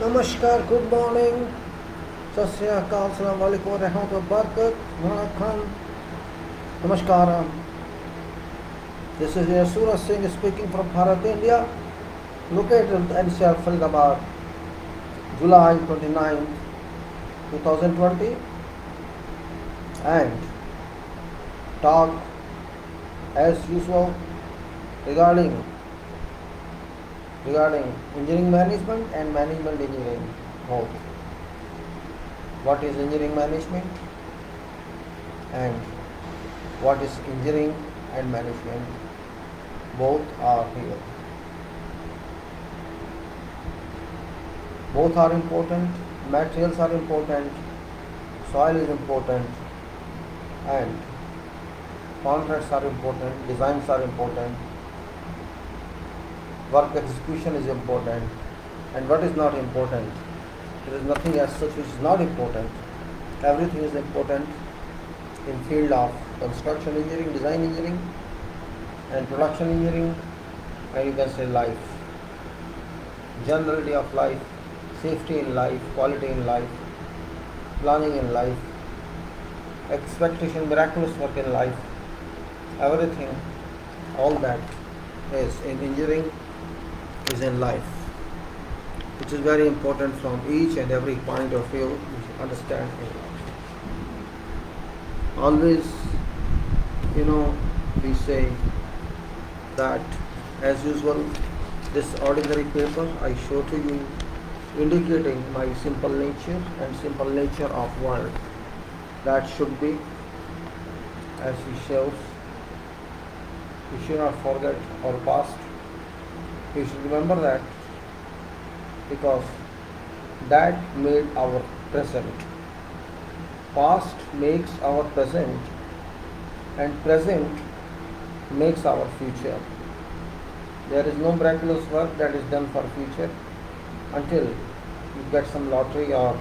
Namaskar, good morning, Sat Sri Akal, Assalamu alaikum, Rahmat Barakat, Vanakkam, Namaskara. This is Yasura Singh speaking from Bharat, India, located in NCR, Faridabad, July 29, 2020, and talk as usual regarding engineering management and management engineering both. What is engineering management and what is engineering and management? Both are here. Both are important. Materials are important. Soil is important. And contracts are important. Designs are important. Work execution is important. And what is not important? There is nothing as such which is not important. Everything is important in field of construction engineering, design engineering, and production engineering, and you can say life. Generality of life, safety in life, quality in life, planning in life, expectation, miraculous work in life, everything, all that is in engineering is in life, which is very important from each and every point of view you should understand in life. Always, we say that as usual, this ordinary paper I show to you indicating my simple nature and simple nature of world. That should be as he shows. We should not forget our past. We should remember that because that made our present. Past makes our present and present makes our future. There is no miraculous work that is done for future until you get some lottery or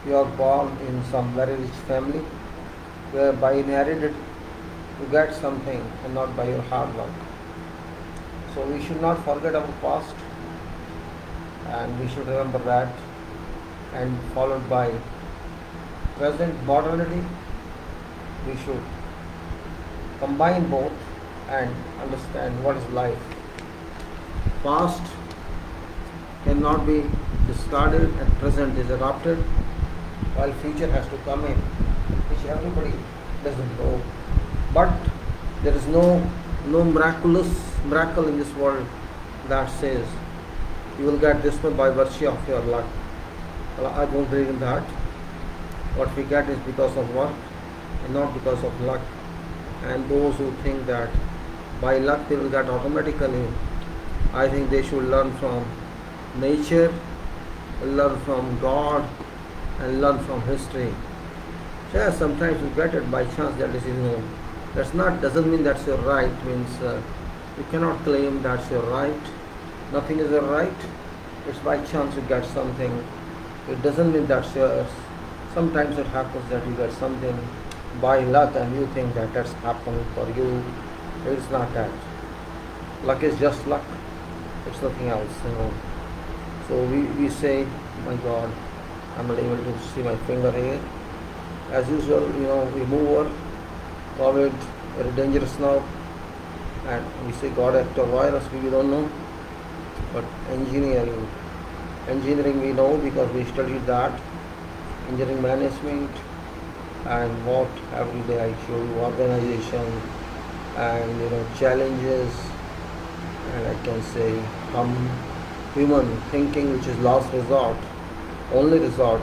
you are born in some very rich family where by inherited you get something and not by your hard work. So we should not forget our past and we should remember that, and followed by present modernity. We should combine both and understand what is life. Past cannot be discarded and present is adopted, while future has to come in, which everybody doesn't know. But there is no miracle in this world that says you will get this one by virtue of your luck. Well, I don't believe in that. What we get is because of work and not because of luck. And those who think that by luck they will get automatically, I think they should learn from nature, learn from God, and learn from history. So yeah, sometimes you get it by chance, that is, doesn't mean that's your right. Means you cannot claim that's your right. Nothing is your right. It's by chance you get something. It doesn't mean that's yours. Sometimes it happens that you get something by luck and you think that that's happened for you. It's not that. Luck is just luck. It's nothing else. So we say, my God, I'm not able to see my finger here. As usual, we move over. COVID, very dangerous now. And we say God actor virus, we don't know. But engineering we know because we studied that. Engineering management and what every day I show you, organization and challenges, and I can say human thinking, which is last resort, only resort,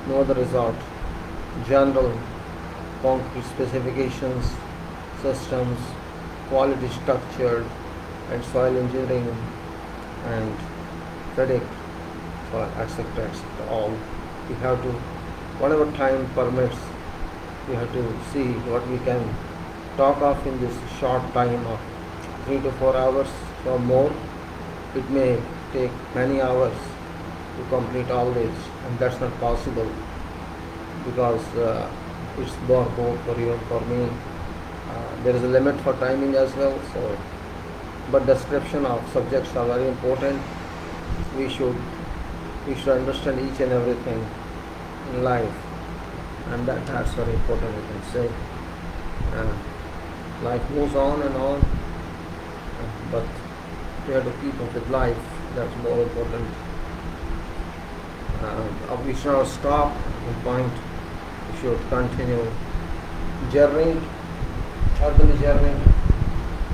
no other resort, general concrete specifications, systems, quality structured, and soil engineering and FIDIC, etc. All we have to, whatever time permits, we have to see what we can talk of in this short time of 3 to 4 hours or more. It may take many hours to complete all this, and that's not possible because it's both for you and for me. There is a limit for timing as well. So, but description of subjects are very important. We should We should understand each and everything in life, and that's very important, I can say. Life moves on and on, but we have to keep up with life. That's more important. We should not stop at a point. We should continue journeying, urban journey.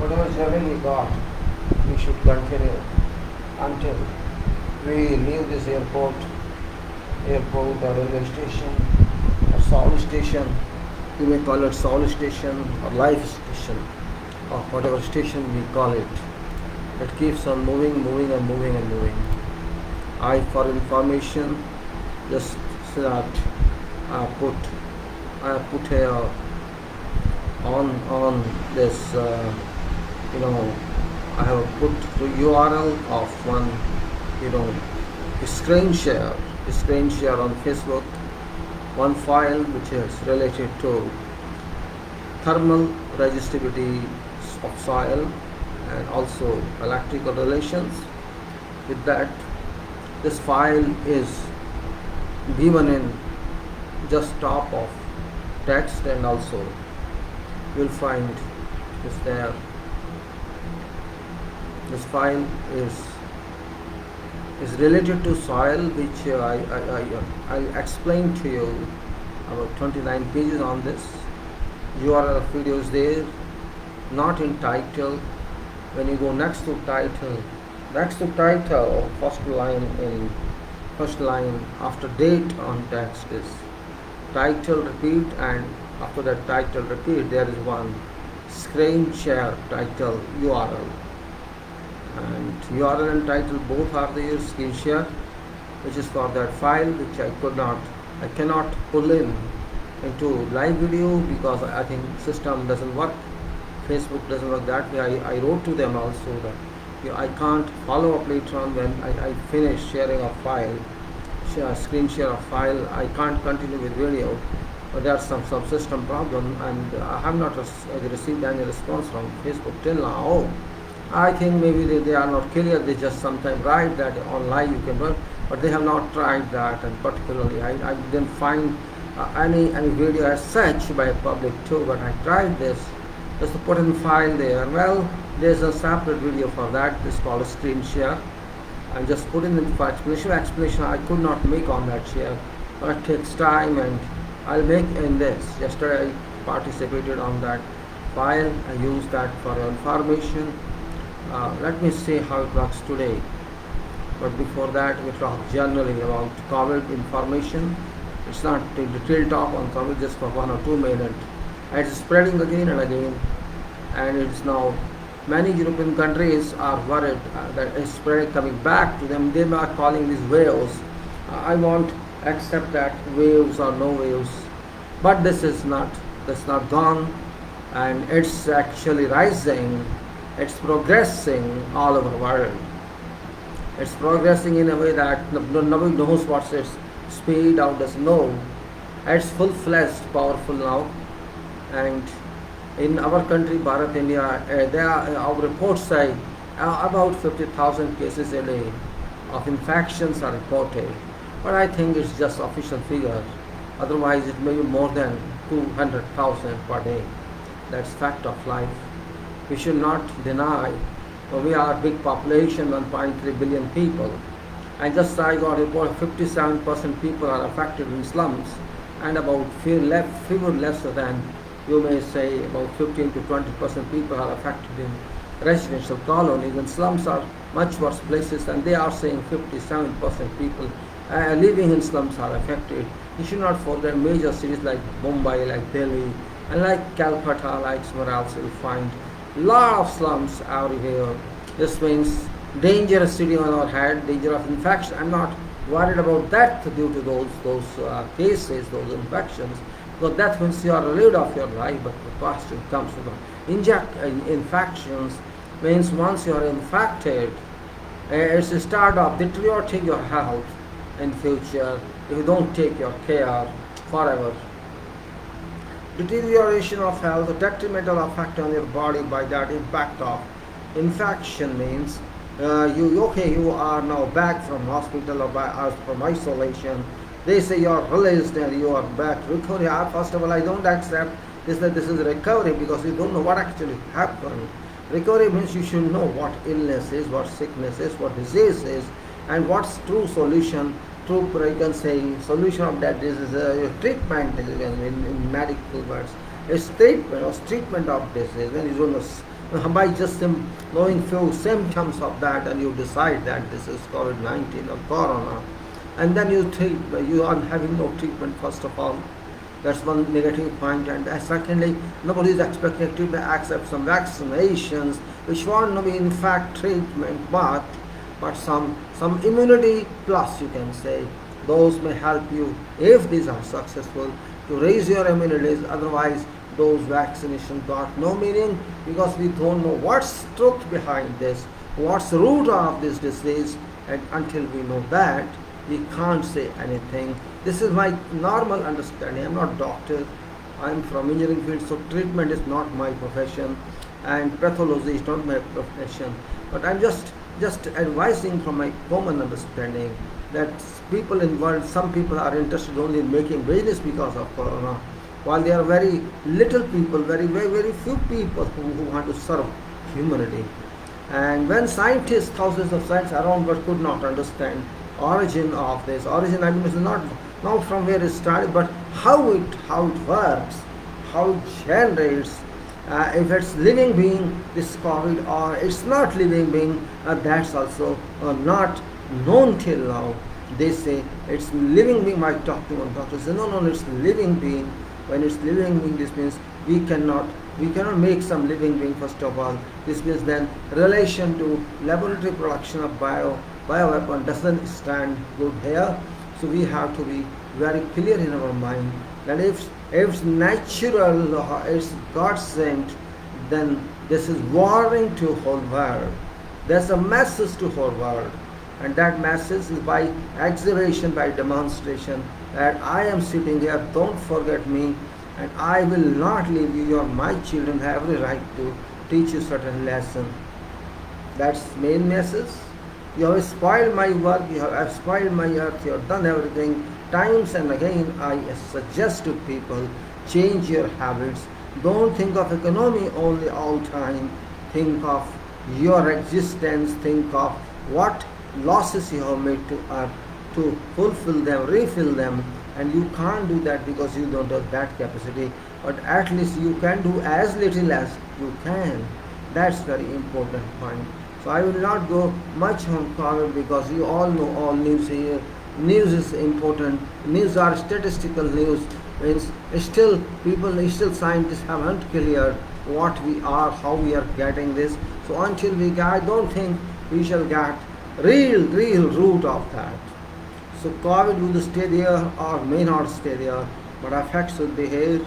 Whatever journey we got, we should continue until we leave this airport or railway station or solid station. You may call it solid station or life station or whatever station we call it. It keeps on moving. For information, just so that I put here on this, I have put the URL of one, screen share on Facebook, one file which is related to thermal resistivity of soil and also electrical relations. With that, this file is given in just top of text, and also you'll find this there. This file is related to soil, which I'll explain to you about 29 pages on this. URL of videos there, not in title. When you go next to title, first line after date on text is title repeat, and after that title repeat there is one screen share title URL, and URL and title both are there. Screen share, which is for that file which I cannot pull into live video because I think system doesn't work, Facebook doesn't work that way. I wrote to them also that I can't follow up later on when I finish sharing a file, screen share a file. I can't continue with video, but there's some system problem, and I have not received any response from Facebook till now. I think maybe they are not clear. They just sometimes write that online you can run, but they have not tried that. And particularly I didn't find any video as such by public too, but I tried this just to put in file there. Well, there's a separate video for that. It's called a screen share. I'm just putting in for explanation I could not make on that share, but it takes time, and I'll make in this. Yesterday I participated on that file. I used that for your information. Let me see how it works today. But before that, we talk generally about COVID information. It's not a detailed talk on COVID, just for 1 or 2 minutes. It's spreading again and again, and it's now many European countries are worried that it's spreading, coming back to them. They are calling these waves. I won't accept that waves or no waves, but that's not gone, and it's actually rising. It's progressing all over the world. It's progressing in a way that nobody knows what's its speed or doesn't know. It's full-fledged, powerful now. And in our country, Bharat, India, our reports say about 50,000 cases a day of infections are reported. But I think it's just official figure. Otherwise, it may be more than 200,000 per day. That's fact of life. We should not deny. We are a big population, 1.3 billion people. And just I got a report, 57% people are affected in slums, and about fewer less than, you may say, about 15 to 20% people are affected in residential colonies, and slums are much worse places, and they are saying 57% people living in slums are affected. You should not forget major cities like Mumbai, like Delhi, and like Calcutta, like somewhere else, you'll find a lot of slums everywhere. This means dangerous city on our head, danger of infection. I'm not worried about death due to those cases, those infections, because that means you are relieved of your life. But the question comes to the infections, means once you are infected, it's a start of deteriorating your health in future if you don't take your care forever. Deterioration of health, detrimental effect on your body by that impact of infection means You are now back from hospital or from isolation. They say you are released and you are back. Recovery. First of all, I don't accept this that this is recovery because you don't know what actually happened. Recovery means you should know what illness is, what sickness is, what disease is, and what's true solution. True, you can say solution of that disease is treatment in medical words. It's treatment of disease. When you don't know, by just knowing few symptoms of that, and you decide that this is COVID-19 or corona, and then you treat. You are having no treatment first of all. That's one negative point. And secondly, nobody is expected to accept some vaccinations, which won't be in fact treatment, but some immunity plus, you can say. Those may help you if these are successful to raise your immunities. Otherwise, those vaccinations got no meaning because we don't know what's truth behind this, what's the root of this disease, and until we know that, we can't say anything. This is my normal understanding. I'm not doctor. I'm from engineering field, so treatment is not my profession, and pathology is not my profession. But I'm just advising from my common understanding that people in world, some people are interested only in making business because of corona, while there are very little people, very few people who want to serve humanity. And when scientists, thousands of scientists around world could not understand origin of this, origin I mean is not from where it started, but how it works, how it generates. If it's living being, this COVID, or it's not living being, that's also not known till now. They say it's living being. Might talk to one doctor, say no, it's living being. When it's living being, this means we cannot make some living being. First of all, this means then relation to laboratory production of bioweapon doesn't stand good here. So we have to be very clear in our mind that if it's natural or it's God sent, then this is warning to whole world. There's a message to whole world, and that message is by exhibition, by demonstration, that I am sitting here, don't forget me, and I will not leave you. You are my children, have every right to teach you certain lesson. That's main message. You have spoiled my work, you have spoiled my earth, you have done everything. Times and again I suggest to people, change your habits. Don't think of economy only all time. Think of your existence, think of what losses you have made to earth, to fulfill them, refill them. And you can't do that because you don't have that capacity. But at least you can do as little as you can. That's very important point. So I will not go much on COVID because you all know all news here. News is important. News are statistical news. Means still scientists haven't cleared what we are, how we are getting this. So until we get, I don't think we shall get real root of that. So COVID will stay there or may not stay there, but effects will be here.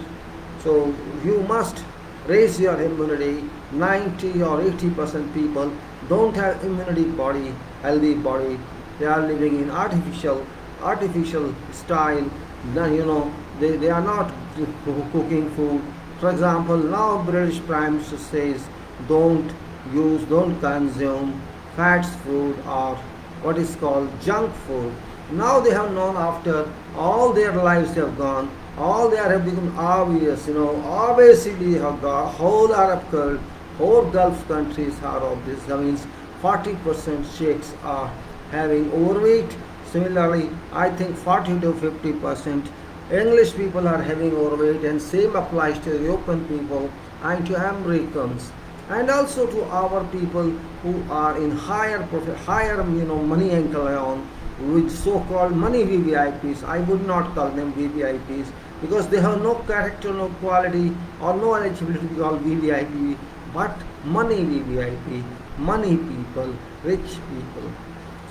So you must raise your immunity. 90 or 80% people don't have immunity body, healthy body. They are living in artificial style. Then they are not cooking food. For example, now British Prime Minister says don't consume fast food or what is called junk food. Now they have known after all their lives have gone, all they have become obvious, obviously have got whole Arab world, whole Gulf countries are of this. That means 40% sheikhs are having overweight. Similarly, I think 40 to 50% English people are having overweight, and same applies to European people and to Americans, and also to our people who are in higher money income, with so-called money VVIPs. I would not call them VVIPs because they have no character, no quality, or no eligibility to be called VVIP, but money VVIP, money people, rich people.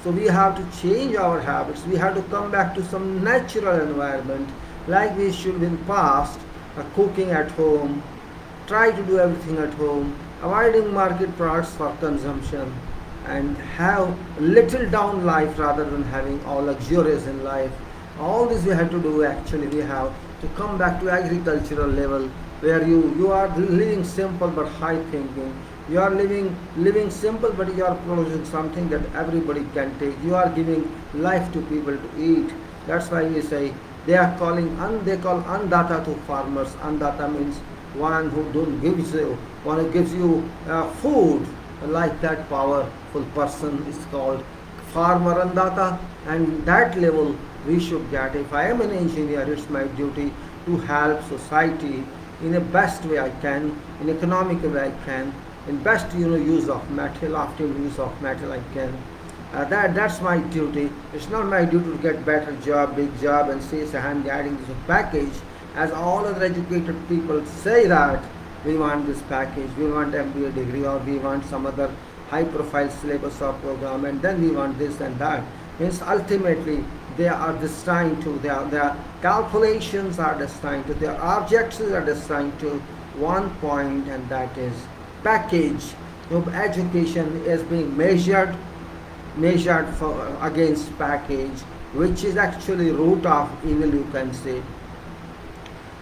So we have to change our habits. We have to come back to some natural environment like we should in the past, cooking at home, try to do everything at home, avoiding market products for consumption, and have little down life rather than having all luxurious in life. All this we have to do. Actually, we have to come back to agricultural level, where you are living simple but high thinking. You are living simple, but you are producing something that everybody can take. You are giving life to people to eat. That's why we say they call andata to farmers. Andata means one who don't gives you, one who gives you food. Like that powerful person is called farmer andata, and that level we should get. If I am an engineer, it's my duty to help society in the best way I can, in economic way I can, in best use of metal, optimal use of metal I can. That's my duty. It's not my duty to get better job, big job, and say I'm getting this package. As all other educated people say that we want this package, we want MBA degree, or we want some other high-profile syllabus or program, and then we want this and that. Means ultimately they are destined to their calculations are destined to their objectives are destined to one point, and that is package. Education is being measured for against package, which is actually root of evil, you can say.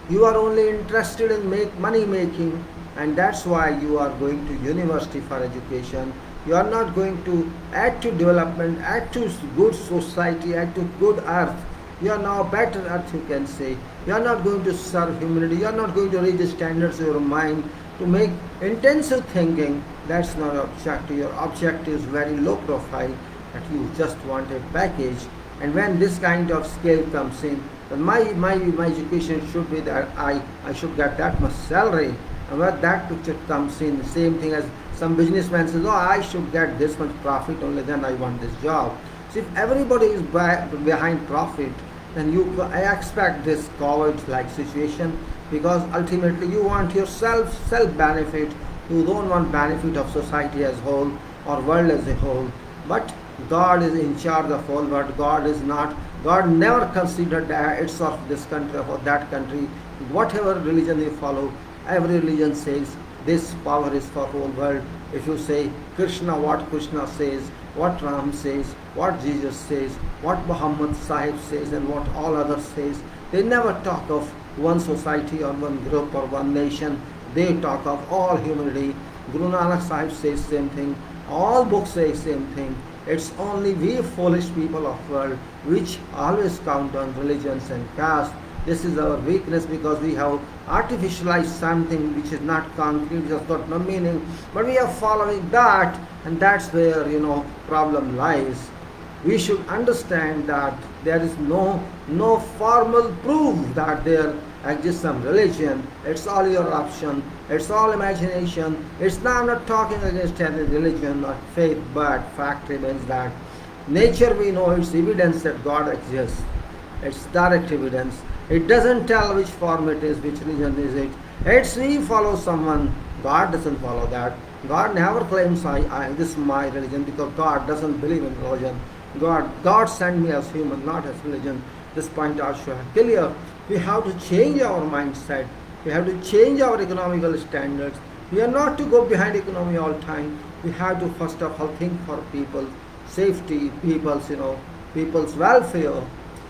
You are only interested in money making, and that's why you are going to university for education. You are not going to add to development, add to good society, add to good earth. You are now better earth, you can say. You are not going to serve humanity. You are not going to raise the standards of your mind to make intensive thinking. That's not your objective. Your objective is very low profile, that you just want a package. And when this kind of scale comes in, then my education should be that I should get that much salary. And when that picture comes in, the same thing as some businessman says, oh, I should get this much profit, only then I want this job. So if everybody is behind profit, then I expect this COVID-like situation, because ultimately you want your self-benefit. You don't want benefit of society as whole or world as a whole. But God is in charge of all world. God never considered that it's of this country or that country. Whatever religion you follow, every religion says this power is for whole world. If you say Krishna, what Krishna says, what Ram says, what Jesus says, what Muhammad Sahib says, and what all others says, they never talk of one society or one group or one nation. They talk of all humanity. Guru Nanak Sahib says same thing. All books say same thing. It's only we foolish people of world which always count on religions and caste. This is our weakness, because we have artificialized something which is not concrete, which has got no meaning, but we are following that, and that's where problem lies. We should understand that there is no formal proof that there exists some religion. It's all your option. It's all imagination. I'm not talking against any religion or faith, but fact remains that nature, we know, it's evidence that God exists. It's direct evidence. It doesn't tell which form it is, which religion is it. It's we follow someone. God doesn't follow that. God never claims this is my religion, because God doesn't believe in religion. God sent me as human, not as religion. This point also clear. We have to change our mindset. We have to change our economical standards. We are not to go behind economy all the time. We have to first of all think for people, safety, people's welfare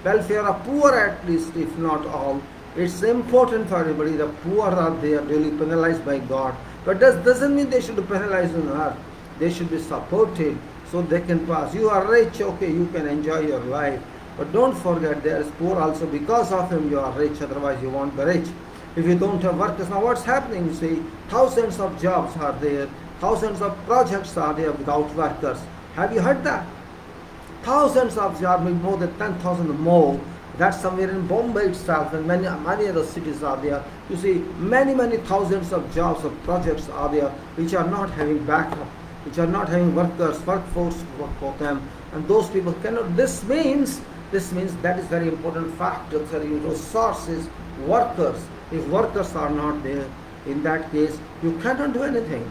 of poor, at least, if not all. It's important for everybody. The poor are there really penalized by God, but doesn't mean they should be penalized on earth. They should be supported so they can pass. You are rich, okay, you can enjoy your life, but don't forget there is poor also. Because of him you are rich, otherwise you won't be rich. If you don't have workers, now what's happening? You see, thousands of jobs are there, thousands of projects are there without workers. Have you heard that? Thousands of jobs, maybe more than 10,000 more. That's somewhere in Bombay itself, and many other cities are there. You see, many thousands of jobs or projects are there which are not having backup, which are not having workforce work for them, and those people cannot. This means that is very important factor. Resources, workers. If workers are not there, in that case, you cannot do anything.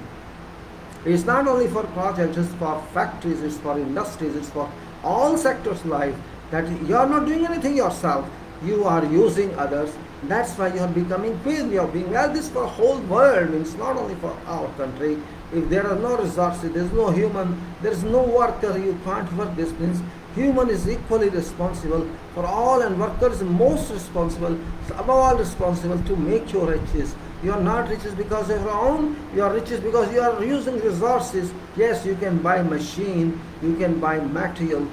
It's not only for projects, it's for factories, it's for industries, it's for all sectors of life, that you are not doing anything yourself. You are using others. That's why you are becoming paid. You are being this for whole world. It's not only for our country. If there are no resources, there is no human, there is no worker, you can't work. This means human is equally responsible for all, and worker is most responsible, above all responsible to make your riches. You are not riches because of your own. You are riches because you are using resources. Yes, you can buy machine, you can buy material,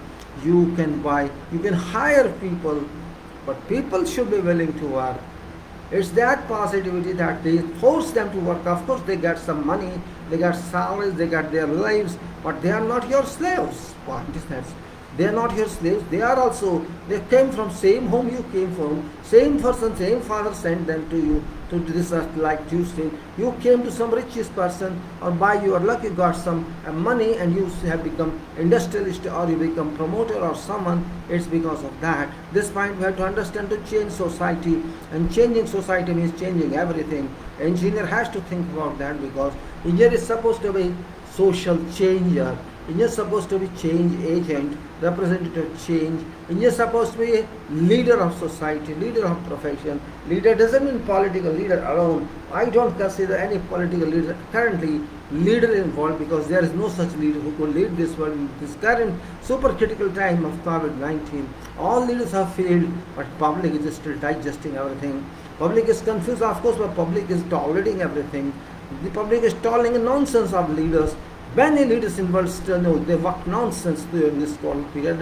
you can hire people, but people should be willing to work. It's that positivity that they force them to work. Of course, they get some money, they get salaries, they get their lives, but they are not your slaves. Point is that they are not your slaves. They came from same home you came from, same person, same father sent them to you to this earth like Tuesday. You came to some richest person, or by your luck you got some money and you have become industrialist, or you become promoter or someone. It's because of that. This point we have to understand to change society, and changing society means changing everything. Engineer has to think about that, because engineer is supposed to be social changer. Engineer is supposed to be change agent, representative change. Engineer is supposed to be a leader of society, leader of profession. Leader doesn't mean political leader alone. I don't consider any political leader currently leader involved, because there is no such leader who could lead this world in this current super critical time of COVID-19. All leaders have failed, but public is still digesting everything. Public is confused, of course, but public is tolerating everything. The public is tolerating nonsense of leaders. Many leaders in the world they work nonsense during this COVID period.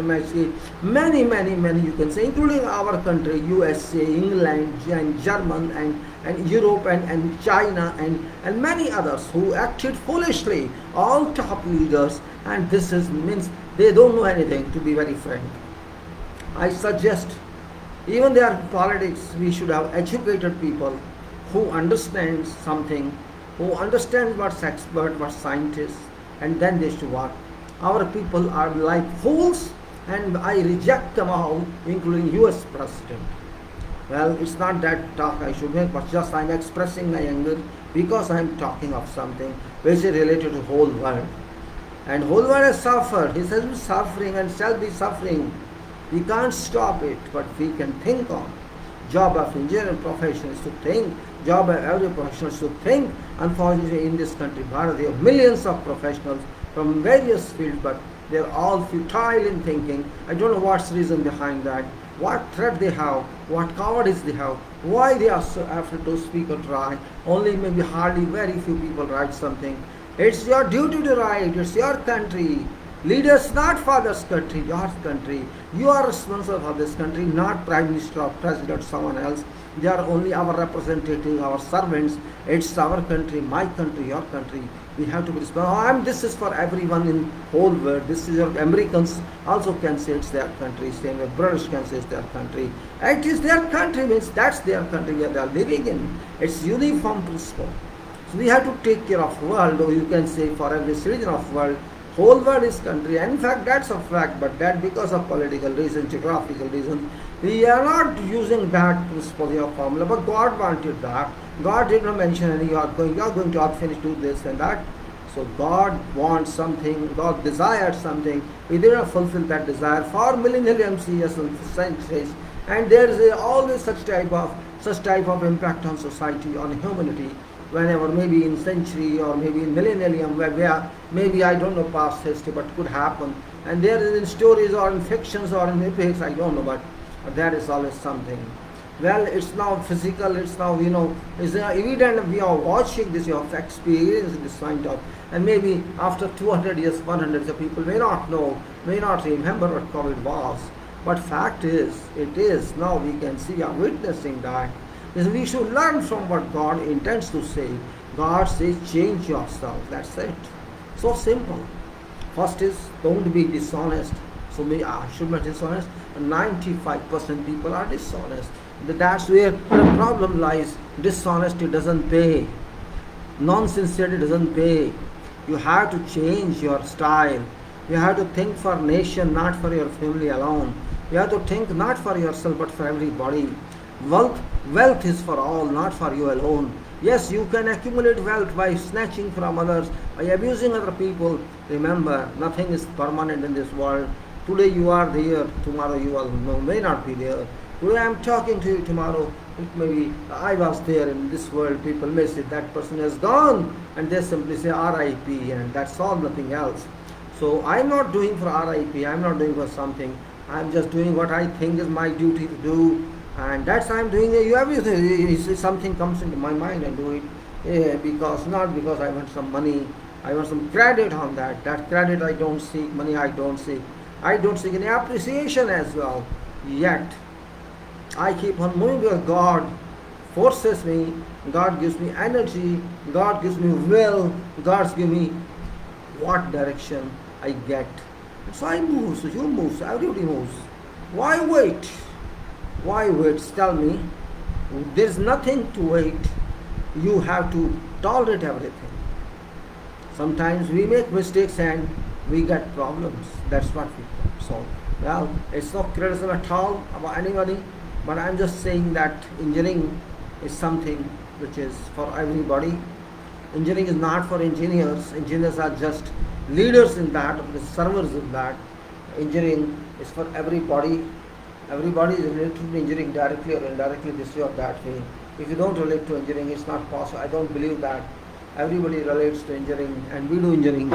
Many, you can say, including our country, USA, England, and German, and Europe, and China, and many others who acted foolishly, all top leaders, and this means they don't know anything, to be very frank. I suggest, even their politics, we should have educated people who understand something, who understand what's expert, what's scientists, and then they should work. Our people are like fools, and I reject them all, including US President. Well, it's not that talk I should make, but just I'm expressing my anger, because I'm talking of something which is related to whole world. And whole world has suffered. He has been suffering and shall be suffering. We can't stop it, but we can think on. Job of engineering profession is to think. Job of every professional is to think. Unfortunately, in this country, Bharat, there are millions of professionals from various fields, but they're all futile in thinking. I don't know what's the reason behind that, what threat they have, what cowardice they have, why they are so afraid to speak or try. Only maybe hardly very few people write something. It's your duty to write. It's your country. Leaders not for this country, your country. You are responsible for this country, not Prime Minister or President or someone else. They are only our representative, our servants. It's our country, my country, your country. We have to be responsible. This is for everyone in whole world. This is your Americans also can say it's their country. Same way British can say it's their country. It is their country, means that's their country where they are living in. It's uniform principle. So we have to take care of world, or you can say for every citizen of world. Whole world is country, and in fact that's a fact, but that because of political reasons, geographical reasons, we are not using that principle or formula, but God wanted that. God did not mention any, you are going to finish, do this and that. So God wants something, God desired something, we did not fulfill that desire for millennium years and centuries, and there is always such type of impact on society, on humanity. Whenever, maybe in century or maybe in millennium, where maybe I don't know past history, but could happen. And there is in stories or in fictions or in epics, I don't know, but there is always something. Well, it's now physical, it's now, it's evident we are watching this, you have experienced this kind of, and maybe after 200 years, 100 years, people may not know, may not remember what COVID was. But fact is, it is, now we can see, we are witnessing that. We should learn from what God intends to say. God says, change yourself. That's it. So simple. First is, don't be dishonest. So maybe I should be dishonest. 95% people are dishonest. That's where the problem lies. Dishonesty doesn't pay. Non-sincerity doesn't pay. You have to change your style. You have to think for nation, not for your family alone. You have to think not for yourself, but for everybody. Wealth is for all, not for you alone. Yes, you can accumulate wealth by snatching from others, by abusing other people. Remember, nothing is permanent in this world. Today you are there, tomorrow you may not be there. Today I am talking to you, tomorrow it may be I was there in this world. People may say that person has gone, and they simply say RIP, and that's all, nothing else. So I am not doing for RIP, I am not doing for something. I am just doing what I think is my duty to do. And that's I'm doing everything. Something comes into my mind and do it, because not because I want some money, I want some credit on that. That credit I don't seek, money I don't seek. I don't seek any appreciation as well. Yet I keep on moving because God forces me, God gives me energy, God gives me will, God gives me what direction I get. So I move, so you move, so everybody moves. Why wait? Why wait? Tell me. There's nothing to wait. You have to tolerate everything. Sometimes we make mistakes and we get problems. That's what we solve. Well, it's not criticism at all about anybody, but I'm just saying that engineering is something which is for everybody. Engineering is not for engineers. Engineers are just leaders in that, the servers in that. Engineering is for everybody. Everybody is related to engineering directly or indirectly, this way or that way. If you don't relate to engineering, it's not possible. I don't believe that. Everybody relates to engineering, and we do engineering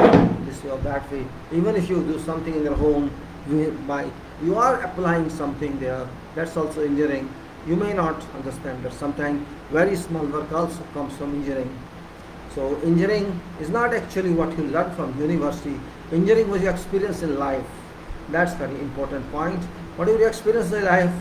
this way or that way. Even if you do something in your home, you are applying something there. That's also engineering. You may not understand that. Sometimes very small work also comes from engineering. So engineering is not actually what you learn from university. Engineering was your experience in life. That's very important point. Whatever you experience in life,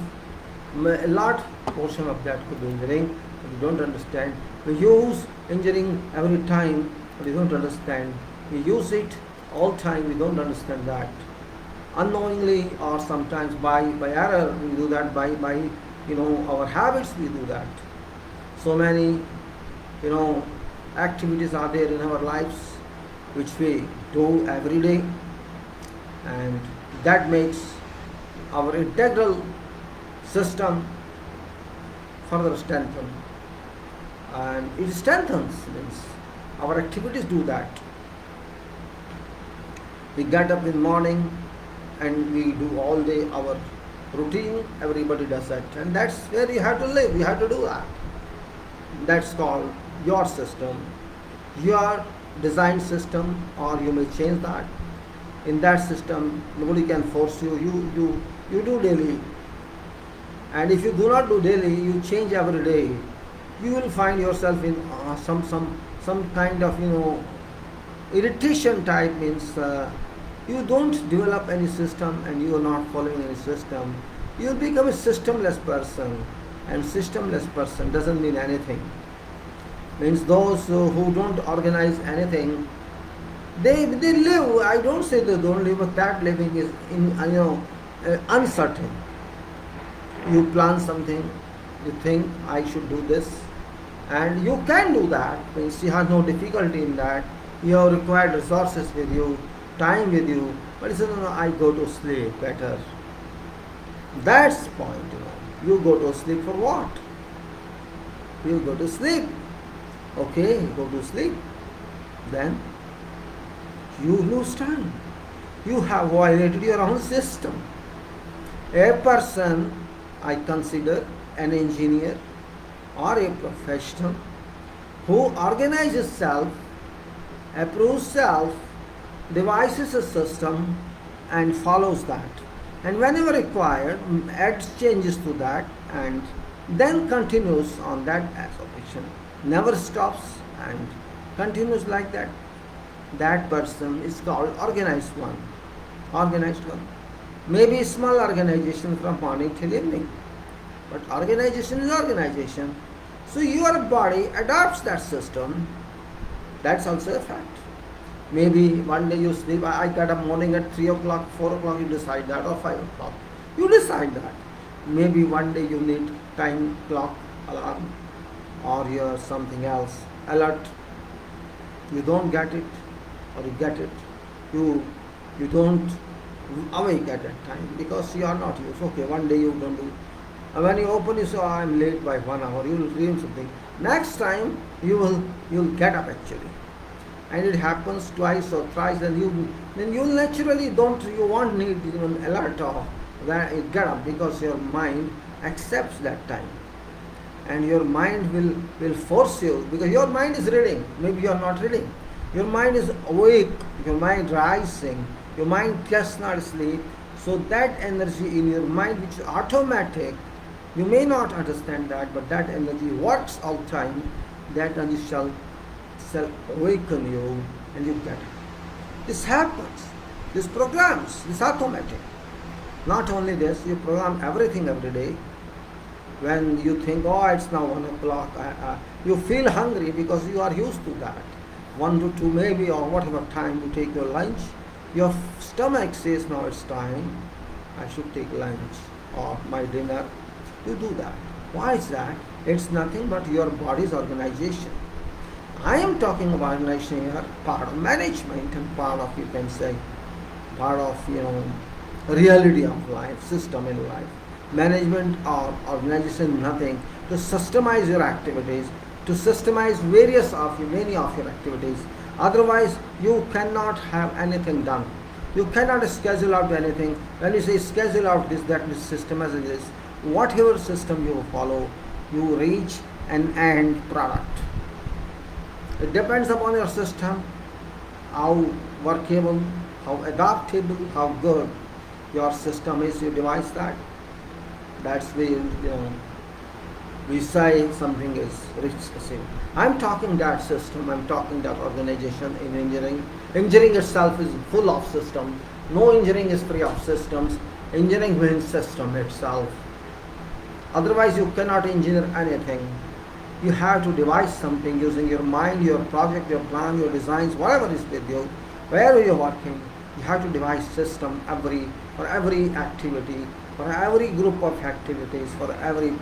a lot portion of that could be engineering, but you don't understand. We use engineering every time, but you don't understand. We use it all time, we don't understand that. Unknowingly or sometimes by error, we do that, by our habits we do that. So many, activities are there in our lives which we do every day, and that makes our integral system further strengthen, and it strengthens, means our activities do that. We get up in the morning and we do all day our routine, everybody does that, and that's where you have to live, you have to do that. That's called your system, your design system, or you may change that. In that system, nobody can force you. You do daily, and if you do not do daily, you change every day. You will find yourself in some kind of irritation type, means you don't develop any system and you are not following any system. You will become a systemless person, and systemless person doesn't mean anything. Means those who don't organize anything, they live. I don't say they don't live, but that living is uncertain. You plan something, you think I should do this, and you can do that. Means you have no difficulty in that. You have required resources with you, time with you, but you say no, I go to sleep better. That's the point. You go to sleep for what? You go to sleep. Okay, you go to sleep. Then you lose time. You have violated your own system. A person, I consider an engineer or a professional who organizes self, approves self, devises a system and follows that. And whenever required, adds changes to that and then continues on that operation. Never stops and continues like that. That person is called organized one. Organized one. Maybe a small organization from morning till evening, but organization is organization. So your body adopts that system. That's also a fact. Maybe one day you sleep, I get up morning at 3 o'clock, 4 o'clock, you decide that, or 5 o'clock. You decide that. Maybe one day you need time clock, alarm, or your something else, alert. You don't get it, or you get it. You don't awake at that time because you are not used. Okay, one day you don't do. And when you open, you say, oh, I'm late by 1 hour. You will dream something. Next time you'll get up actually. And it happens twice or thrice, then you naturally you won't need even alert or get up, because your mind accepts that time. And your mind will force you, because your mind is reading. Maybe you are not reading. Your mind is awake, your mind rising, your mind just not sleep. So that energy in your mind, which is automatic, You may not understand that, but that energy works all time. That energy shall awaken you, and you get it. This happens. This programs. This automatic. Not only this, you program everything every day. When you think, oh, it's now 1 o'clock, you feel hungry because you are used to that. 1 to 2 maybe, or whatever time you take your lunch, your stomach says, now it's time, I should take lunch or my dinner. You do that. Why is that? It's nothing but your body's organization. I am talking about organization here, part of management and part of, you can say, part of, reality of life, system in life. Management or organization, nothing to systemize your activities, to systemize many of your activities. Otherwise, you cannot have anything done. You cannot schedule out anything. When you say schedule out this, that, this system as it is, whatever system you follow, you reach an end product. It depends upon your system, how workable, how adaptable, how good your system is. You devise that. That's where we say something is reached. I'm talking that system, I'm talking that organization in engineering. Engineering itself is full of systems. No engineering is free of systems. Engineering means system itself. Otherwise you cannot engineer anything. You have to devise something using your mind, your project, your plan, your designs, whatever is with you, wherever you're working. You have to devise system for every activity, for every group of activities, for every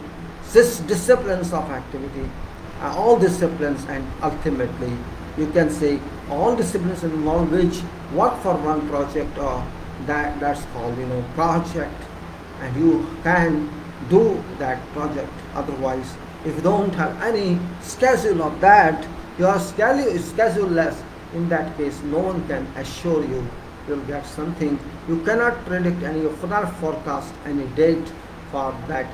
disciplines of activity, all disciplines, and ultimately you can say all disciplines involve which work for one project, or that's called project, and you can do that project. Otherwise, if you don't have any schedule of that, your schedule is scheduleless. In that case, no one can assure you will get something. You cannot predict any, you cannot forecast any date for that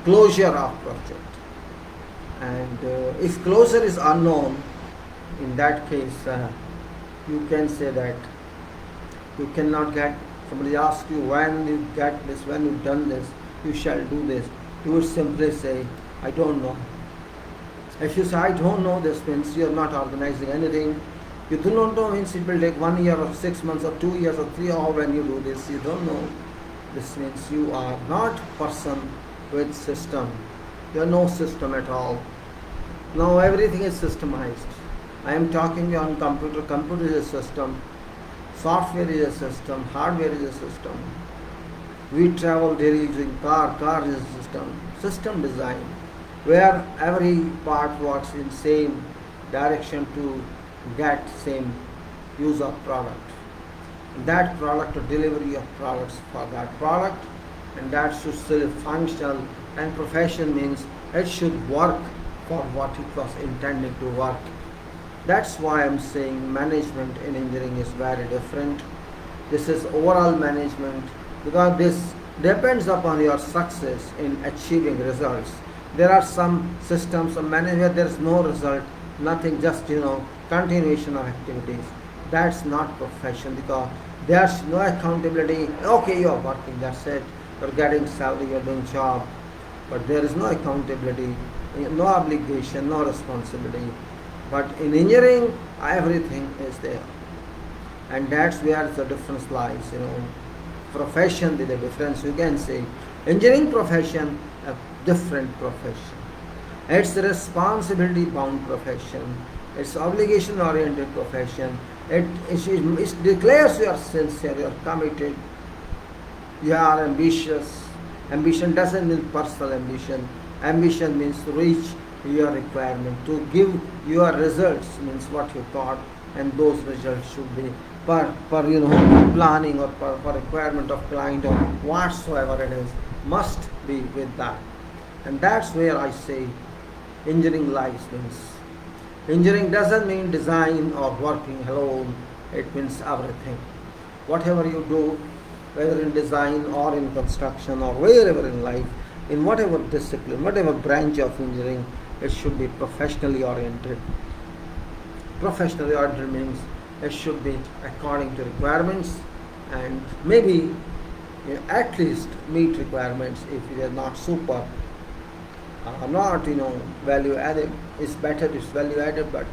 closure of project. And if closure is unknown, in that case, you can say that you cannot get. Somebody asks you, when you get this, when you've done this, you shall do this. You would simply say, I don't know. If you say, I don't know, this means you are not organizing anything. You do not know means it will take 1 year or 6 months or 2 years or 3 or when you do this, you don't know. This means you are not person with system. You are no system at all. Now everything is systemized. I am talking on computer. Computer is a system. Software is a system. Hardware is a system. We travel daily using car. Car is a system. System design, where every part works in same direction to get same use of product. That product or delivery of products for that product, and that should still function. And profession means it should work for what it was intended to work. That's why I'm saying management in engineering is very different. This is overall management, because this depends upon your success in achieving results. There are some systems of management where there is no result, nothing, just continuation of activities. That's not profession, because there's no accountability. Okay, you're working, that's it. You're getting salary, you're doing job, but there is no accountability, no obligation, no responsibility. But in engineering, everything is there, and that's where the difference lies. Profession with a difference. You can say engineering profession, a different profession. It's a responsibility bound profession. It's obligation oriented profession. It declares you are sincere, you are committed, you are ambitious. Ambition doesn't mean personal ambition. Ambition means to reach your requirement, to give your results, means what you thought, and those results should be per planning or per requirement of client or whatsoever it is, must be with that. And that's where I say engineering lies. Means engineering doesn't mean design or working alone. It means everything. Whatever you do, whether in design or in construction or wherever in life, in whatever discipline, whatever branch of engineering, it should be professionally oriented. Professionally oriented means it should be according to requirements, and maybe at least meet requirements. If they are not super, not value added, it's better it's value added, but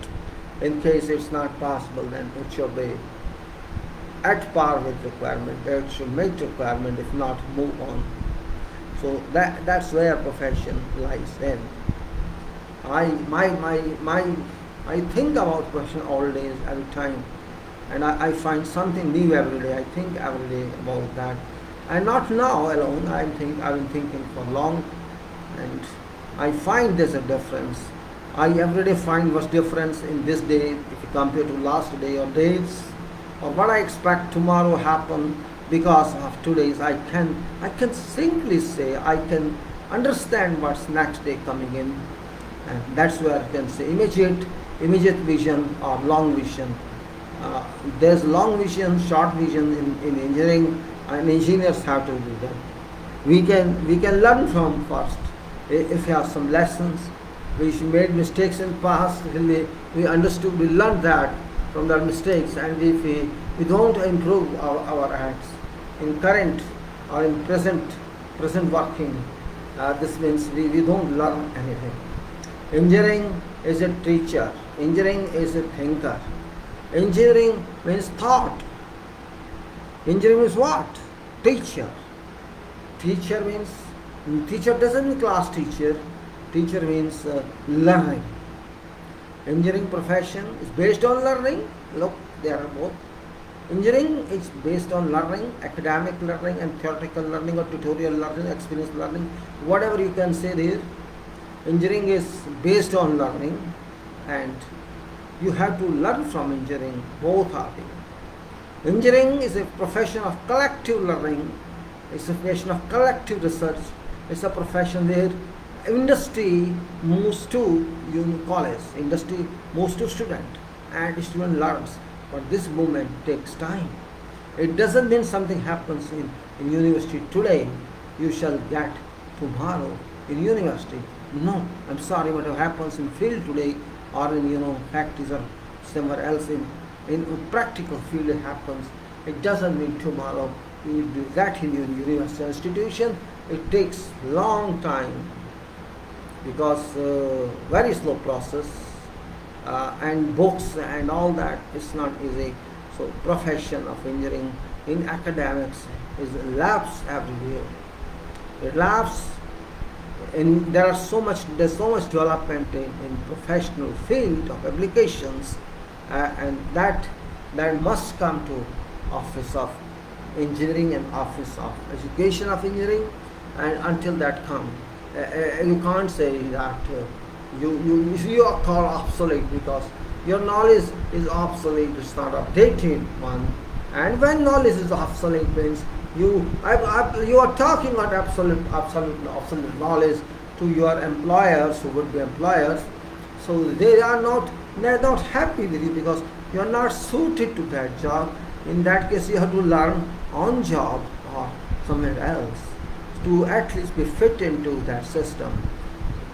in case it's not possible, then it should be at par with requirement. It should meet requirement. If not, move on. So that's where profession lies in. I think about profession all days, every time, and I find something new every day. I think every day about that, and not now alone. I've been thinking for long, and I find there's a difference. I every day find what's difference in this day if you compare to last day or days, or what I expect tomorrow happen because of today's. I can simply say I can understand what's next day coming in, and that's where I can say immediate vision or long vision. There's long vision, short vision in engineering, and engineers have to do that. We can learn from first. If we have some lessons, we made mistakes in past, we understood, we learned that from the mistakes, and if we don't improve our acts in current or in present working, this means we don't learn anything. Engineering is a teacher. Engineering is a thinker. Engineering means thought. Engineering is what? Teacher. Teacher doesn't mean class teacher. Teacher means learning. Engineering profession is based on learning. Look, they are both. Engineering is based on learning, academic learning and theoretical learning or tutorial learning, experience learning, whatever you can say there. Engineering is based on learning, and you have to learn from engineering. Both are there. Engineering is a profession of collective learning. It's a profession of collective research. It's a profession where industry moves to college. Industry moves to student, and student learns. But this movement takes time. It doesn't mean something happens in university today, you shall get tomorrow in university. No, I'm sorry, what happens in field today or in factories or somewhere else in practical field it happens. It doesn't mean tomorrow you will do that in your university institution. It takes long time because very slow process and books and all that. It's not easy. So profession of engineering in academics is lapse every year. It lapse. And there's so much development in professional field of applications, and that must come to office of engineering and office of education of engineering, and until that comes, you can't say that you are called obsolete because your knowledge is obsolete. It's not updated one, and when knowledge is obsolete means you are talking about absolute knowledge to your employers, who would be employers. So they are not happy with you because you are not suited to that job. In that case, you have to learn on job or somewhere else to at least be fit into that system.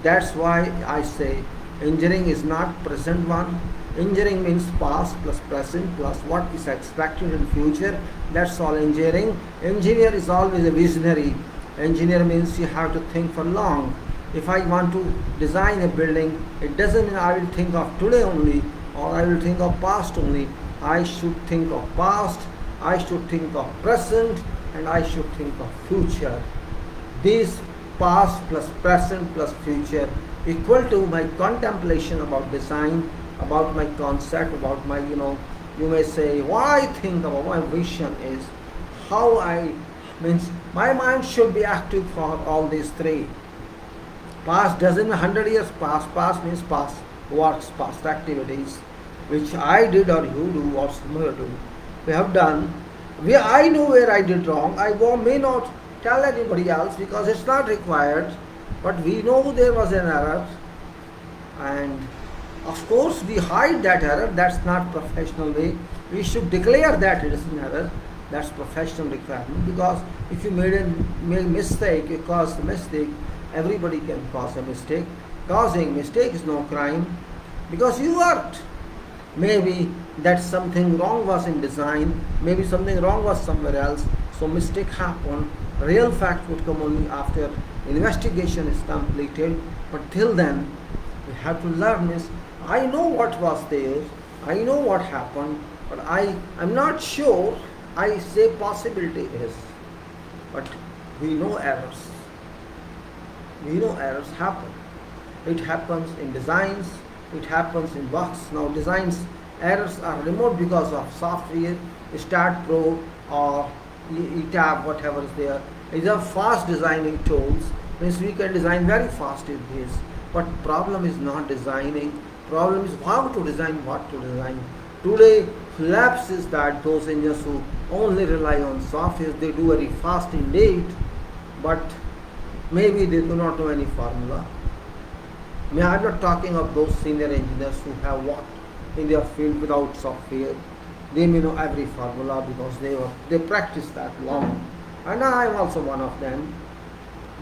That's why I say engineering is not present one. Engineering means past plus present plus what is expected in future. That's all engineering. Engineer is always a visionary. Engineer means you have to think for long. If I want to design a building, it doesn't mean I will think of today only or I will think of past only. I should think of past, I should think of present, and I should think of future. These past plus present plus future equal to my contemplation about design, about my concept, about my, you may say, what I think about my vision is how means my mind should be active for all these three. Past doesn't mean 100 years past. Past means past works, past activities, which I did or you do or somewhere do. We have done. I know where I did wrong. I may not tell anybody else because it's not required, but we know there was an error, and of course we hide that error. That's not professional way. We should declare that it is an error. That's professional requirement, because if you made a mistake, you caused a mistake, everybody can cause a mistake. Causing mistake is no crime because you worked. Maybe that something wrong was in design, maybe something wrong was somewhere else. So mistake happen. Real fact would come only after investigation is completed. But till then, we have to learn is, I know what was there, I know what happened, but I'm not sure. I say possibility is, but we know errors. We know errors happen. It happens in designs, it happens in works. Now designs errors are removed because of software, Start Pro or ETAB, whatever is there. These are fast designing tools, means we can design very fast in this. But problem is not designing, problem is how to design, what to design. Today collapse is that those engineers who only rely on software, they do very fast indeed, but maybe they do not know any formula. I mean, I'm not talking of those senior engineers who have worked in their field without software. They may know every formula because they practice that long. And I'm also one of them.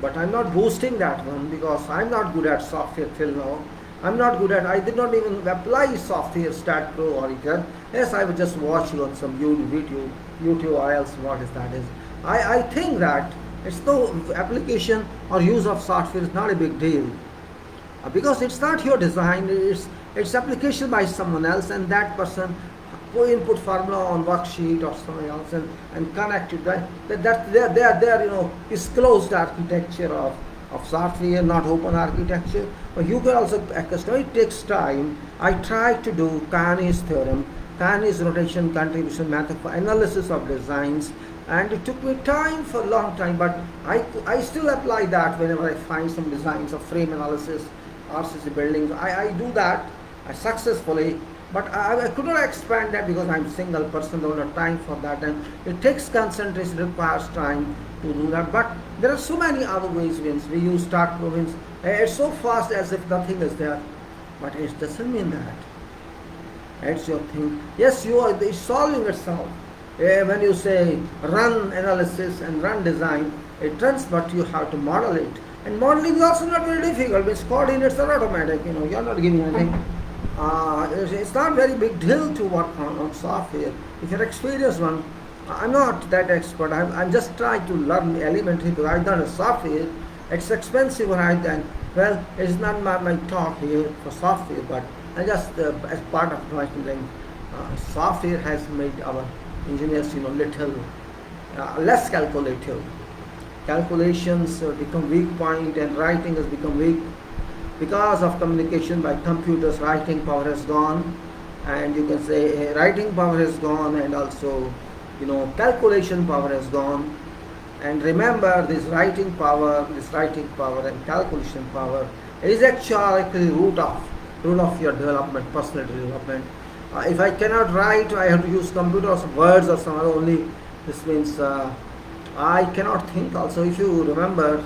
But I'm not boasting that one because I'm not good at software till now. I did not even apply software, Start Pro or ETAB. Yes, I would just watch on some YouTube or else what is that is. I think that it's no application or use of software is not a big deal. Because it's not your design, it's application by someone else, and that person who input formula on worksheet or something else and connect it. There is closed architecture of software, not open architecture. But you can also accustom. It takes time. I tried to do Carney's theorem, Carney's rotation contribution method for analysis of designs, and it took me time for a long time, but I still apply that whenever I find some designs of frame analysis, RCC buildings. I do that successfully, but I could not expand that because I'm single person, don't have time for that, and it takes concentration, requires time to do that. But there are so many other ways we use Start Pro. It's so fast as if nothing is there, but it doesn't mean that. It's your thing. Yes, it's solving itself. When you say run analysis and run design, it runs, but you have to model it. And modeling is also not very difficult, because coordinates are automatic, you're not giving anything. It's not very big deal to work on software. If you're experienced one, I'm not that expert, I'm just trying to learn elementary, because I've done a software. It's expensive, well, it's not my talk here for software, but I just, as part of my thing, software has made our engineers, little less calculative. Calculations become weak point, and writing has become weak because of communication by computers. Writing power has gone, and you can say writing power has gone, and also calculation power has gone. And remember, this writing power and calculation power is actually root of your development, personal development. If I cannot write, I have to use computers, words or some other only. This means I cannot think also. If you remember,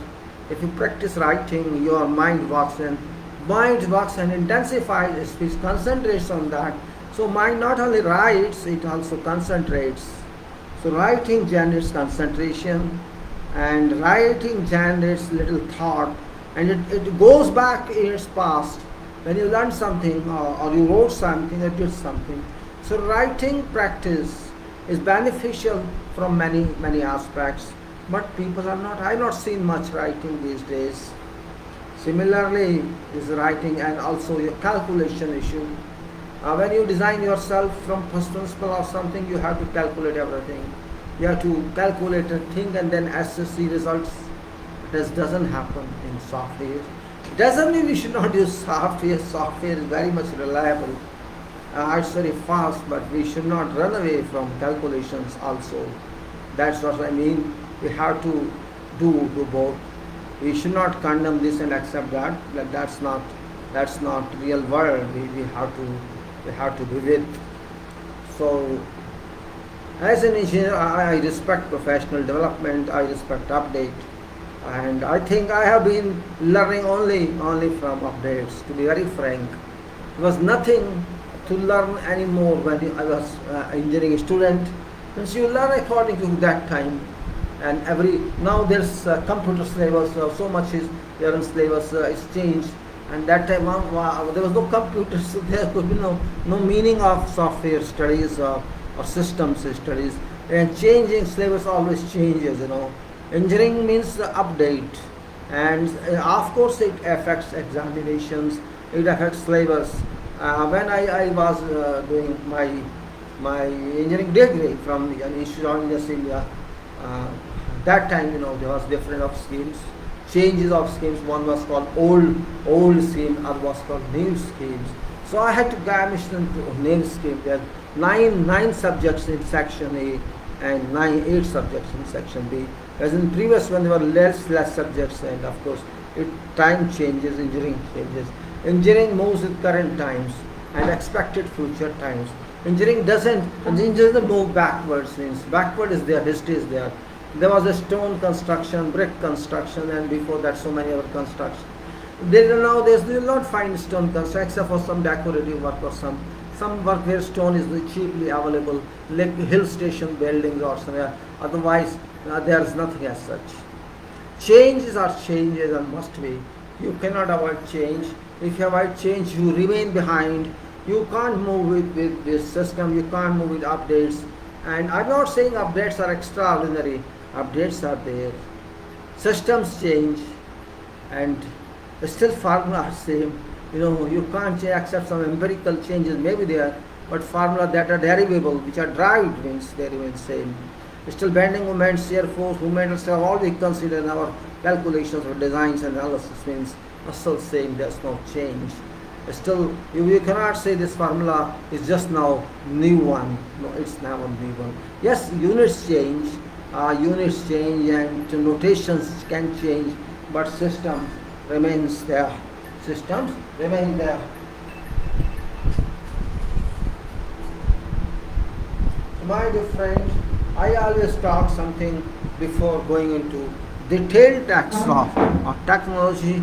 if you practice writing, your mind works and intensifies, it concentrates on that. So mind not only writes, it also concentrates. So writing generates concentration, and writing generates little thought, and it goes back in its past. When you learn something or you wrote something or did something. So writing practice is beneficial from many aspects, but people I've not seen much writing these days. Similarly is writing and also your calculation issue. When you design yourself from first principle or something, you have to calculate everything. You have to calculate a thing and then assess the results. This doesn't happen in software. It doesn't mean we should not use software. Software is very much reliable. It's very fast, but we should not run away from calculations also. That's what I mean. We have to do both. We should not condemn this and accept that. That's not real world. We have to be with. So, as an engineer, I respect professional development. I respect update. And I think I have been learning only from updates, to be very frank. There was nothing to learn anymore when I was engineering student. Since you learn according to that time, and now there's computer syllabus, so much is there in syllabus, it's changed. And that time there was no computers, so there could be no meaning of software studies or systems studies. And changing syllabus always changes, Engineering means update, and of course it affects examinations, it affects syllabus. When I was doing my engineering degree from the Institute of Engineers India, uh, that time there was different of schemes, changes of schemes. One was called old scheme, other was called new schemes. So I had to go admission to new scheme. There are nine subjects in section A and 8 subjects in section B. As in previous one, there were less subjects, and of course, time changes, engineering changes. Engineering moves with current times and expected future times. Engineering doesn't move backwards. Means backward is there, history is there. There was a stone construction, brick construction, and before that, so many other constructions. They will not find stone construction except for some decorative work or some work where stone is cheaply available, like hill station buildings or somewhere. Otherwise, there is nothing as such. Changes are changes and must be. You cannot avoid change. If you avoid change, you remain behind. You can't move with this system. You can't move with updates. And I'm not saying updates are extraordinary. Updates are there. Systems change, and still formula are same. You can't change except some empirical changes may be there, but formula that are derivable, which are derived, means they remain same. Still bending moments, shear force, movement, have all we consider in our calculations or designs and analysis means are still same. There's no change. Still, you cannot say this formula is just now new one. No, it's never new one. Yes, units change, and notations can change, but system remains there. Systems remain there. My dear friend, I always talk something before going into detailed text of technology,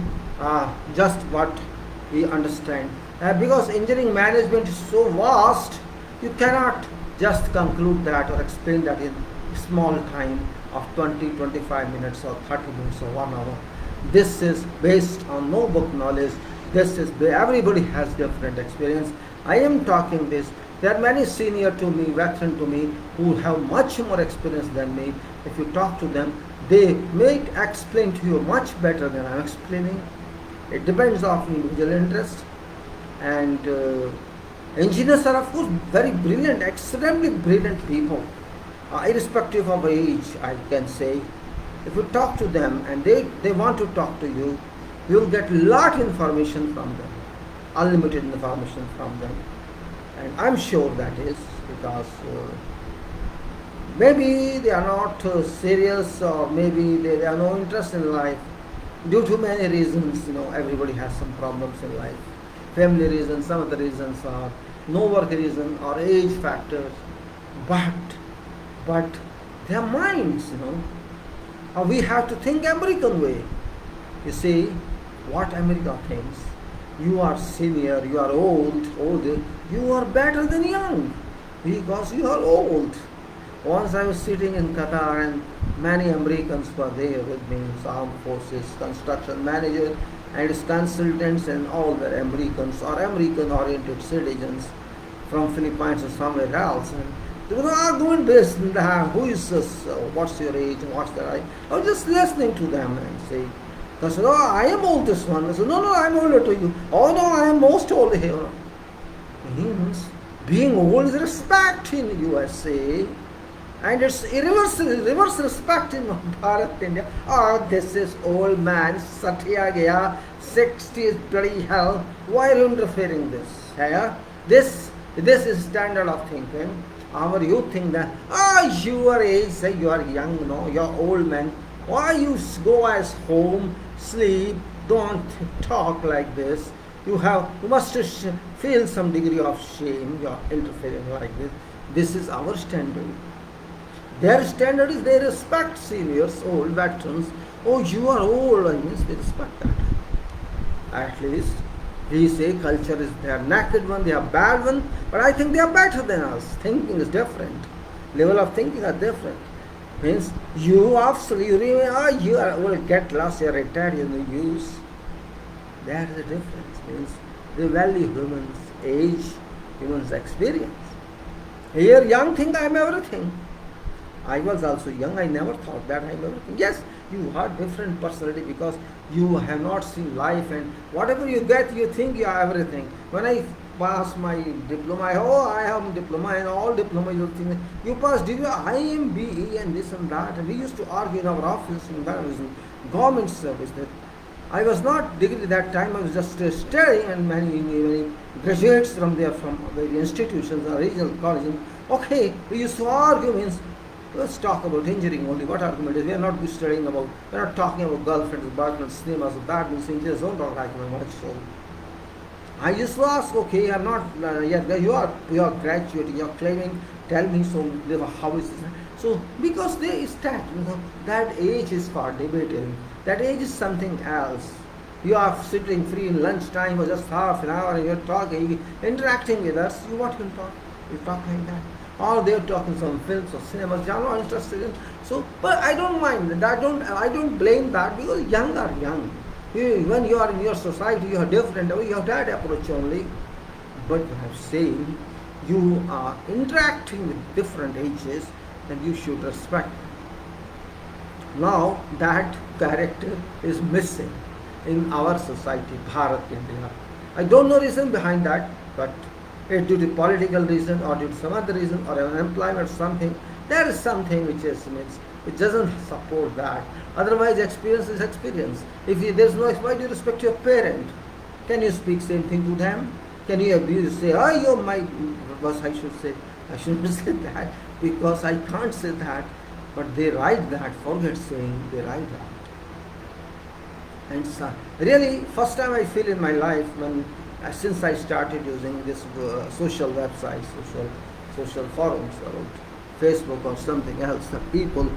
just what we understand. Because engineering management is so vast, you cannot just conclude that or explain that in small time of 20-25 minutes or 30 minutes or 1 hour. This is based on no book knowledge. Everybody has different experience. I am talking this. There are many senior to me, veteran to me, who have much more experience than me. If you talk to them, they may explain to you much better than I am explaining. It depends on individual interest. And engineers are, of course, very brilliant, extremely brilliant people, irrespective of age, I can say. If you talk to them and they want to talk to you, you will get lot information from them, unlimited information from them. And I'm sure that is because maybe they are not serious, or maybe they have no interest in life. Due to many reasons, everybody has some problems in life. Family reasons, some of the reasons are no work reason or age factors. But their minds, we have to think American way. You see, what America thinks. You are senior, you are old, you are better than young because you are old. Once I was sitting in Qatar and many Americans were there with me, armed forces, construction manager and his consultants, and all were Americans or American-oriented citizens from Philippines or somewhere else. And they were arguing this and that, who is this, what's your age, what's their age. I was just listening to them and say, I said, I am oldest one. I said, no, I'm older to you. Oh, no, I am most old here. Means being old is respect in USA. And it's reverse respect in Bharat, India. Oh, this is old man, Satya Gaya, 60 is bloody hell. Why are you interfering this? Yeah? This is standard of thinking. Our youth think that, your age, say you are young, you're old man. Why you go as home, sleep, don't talk like this. You must feel some degree of shame, you're interfering like this. This is our standard. Their standard is they respect seniors, old veterans. Oh, you are old, I mean, they respect that. At least, we say culture is their naked one, they are bad one, but I think they are better than us. Thinking is different. Level of thinking are different. Means you will get lost, you are retired, you will use. There is a difference. Means they value humans' age, humans' experience. Here, young think I am everything. I was also young. I never thought that I'm everything. Yes, you have different personality because you have not seen life, and whatever you get, you think you are everything. When I passed my diploma, I have diploma, and all diploma you think you passed degree. I am BE and this and that. And we used to argue in our office when I was in government service that I was not degree that time. I was just studying, and many graduates from there from various institutions or regional colleges. Okay, we used to argue means let's talk about engineering only. What argument is? We are not studying about. We are not talking about girlfriends, boyfriends, cinemas. That means engineers don't talk like much. So I used to ask, okay, I'm not yet. You are graduating. You are claiming. Tell me so. How is this? So because they start, that age is for debating. That age is something else. You are sitting free in lunchtime or just half an hour and you're talking, interacting with us. What you talk? You talk like that. Or they're talking some films or cinemas. They are not interested in. So, but I don't mind. I don't blame that because young are young. When you are in your society, you are different. You have that approach only. But you have seen you are interacting with different ages, and you should respect. Now that character is missing in our society, Bharat, India. I don't know reason behind that, but it's due to political reason or due to some other reason or unemployment or something. There is something which is means it doesn't support that. Otherwise, experience is experience. If there's no, why do you respect your parent? Can you speak same thing to them? Can you abuse? Say, oh, you're my boss. I shouldn't say that because I can't say that. But they write that. Forget saying they write that. And so, really, first time I feel in my life when since I started using this social websites, social forums, or Facebook or something else, that people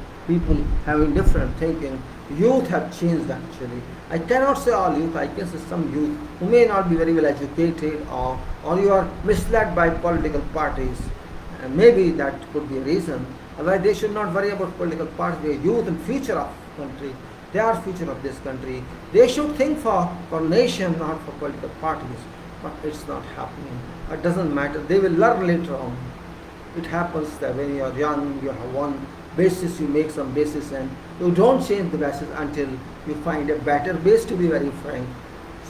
having different thinking. Youth have changed actually. I cannot say all youth. I can say some youth who may not be very well educated or you are misled by political parties. And maybe that could be a reason. Otherwise, they should not worry about political parties. They are youth and future of country. They are future of this country. They should think for nation, not for political parties. But it's not happening. It doesn't matter. They will learn later on. It happens that when you are young, you have one basis, you make some basis, and you don't change the basis until you find a better base, to be very frank.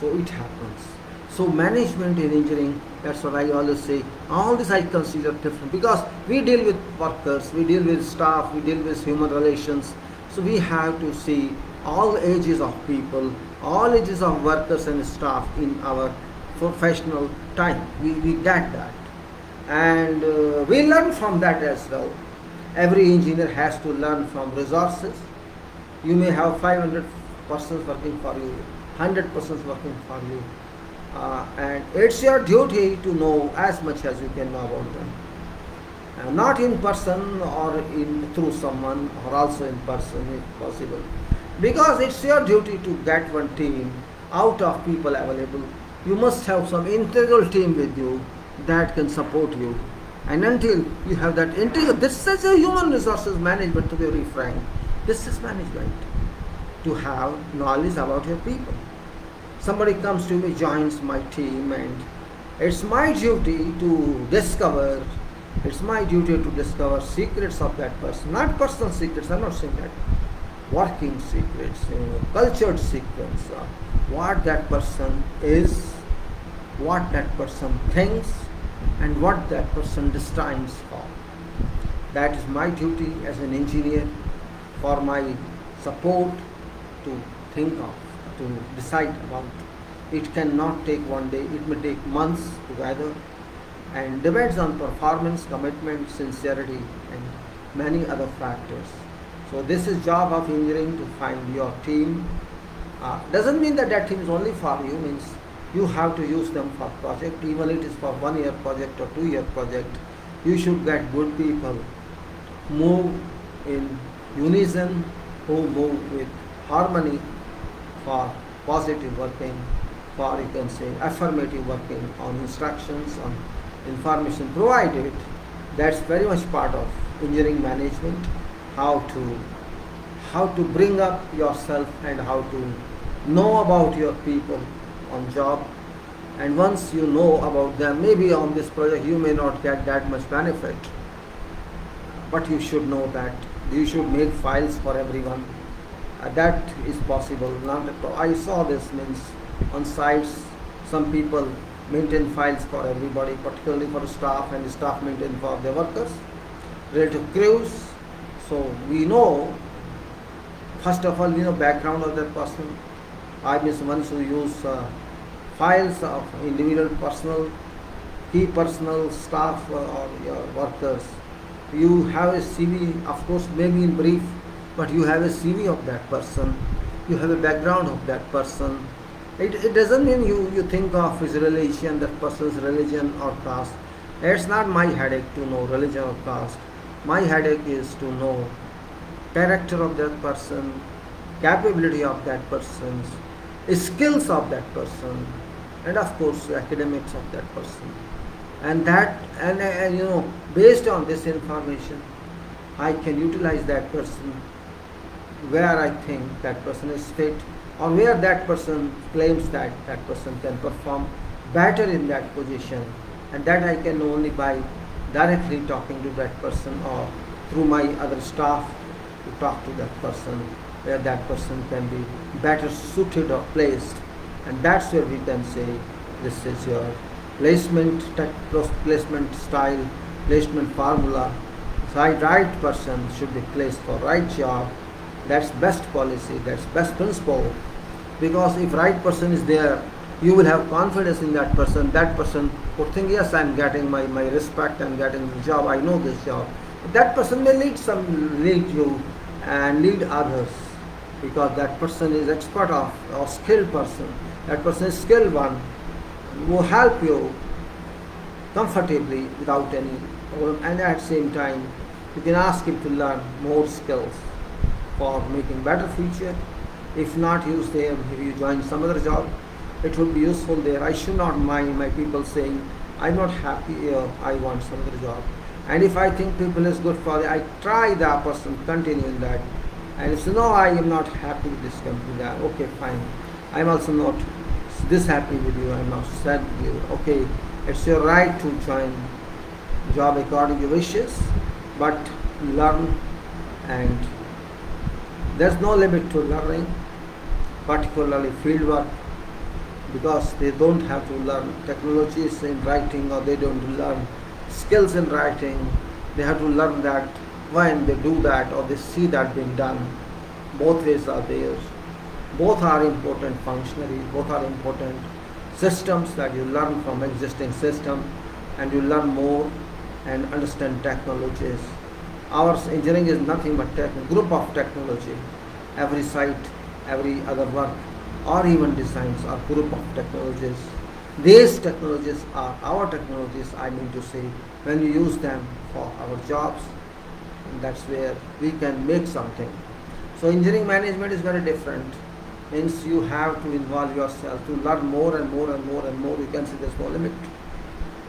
So it happens. So management in engineering, that's what I always say. All this I consider different because we deal with workers, we deal with staff, we deal with human relations. So we have to see all ages of people, all ages of workers and staff in our professional time. We get that. And we learn from that as well. Every engineer has to learn from resources. You may have 500 persons working for you, 100 persons working for you. And it's your duty to know as much as you can know about them. Not in person or through someone, or also in person if possible. Because it's your duty to get one team out of people available. You must have some integral team with you that can support you. And until you have that integral, this is a human resources management, to be very frank. This is management. To have knowledge about your people. Somebody comes to me, joins my team, and it's my duty to discover secrets of that person. Not personal secrets, I'm not saying that. Working secrets, cultured secrets, what that person is, what that person thinks, and what that person stands for. That is my duty as an engineer for my support to think of, to decide about. It cannot take one day, it may take months to gather, and depends on performance, commitment, sincerity, and many other factors. So this is job of engineering, to find your team. Doesn't mean that team is only for you, means you have to use them for project, even it is for 1 year project or 2 year project. You should get good people, move in unison, who move with harmony for positive working, for you can say affirmative working on instructions, on information provided. That's very much part of engineering management, how to bring up yourself and how to know about your people on job. And once you know about them, maybe on this project you may not get that much benefit. but you should know that you should make files for everyone. That is possible. Not at all. I saw this means on sites some people maintain files for everybody, particularly for staff, and staff maintain for their workers, relative crews. So we know, first of all, we know background of that person. I mean, ones who use files of individual personal, key personal staff or your workers. You have a CV, of course, maybe in brief, but you have a CV of that person. You have a background of that person. It doesn't mean you think of his religion, that person's religion or caste. It's not my headache to know religion or caste. My headache is to know character of that person, capability of that person, skills of that person, and of course academics of that person. And that and based on this information, I can utilize that person where I think that person is fit, or where that person claims that that person can perform better in that position, and that I can only by directly talking to that person or through my other staff to talk to that person, where that person can be better suited or placed. And that's where we can say this is your placement style, placement formula. So right person should be placed for right job. That's best policy, that's best principle. Because if right person is there, you will have confidence in that person. That person would think, yes, I'm getting my respect, I'm getting the job, I know this job. That person may lead you and lead others, because that person is expert of or skilled person. That person is skilled one, will help you comfortably without any problem, and at the same time you can ask him to learn more skills for making better future. If not use them, if you join some other job, it would be useful there. I should not mind my people saying, I'm not happy here, I want some other job. And if I think people is good for it, I try that person continue in that. And if no, I am not happy with this company, then okay, fine. I'm also not this happy with you, I'm not sad with you. Okay, it's your right to join job according to your wishes, but learn, and there's no limit to learning, particularly field work, because they don't have to learn technologies in writing, or they don't learn skills in writing. They have to learn that when they do that or they see that being done. Both ways are there. Both are important functionally, both are important systems that you learn from existing system, and you learn more and understand technologies. Our engineering is nothing but a group of technology. Every site, every other work, or even designs are group of technologies. These technologies are our technologies, I mean to say, when you use them for our jobs, that's where we can make something. So engineering management is very different. Means you have to involve yourself to learn more and more and more and more. You can see there's no limit.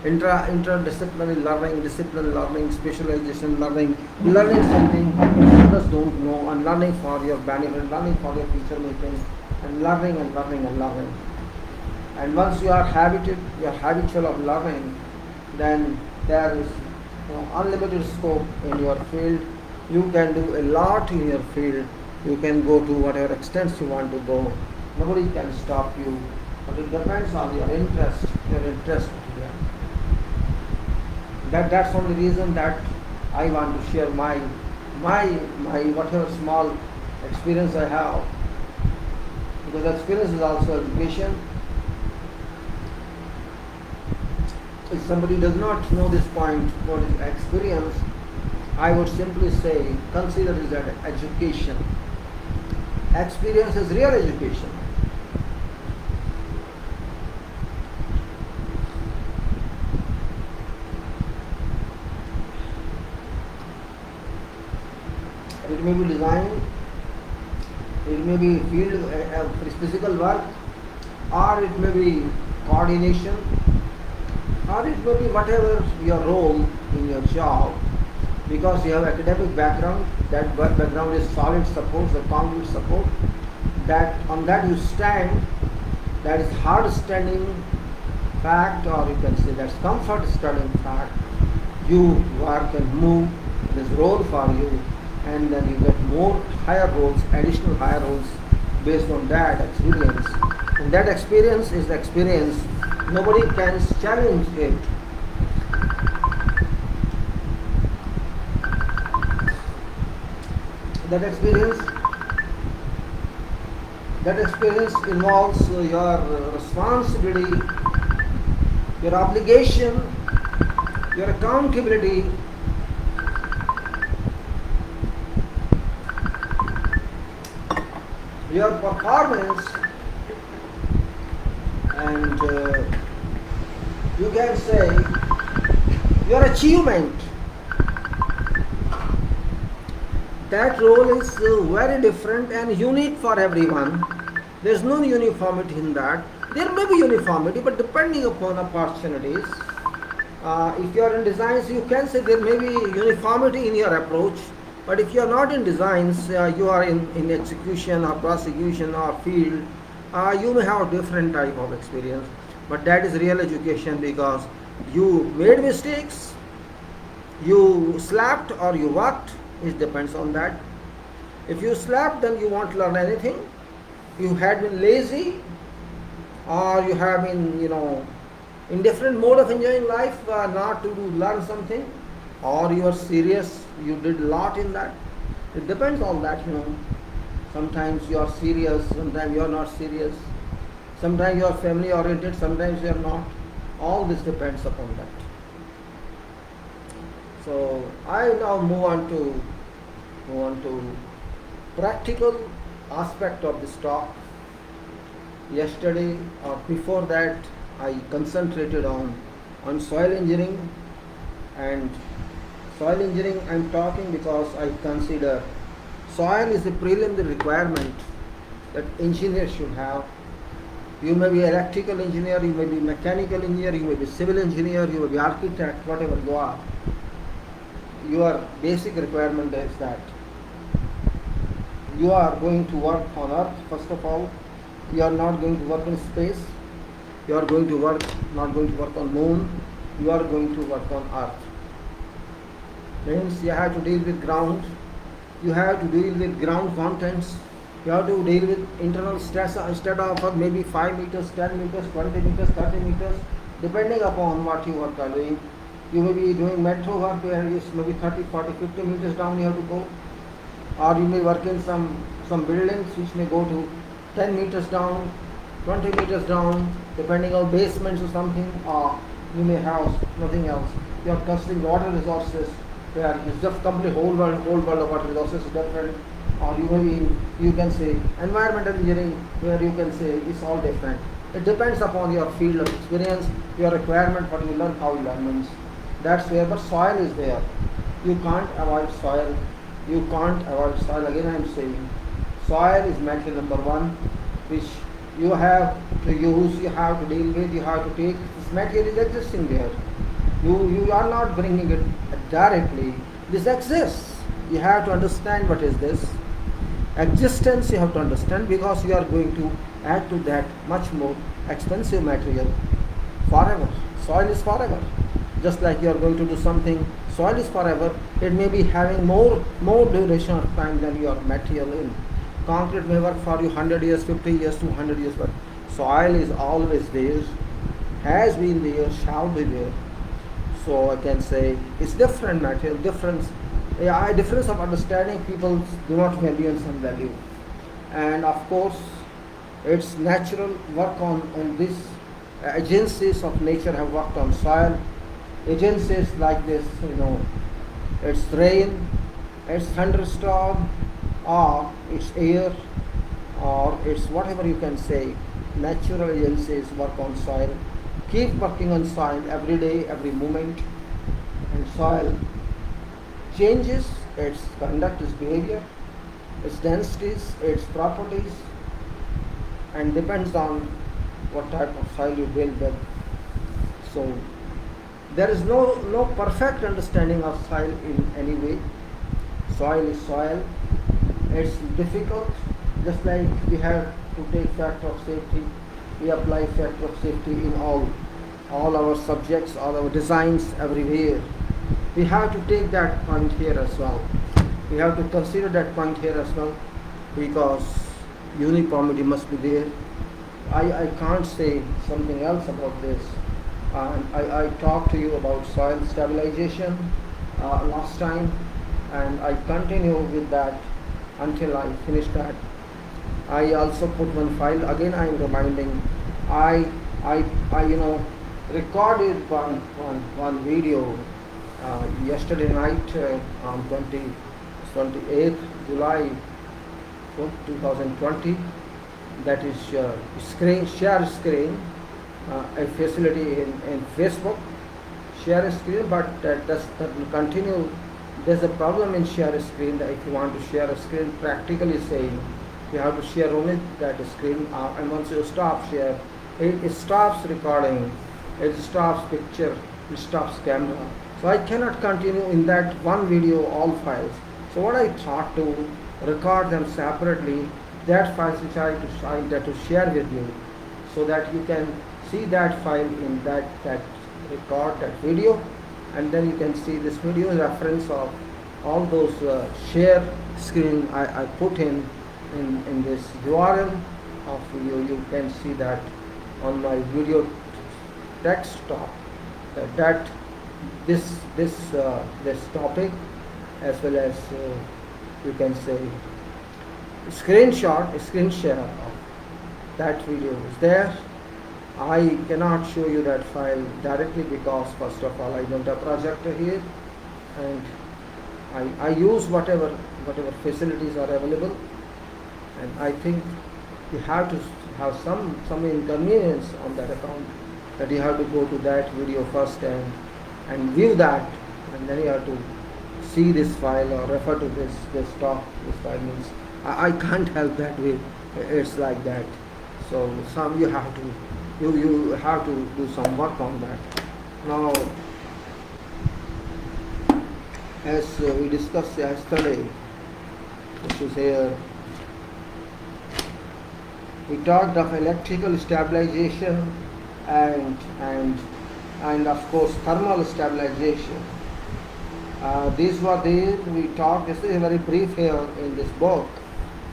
Interdisciplinary learning, discipline learning, specialization learning something others don't know, and learning for your benefit, learning for your future making, and learning and learning and learning. And once you are habitual of learning, then there is unlimited scope in your field. You can do a lot in your field. You can go to whatever extents you want to go. Nobody can stop you, but it depends on your interest. Yeah. That's the only reason that I want to share my whatever small experience I have, because experience is also education. If somebody does not know this point, what is experience, I would simply say consider it as education. Experience is real education. It may be design, it may be field physical work, or it may be coordination, or it may be whatever your role in your job. Because you have academic background, that background is solid support, the concrete support, that on that you stand, that is hard standing fact, or you can say that's comfort standing fact. You work and move this role for you, and then you get more higher roles, additional higher roles based on that experience. And that experience is the experience, nobody can challenge it. That experience involves your responsibility, your obligation, your accountability, your performance, and you can say your achievement. That role is very different and unique for everyone. There is no uniformity in that. There may be uniformity, but depending upon opportunities. If you are in designs, you can say there may be uniformity in your approach. But if you are not in designs, you are in execution or prosecution or field, you may have a different type of experience. But that is real education, because you made mistakes, you slept or you worked. It depends on that. If you slept, then you won't learn anything. You had been lazy, or you have been, in different mode of enjoying life, not to learn something, or you are serious, you did a lot in that. It depends on that. Sometimes you are serious, sometimes you are not serious, sometimes you are family oriented, sometimes you are not. All this depends upon that. So I now move on to practical aspect of this talk. Yesterday or before that, I concentrated on soil engineering. And soil engineering I'm talking because I consider soil is a preliminary requirement that engineers should have. You may be electrical engineer, you may be mechanical engineer, you may be civil engineer, you may be architect, whatever you are. Your basic requirement is that you are going to work on earth. First of all, you are not going to work in space. You are not going to work on moon. You are going to work on earth. Means you have to deal with ground. You have to deal with ground contents. You have to deal with internal stress instead of maybe 5 meters, 10 meters, 20 meters, 30 meters, depending upon what you are doing. You may be doing metro work where it's maybe 30, 40, 50 meters down you have to go. Or you may work in some buildings which may go to 10 meters down, 20 meters down, depending on basements or something, or you may have nothing else. You are considering water resources where it's just complete whole world of water resources is different. Or you can say environmental engineering where you can say it's all different. It depends upon your field of experience, your requirement, what you learn, how you learn. Means that's where, but soil is there. You can't avoid soil. Again I am saying, soil is material number one, which you have to use, you have to deal with, you have to take. This material is existing there. You are not bringing it directly. This exists. You have to understand what is this. Existence you have to understand, because you are going to add to that much more expensive material forever. Soil is forever. Just like you are going to do something, soil is forever. It may be having more duration of time than your material in. Concrete may work for you 100 years, 50 years, 200 years, but soil is always there, has been there, shall be there. So I can say it's different material, difference of understanding. People do not value and some value. And of course, it's natural work on this. Agencies of nature have worked on soil. Agencies like this, it's rain, it's thunderstorm, or it's air, or it's whatever you can say. Natural agencies work on soil. Keep working on soil every day, every moment. And soil changes its conduct, its behavior, its densities, its properties, and depends on what type of soil you build with. So there is no perfect understanding of soil in any way. Soil is soil. It's difficult. Just like we have to take factor of safety, we apply factor of safety in all our subjects, all our designs, everywhere. we have to take that point here as well. We have to consider that point here as well, because uniformity must be there. I can't say something else about this. I talked to you about soil stabilization last time, and I continue with that until I finish that. I also put one file. Again, I am reminding. I recorded one video yesterday night on 28th July 2020. That is share screen, a facility in Facebook. Share screen, but that doesn't continue. There's a problem in share screen, that if you want to share a screen, practically saying, you have to share only that screen, and once you stop share, it stops recording, it stops picture, it stops camera. So I cannot continue in that one video all files. So what I thought to record them separately, that files which I to share with you, so that you can see that file in that record that video, and then you can see this video reference of all those share screen I put in this URL of you can see that on my video desktop, that this topic, as well as you can say screen share of that video is there. I cannot show you that file directly, because first of all I don't have projector here, and I use whatever facilities are available, and I think you have to have some inconvenience on that account, that you have to go to that video first and view that, and then you have to see this file or refer to this file means I can't help that way. It's like that. So you have to do some work on that. Now, as we discussed yesterday, which is here, we talked of electrical stabilization and of course thermal stabilization. These were there. We talked. This is very brief here in this book,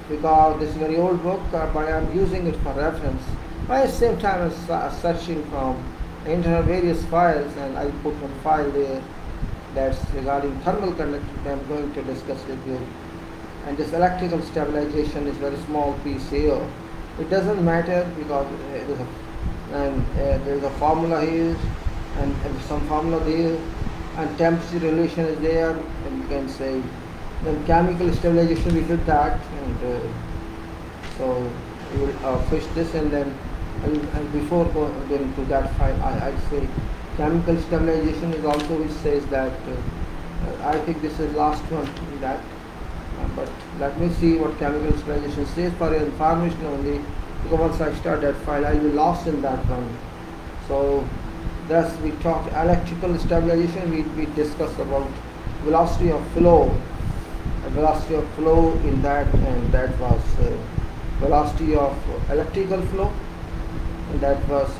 because this is a very old book, but I am using it for reference. At the same time as searching from internet various files, and I put one file there that's regarding thermal conductivity. I'm going to discuss with you. And this electrical stabilization is very small piece here. It doesn't matter, because there's a formula here and some formula there, and temperature relation is there, and you can say then chemical stabilization, we did that, and so we will finish this, and then and before going to that file, I say chemical stabilization is also, which says that I think this is last one in that, but let me see what chemical stabilization says for your information only, because once I start that file, I will be lost in that one. So thus we talked electrical stabilization. We discussed about velocity of flow, in that, and that was velocity of electrical flow, and that was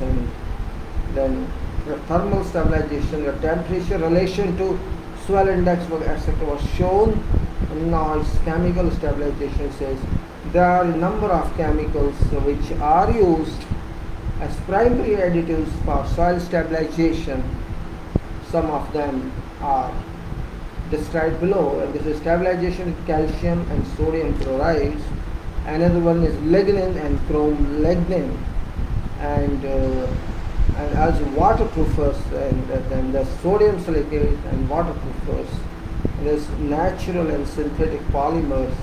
then the thermal stabilization, the temperature relation to swell index, etc. was shown. And now it's chemical stabilization. Says there are a number of chemicals which are used as primary additives for soil stabilization. Some of them are described below, and this is stabilization with calcium and sodium chlorides. Another one is lignin and chrome lignin, and as waterproofers, and then the sodium silicate and waterproofers. There's natural and synthetic polymers,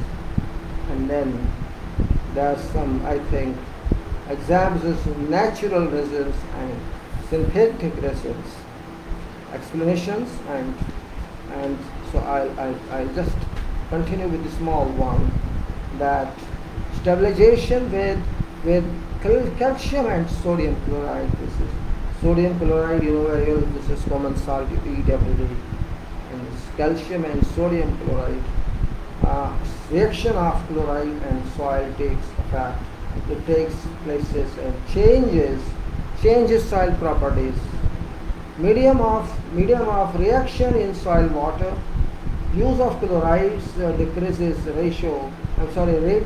and then there's some, I think, examples of natural resins and synthetic resins, explanations, and so I'll just continue with the small one, that stabilization with calcium and sodium chloride. This is sodium chloride, you know very well, this is common salt you eat every day. And this calcium and sodium chloride, reaction of chloride and soil takes effect. It takes places and changes soil properties, Medium of reaction in soil water. Use of chlorides decreases rate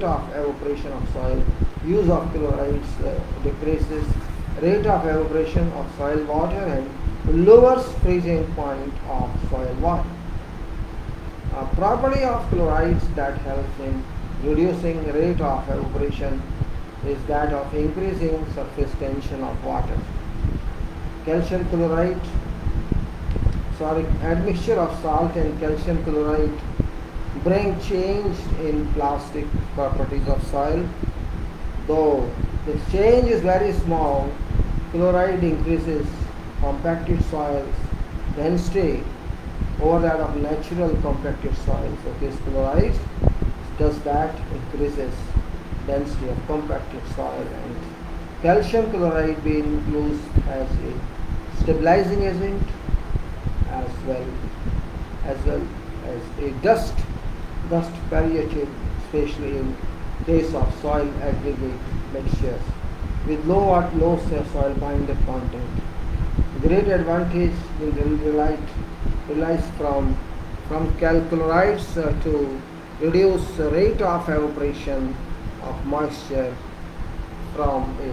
of evaporation of soil. Use of chlorides decreases rate of evaporation of soil water and lowers freezing point of soil water. A property of chlorides that helps in reducing rate of evaporation is that of increasing surface tension of water. Calcium chloride, admixture of salt and calcium chloride bring change in plastic properties of soil. Though the change is very small, chloride increases compacted soils density over that of natural compacted soil. So this chloride does that, increases density of compacted soil, and calcium chloride being used as a stabilizing agent as well as a dust palliative, especially in case of soil aggregate mixtures with low soil binder content. Great advantage will relies from chlorides to reduce rate of evaporation of moisture from a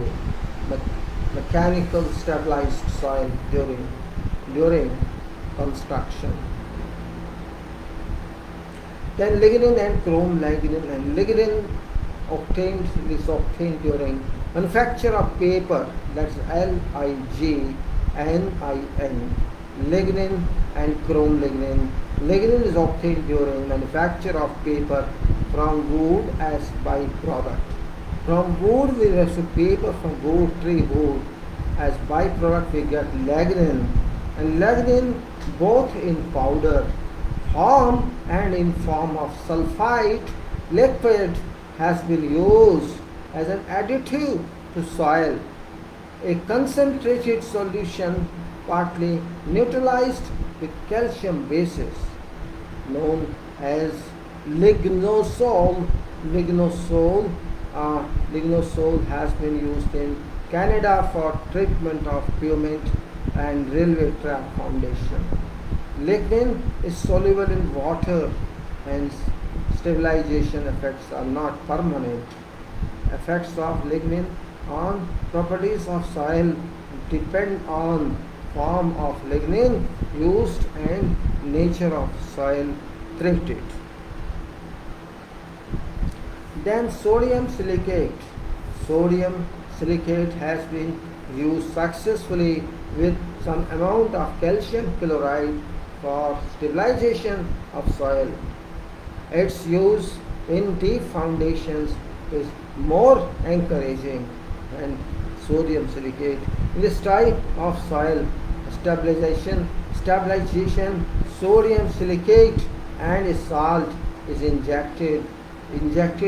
mechanical stabilized soil during construction. Then lignin and chrome. Lignin is obtained during manufacture of paper, that's Lignin. Lignin and chrome lignin. Lignin is obtained during manufacture of paper from wood as byproduct. From wood we receive paper from wood, tree wood. As byproduct we get lignin, and lignin both in powder form and in form of sulfite liquid has been used as an additive to soil. A concentrated solution partly neutralized with calcium basis known as lignosol. Lignosol has been used in Canada for treatment of pavement and railway track foundation. Lignin is soluble in water, hence stabilization effects are not permanent. Effects of lignin on properties of soil depend on form of lignin used and nature of soil treated. Then sodium silicate. Sodium silicate has been used successfully with some amount of calcium chloride for stabilization of soil. Its use in deep foundations is more encouraging, and sodium silicate in this type of soil stabilization, sodium silicate and a salt is injected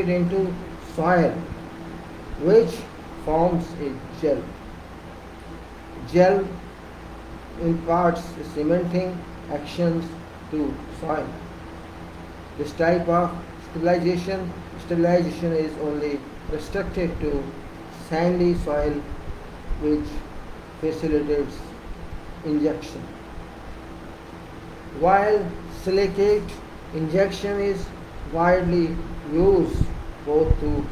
into soil, which forms a gel. Gel imparts cementing actions to soil. This type of stabilization is only restricted to sandy soil, which facilitates injection. While silicate injection is widely used both to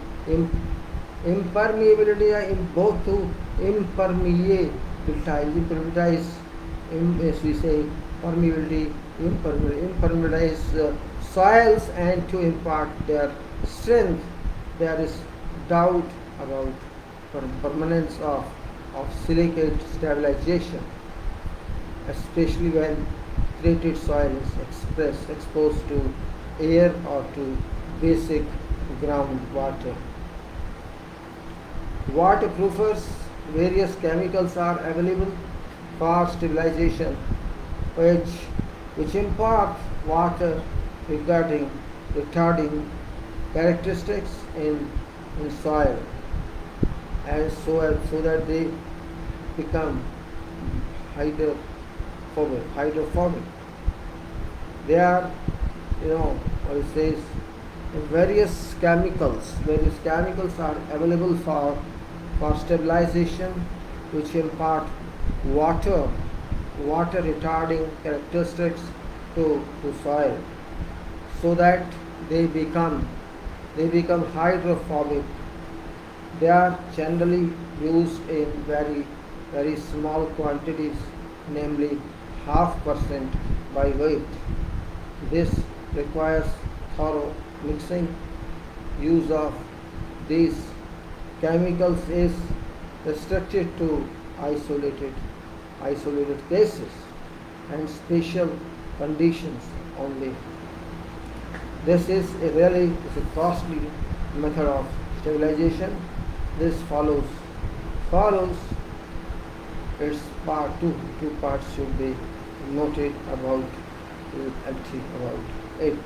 impermeabilize, as we say, impermeabilize soils and to impart their strength. There is doubt about permanence of silicate stabilization, especially when treated soil is exposed to air or to basic groundwater. Waterproofers, various chemicals are available for stabilization, which impart water retarding characteristics in soil, and so that they become hydrophobic. They are, what it says, various chemicals are available for stabilization, which impart water water retarding characteristics to soil, so that they become hydrophobic. They are generally used in very small quantities, namely 0.5% by weight. This requires thorough mixing. Use of these chemicals is restricted to isolated cases and special conditions only. This is a costly method of stabilization. This follows its part two. Two parts should be noted about it.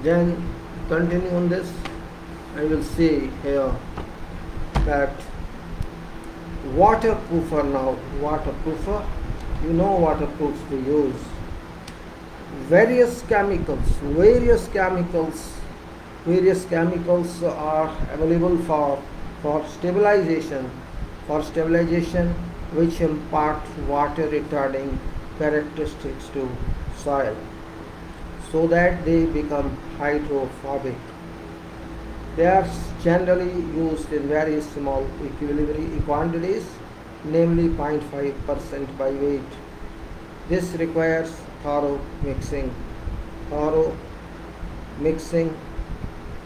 Then continue on this. I will say here that waterproofer now. Waterproofer, you know waterproofs we use. Various chemicals are available for stabilization, which impart water retarding characteristics to soil, so that they become hydrophobic. They are generally used in very small quantities, namely 0.5% by weight. This requires thorough mixing.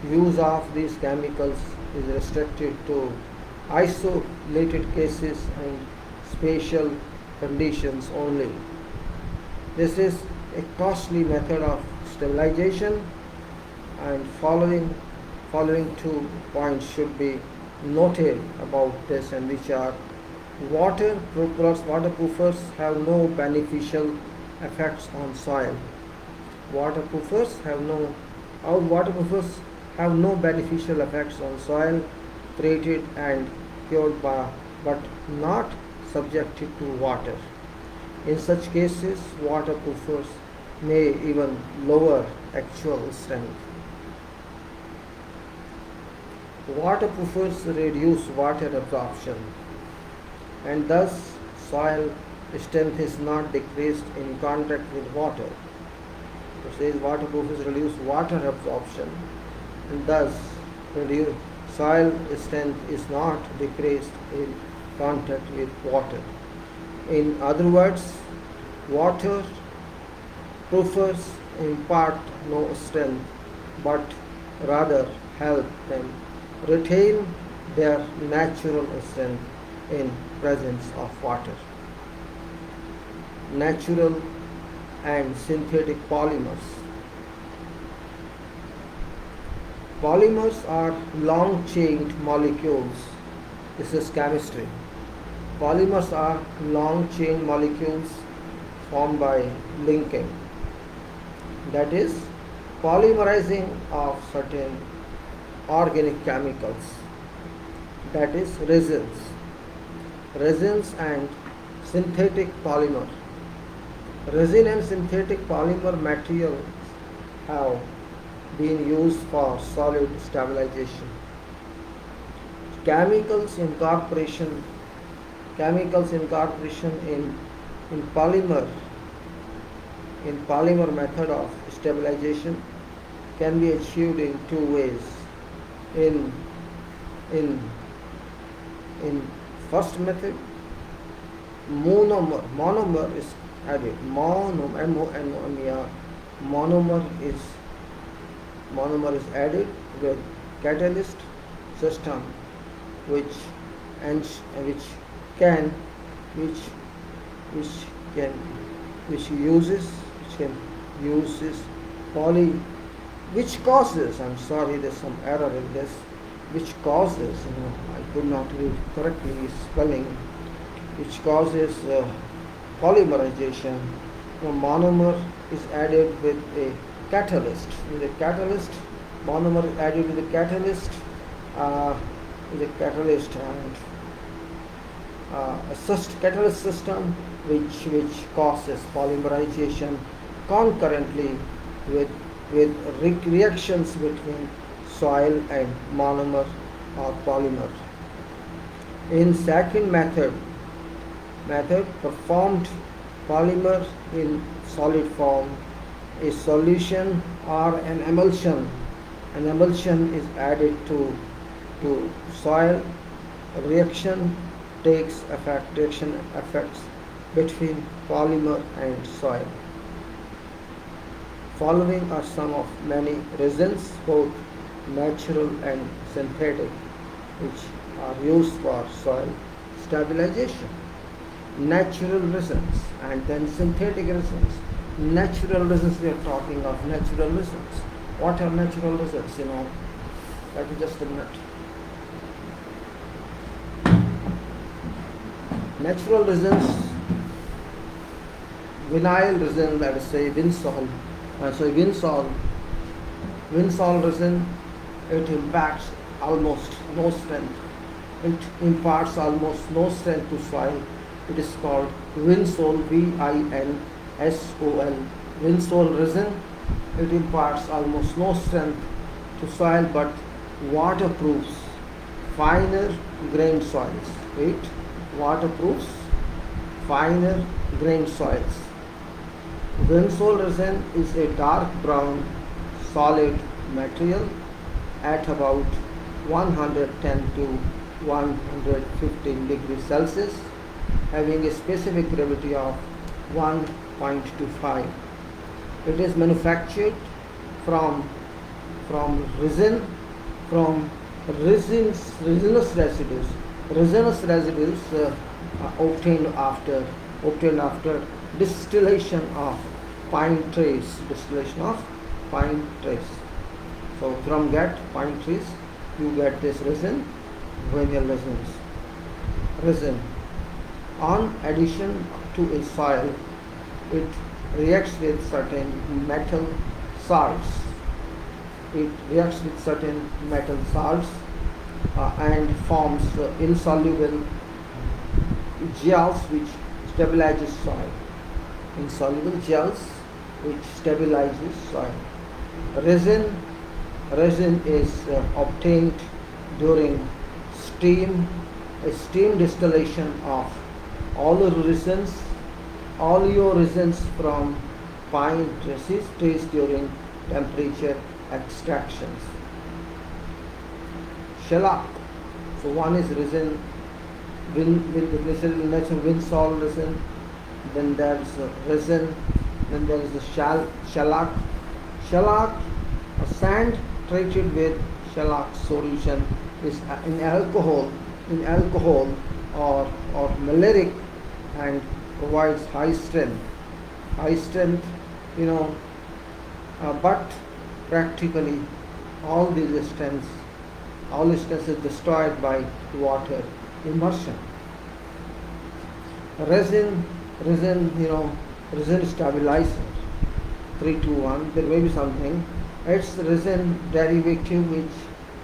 Use of these chemicals is restricted to isolated cases and special conditions only. This is a costly method of stabilization, and following two points should be noted about this, and which are: waterproofers have no beneficial effects on soil. Waterproofers have no beneficial effects on soil, treated and cured but not subjected to water. In such cases, waterproofers may even lower actual strength. Waterproofers reduce water absorption, and thus soil strength is not decreased in contact with water. It says waterproofers reduce water absorption, and thus soil strength is not decreased in contact with water. In other words, waterproofers impart no strength, but rather help them retain their natural strength in presence of water. Natural and synthetic polymers. Polymers are long-chained molecules. This is chemistry. Polymers are long-chain molecules formed by linking, that is, polymerizing of certain organic chemicals, that is, resins and synthetic polymer. Resin and synthetic polymer materials have been used for solid stabilization. Chemicals incorporation in polymer method of stabilization can be achieved in two ways. In first method, monomer is added. Monomer is added with catalyst system, which causes, I'm sorry, there's some error in this, which causes, I could not read correctly spelling, which causes polymerization. Monomer is added with a catalyst. Monomer is added with a catalyst, and a catalyst system which causes polymerization concurrently with reactions between soil and monomer or polymer. In second method performed polymer in solid form, a solution or an emulsion. An emulsion is added to soil. Reaction affects between polymer and soil. Following are some of many resins, both natural and synthetic, which are used for soil stabilization. Natural resins and then synthetic resins. Natural resins, we are talking of natural resins. What are natural resins? Let me just a minute. Natural resins, vinyl resin, let us say Winsol. Winsol resin, it impacts almost no strength. It imparts almost no strength to soil. It is called Winsol, Vinsol. Winsol resin, it imparts almost no strength to soil but waterproofs finer grained soils. Waterproofs finer grained soils. Winsol resin is a dark brown solid material at about 110 to 115 degrees Celsius, having a specific gravity of 1.25. It is manufactured from resinous residues. Resinous residues obtained after distillation of pine trees. So from that pine trees, you get this resin, vinyl resin. On addition to a soil, it reacts with certain metal salts. And forms insoluble gels which stabilizes soil. Resin is obtained during steam distillation of oleoresins from pine trees during temperature extractions. Shellac. So one is resin with natural Winsol resin. Then there's resin. Then there is the shellac. Shellac, a sand treated with shellac solution, is in alcohol or malaric and provides high strength. But practically all these strengths is destroyed by water immersion. Resin stabilizer. 3 to 1. There may be something. It's resin derivative which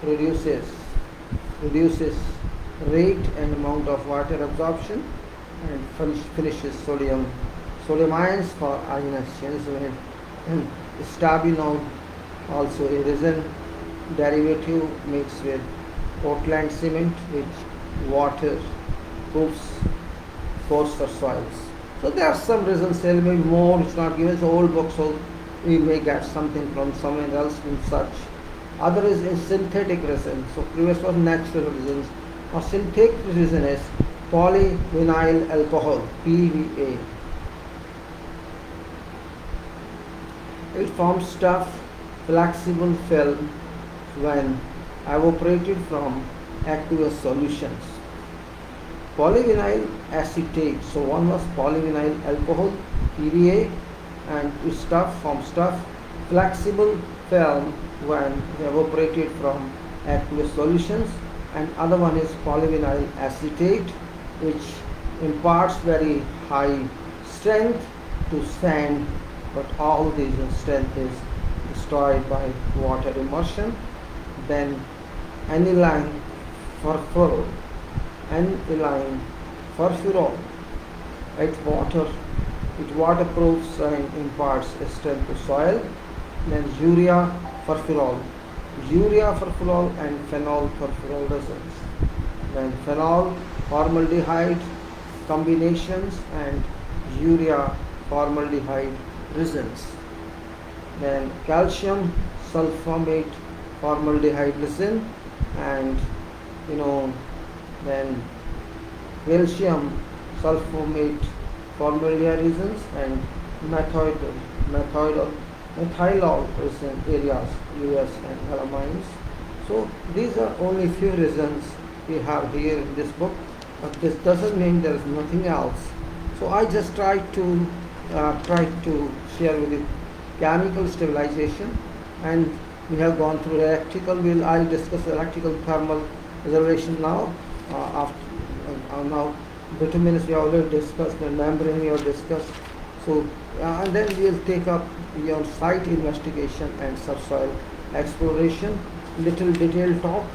reduces rate and amount of water absorption and finishes sodium ions for ionization. And stabilone, also a resin derivative mixed with Portland cement, which water proofs force for soils. So there are some resins, there may be more, it's not given, it's an old book, so we may get something from somewhere else in such. Other is a synthetic resin. So previous was natural resins. Now synthetic resin is polyvinyl alcohol, PVA. It forms tough, flexible film when evaporated from aqueous solutions. Polyvinyl acetate. So one was polyvinyl alcohol, PVA, and it forms tough, flexible film when evaporated from aqueous solutions. And other one is polyvinyl acetate, which imparts very high strength to sand, but all this strength is destroyed by water immersion. Then aniline furfural. It waterproofs and imparts strength to soil. Then urea furfural. urea furfural and phenol furfural resins. Then phenol formaldehyde combinations and urea formaldehyde resins. Then calcium sulfamate formaldehyde resin, and then calcium sulfamate formaldehyde resins, and methylol resin areas, US and melamines. So these are only few resins we have here in this book, but this doesn't mean there is nothing else. So I just try to share with you chemical stabilization, and we have gone through electrical. I'll discuss electrical thermal reservation now. Now bituminous we already discussed, the membrane we have discussed. So and then we'll take up your site investigation and subsoil exploration. Little detailed talk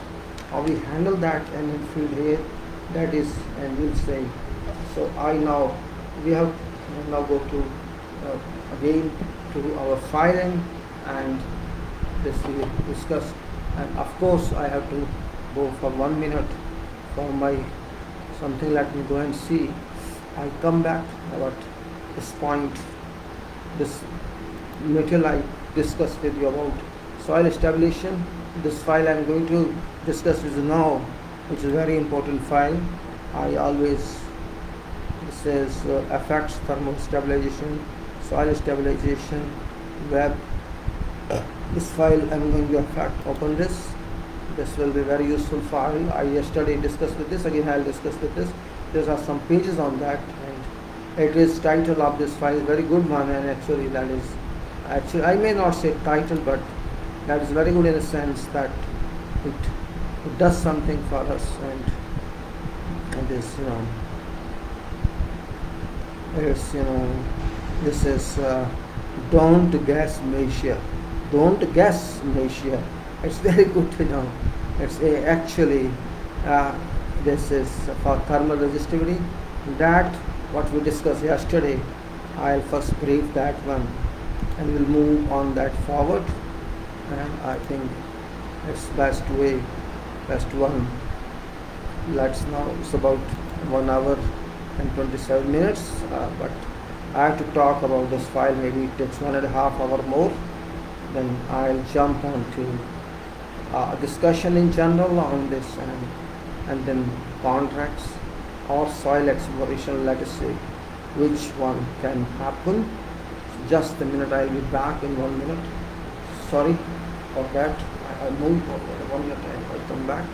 how we handle that and in field here. That is, and we'll say. So we have now go to again to our filing, and this we discuss. And of course I have to go for 1 minute for my something. Let me go and see. I come back about this point, this material I discussed with you about soil stabilization. This file I am going to discuss with you now, which is a very important file. I always, this is affects thermal stabilization, soil stabilization, web. This file I am going to open this. This will be very useful file. I yesterday discussed with this. Again I will discuss with this. There are some pages on that, and it is title of this file is very good one, and actually I may not say title, but that is very good in the sense that it does something for us, and this this is don't guess measure. Don't guess measure. It's very good to know. It's actually this is for thermal resistivity. That what we discussed yesterday, I'll first brief that one, and we'll move on that forward. And I think it's best one. Let's now, it's about 1 hour and 27 minutes, but I have to talk about this file. Maybe it takes 1.5 hours more. Then I'll jump on to discussion in general on this, and then contracts or soil exploration. Let us see which one can happen. Just a minute, I'll be back in 1 minute. Sorry for that. I move for 1 minute and I'll come back.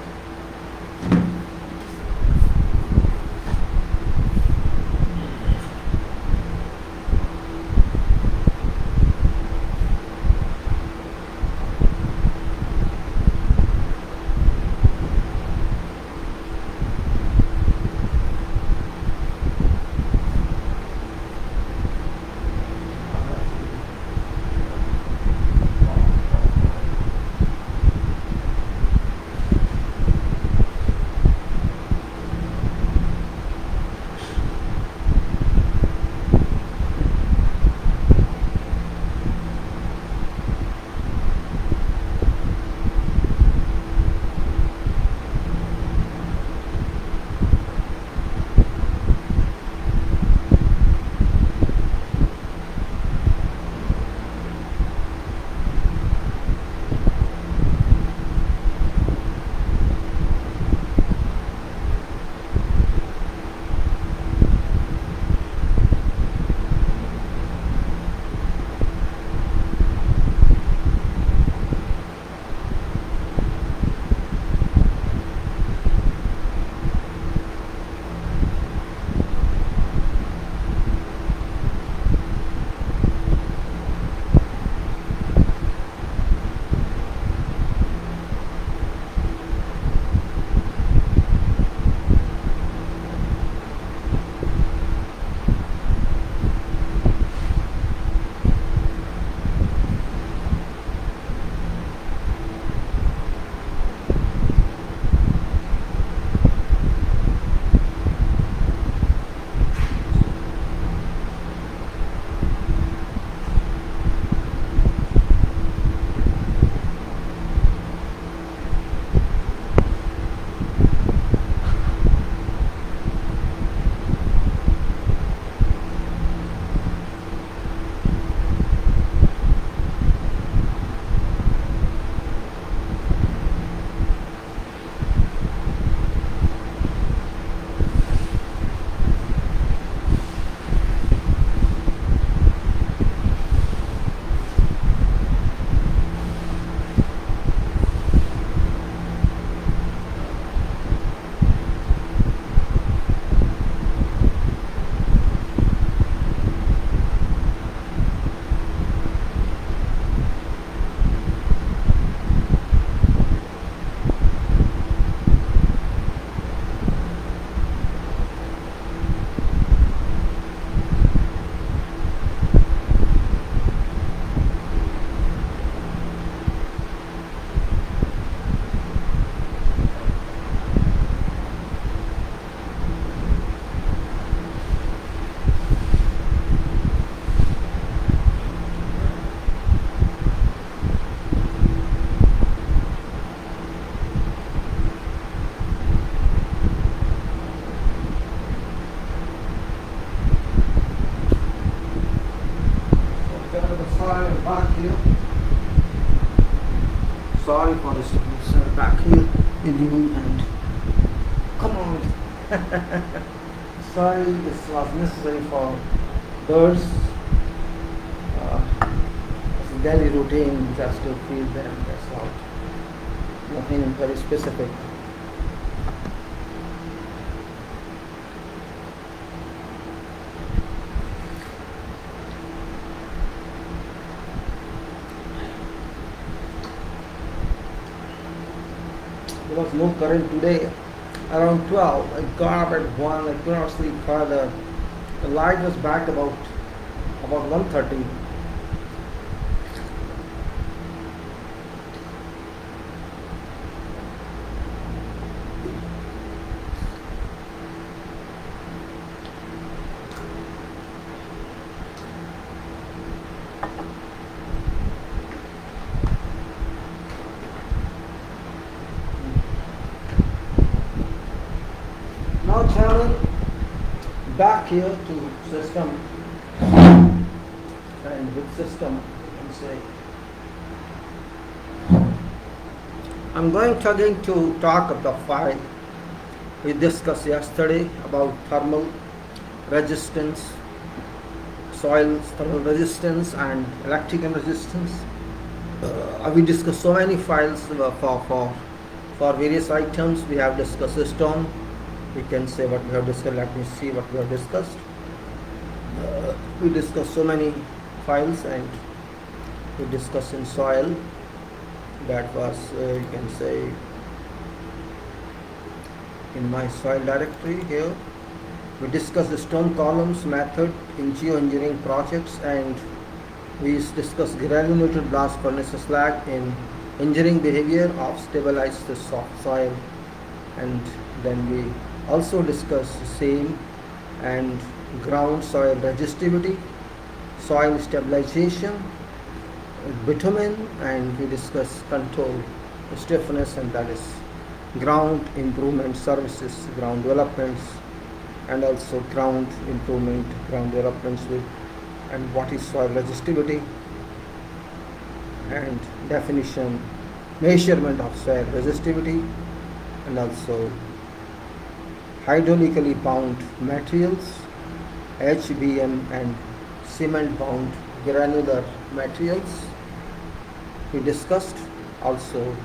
here. Sorry for this back here with you, and come on. Sorry, this was necessary for birds. It's a daily routine just to feed them, that's all. Nothing very specific. There was no current today. Around 12, I got up at 1, I could not sleep further. The light was back about 1:30. Now channel back here to system, and with system and say I'm going to again to talk about the file we discussed yesterday about thermal resistance, soil thermal resistance and electrical resistance. We discussed so many files for various items. We have discussed stone. We can say what we have discussed. Let me see what we have discussed. We discussed so many files, and we discussed in soil. That was you can say in my soil directory here. We discussed the stone columns method in geoengineering projects, and we discussed granulated blast furnace slag in engineering behavior of stabilized soft soil, and then we also discussed same and ground soil resistivity, soil stabilization, bitumen, and we discussed control stiffness, and that is ground improvement services, ground developments, and also ground improvement, ground developments with, and what is soil resistivity, and definition, measurement of soil resistivity, and also hydraulically bound materials, HBM and cement bound granular materials. We discussed also,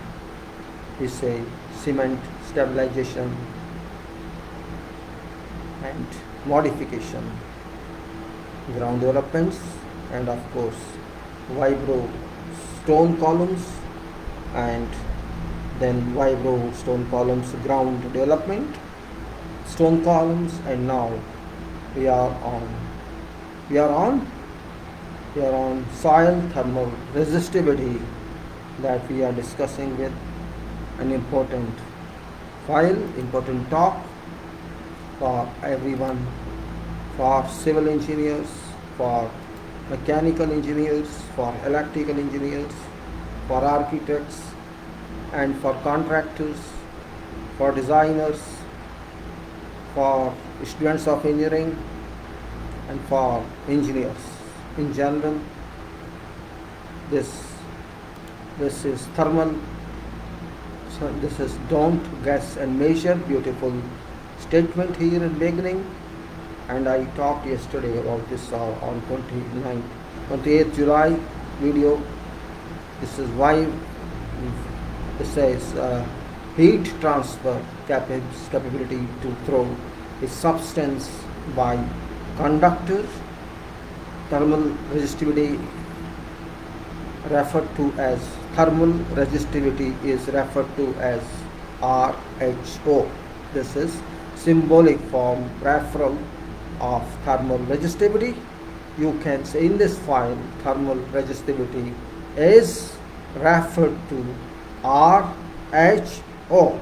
we say cement stabilization and modification, ground developments, and of course vibro stone columns, and then vibro stone columns ground development, stone columns, and now we are on soil thermal resistivity that we are discussing with an important file, important talk for everyone, for civil engineers, for mechanical engineers, for electrical engineers, for architects, and for contractors, for designers, for students of engineering, and for engineers in general. This is thermal. So this is don't guess and measure. Beautiful statement here in beginning, and I talked yesterday about this on 28th July video. This is why this says heat transfer capability to throw a substance by conductor. Thermal resistivity referred to as thermal resistivity is referred to as RHO. This is symbolic form referral of thermal resistivity. You can say in this file thermal resistivity is referred to RHO.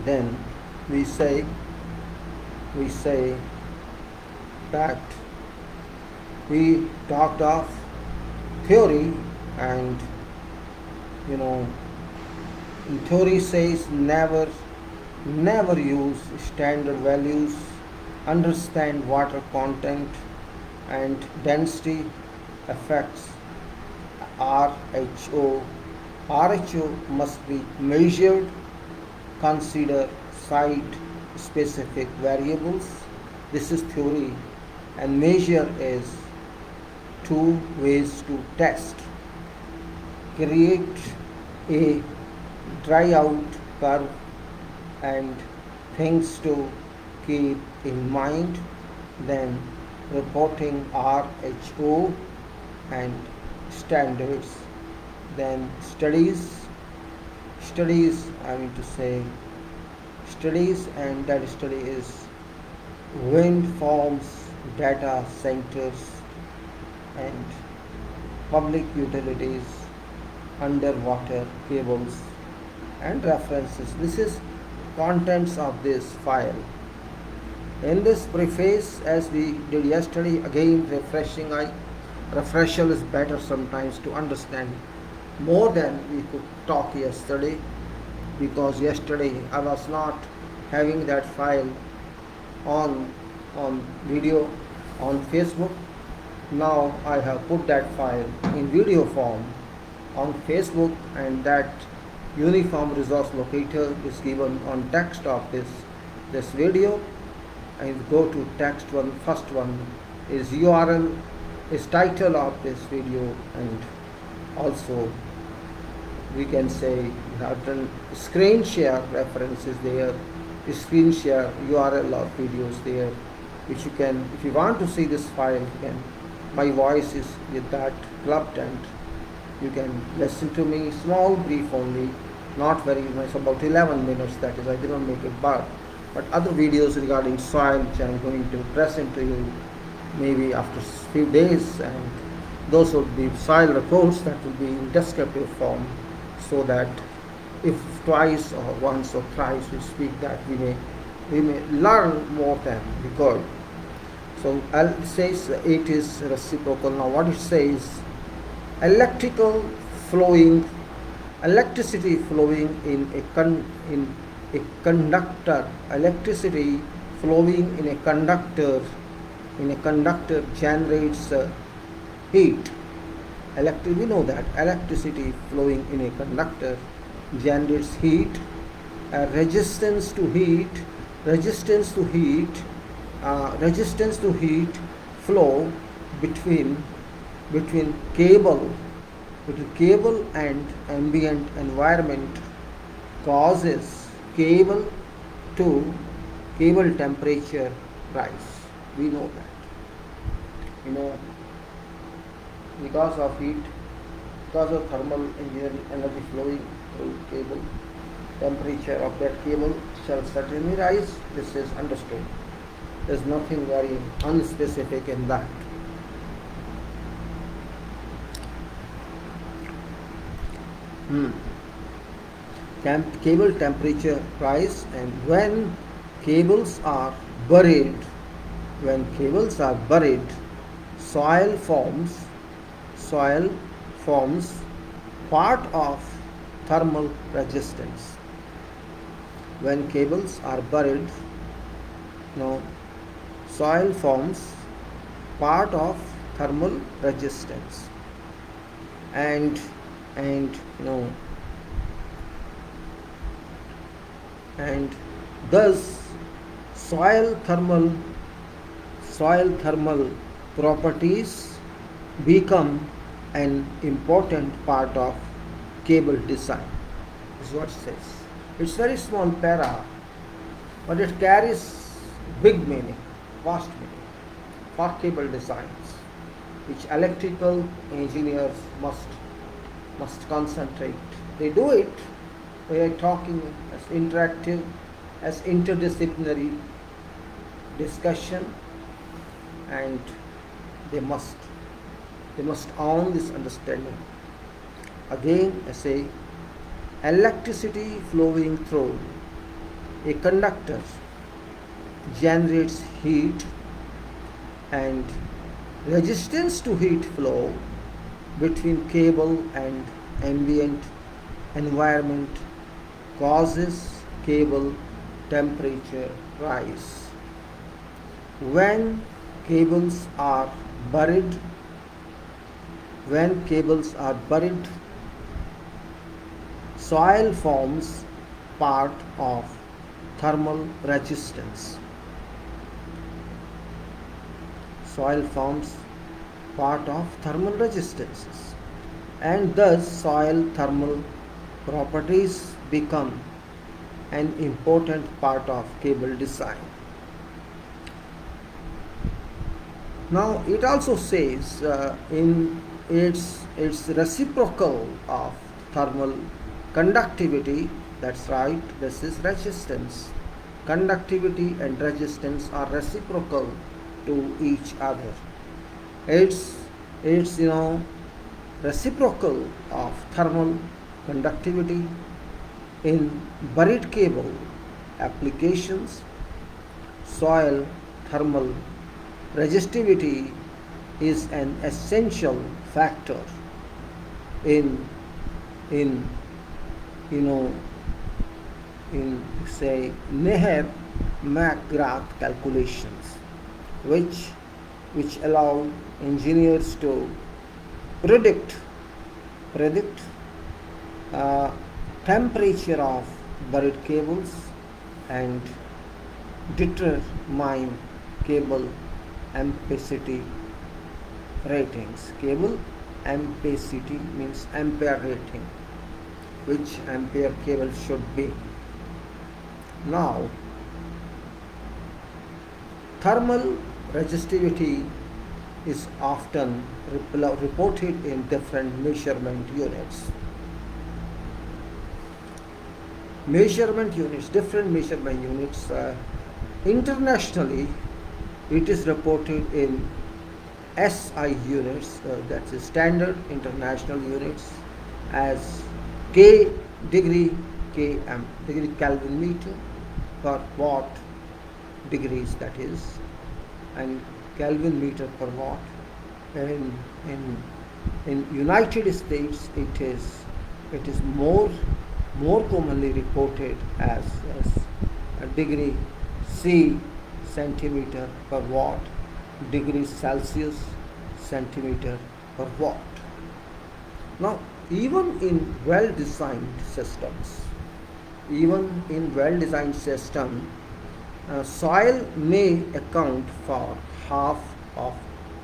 Then we say that we talked of theory, and in theory says never use standard values, understand water content, and density affects RHO. RHO must be measured. Consider site specific variables. This is theory, and measure is two ways to test. Create a dry out curve and things to keep in mind, then reporting RHO and standards, then studies, I mean to say studies, and that study is wind farms, data centers, and public utilities, underwater cables, and references. This is contents of this file. In this preface, as we did yesterday, again refresher is better sometimes to understand more than we could talk yesterday, because yesterday I was not having that file on video on Facebook. Now I have put that file in video form on Facebook, and that uniform resource locator is given on text of this video. And go to text one. First one is URL, is title of this video, and also we can say we have done screen share references there, screen share URL of videos there, which you can, if you want to see this file, you can, my voice is with that clubbed, and you can listen to me. Small brief only, not very much, about 11 minutes, that is, I did not make it but other videos regarding soil which I am going to present to you maybe after few days, and those would be soil reports that will be in descriptive form, so that if twice or once or thrice we speak that, we may learn more than record. So it says it is reciprocal. Now what it says, electricity flowing in a conductor, electricity flowing in a conductor generates heat. We know that electricity flowing in a conductor generates heat. Resistance to heat flow between cable and ambient environment causes cable temperature rise. We know that. Because of heat, because of thermal energy flowing through cable, temperature of that cable shall certainly rise. This is understood. There is nothing very unspecific in that. Cable temperature rise, and when cables are buried, soil forms part of thermal resistance. When cables are buried, soil forms part of thermal resistance, and thus soil thermal properties become an important part of cable design. This is what it says. It's very small para, but it carries big meaning, vast meaning for cable designs, which electrical engineers must concentrate. They do it. We are talking as interactive, as interdisciplinary discussion, and they must own this understanding. Again, I say, electricity flowing through a conductor generates heat, and resistance to heat flow between cable and ambient environment causes cable temperature rise. When cables are buried, when cables are buried, soil forms part of thermal resistance. Soil forms part of thermal resistances, and thus soil thermal properties become an important part of cable design. Now it also says in its reciprocal of thermal conductivity. That's right, this is resistance. Conductivity and resistance are reciprocal to each other. It's reciprocal of thermal conductivity in buried cable applications. Soil thermal resistivity is an essential factor in say Neher-McGrath calculations, which allow engineers to predict temperature of buried cables and determine cable ampacity ratings. Cable ampacity means ampere rating, which ampere cable should be. Now, thermal resistivity is often reported in different measurement units. Different measurement units. Internationally, it is reported in SI units, that's standard international units, as degree Kelvin meter per watt degrees, that is, and Kelvin meter per watt. And in United States, it is more commonly reported as a degree C centimeter per watt, degrees Celsius centimeter per watt. Now, even in well-designed systems, soil may account for half of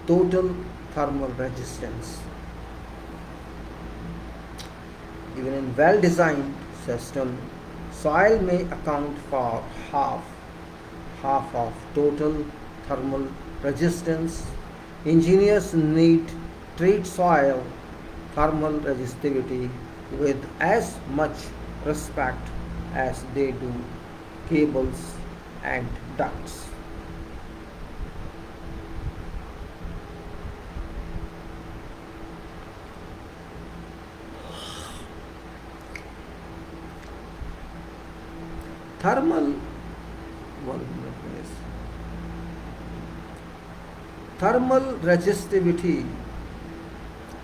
total thermal resistance. Even in well-designed system, soil may account for half of total thermal resistance. Engineers need treat soil thermal resistivity with as much respect as they do cables and ducts. Thermal resistivity,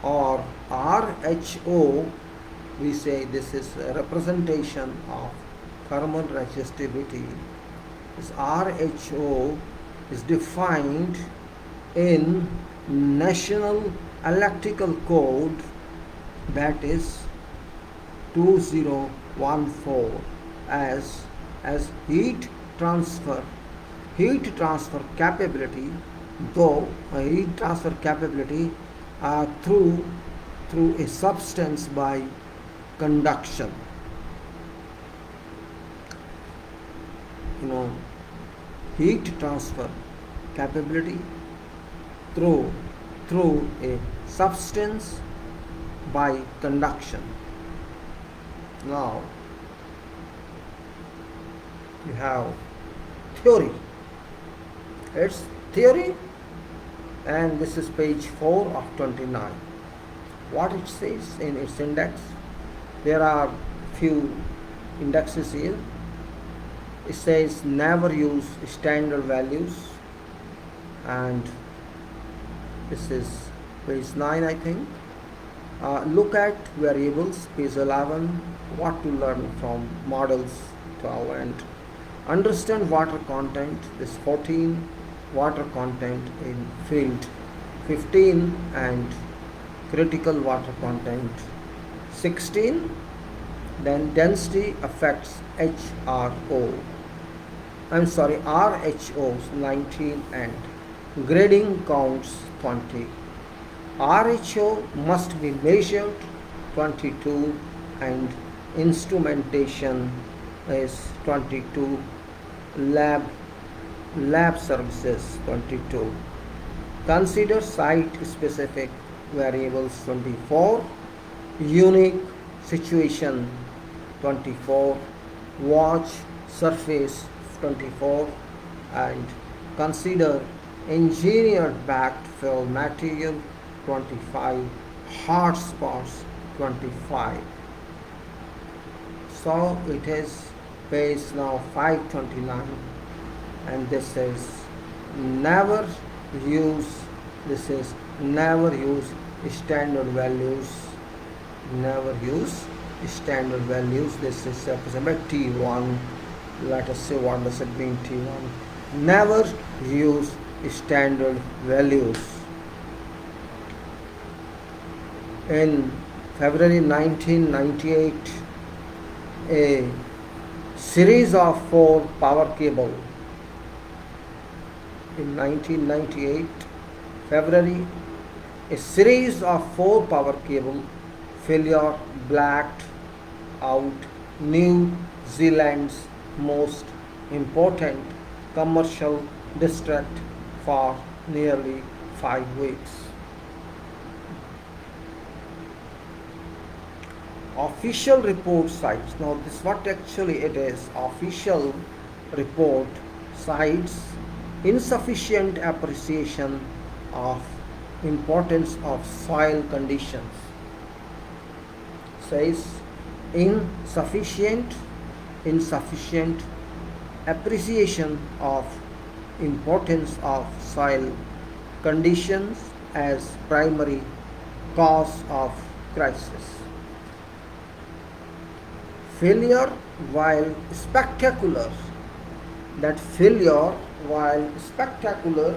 or RHO, we say this is a representation of thermal resistivity. This RHO is defined in National Electrical Code, that is 2014, as heat transfer capability, through a substance by conduction. Heat transfer capability through a substance by conduction. Now you have theory. It's theory, and this is page 4 of 29. What it says in its index, there are few indexes here. It says never use standard values, and this is page 9, I think. Look at variables, page 11, what to learn from models 12, and understand water content, this 14, water content in 15, and critical water content 16. Then density affects RHO 19, and grading counts 20. RHO must be measured 22, and instrumentation is 22. Lab services 22. Consider site specific variables 24. Unique situation 24. Watch surface 24. And consider engineered backfill material 25. Hot spots 25. So it is page now 529, and this is never use standard values. Never use standard values. This is represented by T1. Let us say what does it mean, T1. Never use standard values. In February 1998, a series of 4 power cable. In 1998, February, a series of 4 power cable failure blacked out New Zealand's most important commercial district for nearly 5 weeks. Official report cites, now this what actually it is, official report cites insufficient appreciation of importance of soil conditions. Says insufficient appreciation of importance of soil conditions as primary cause of crisis. Failure while spectacular, that failure while spectacular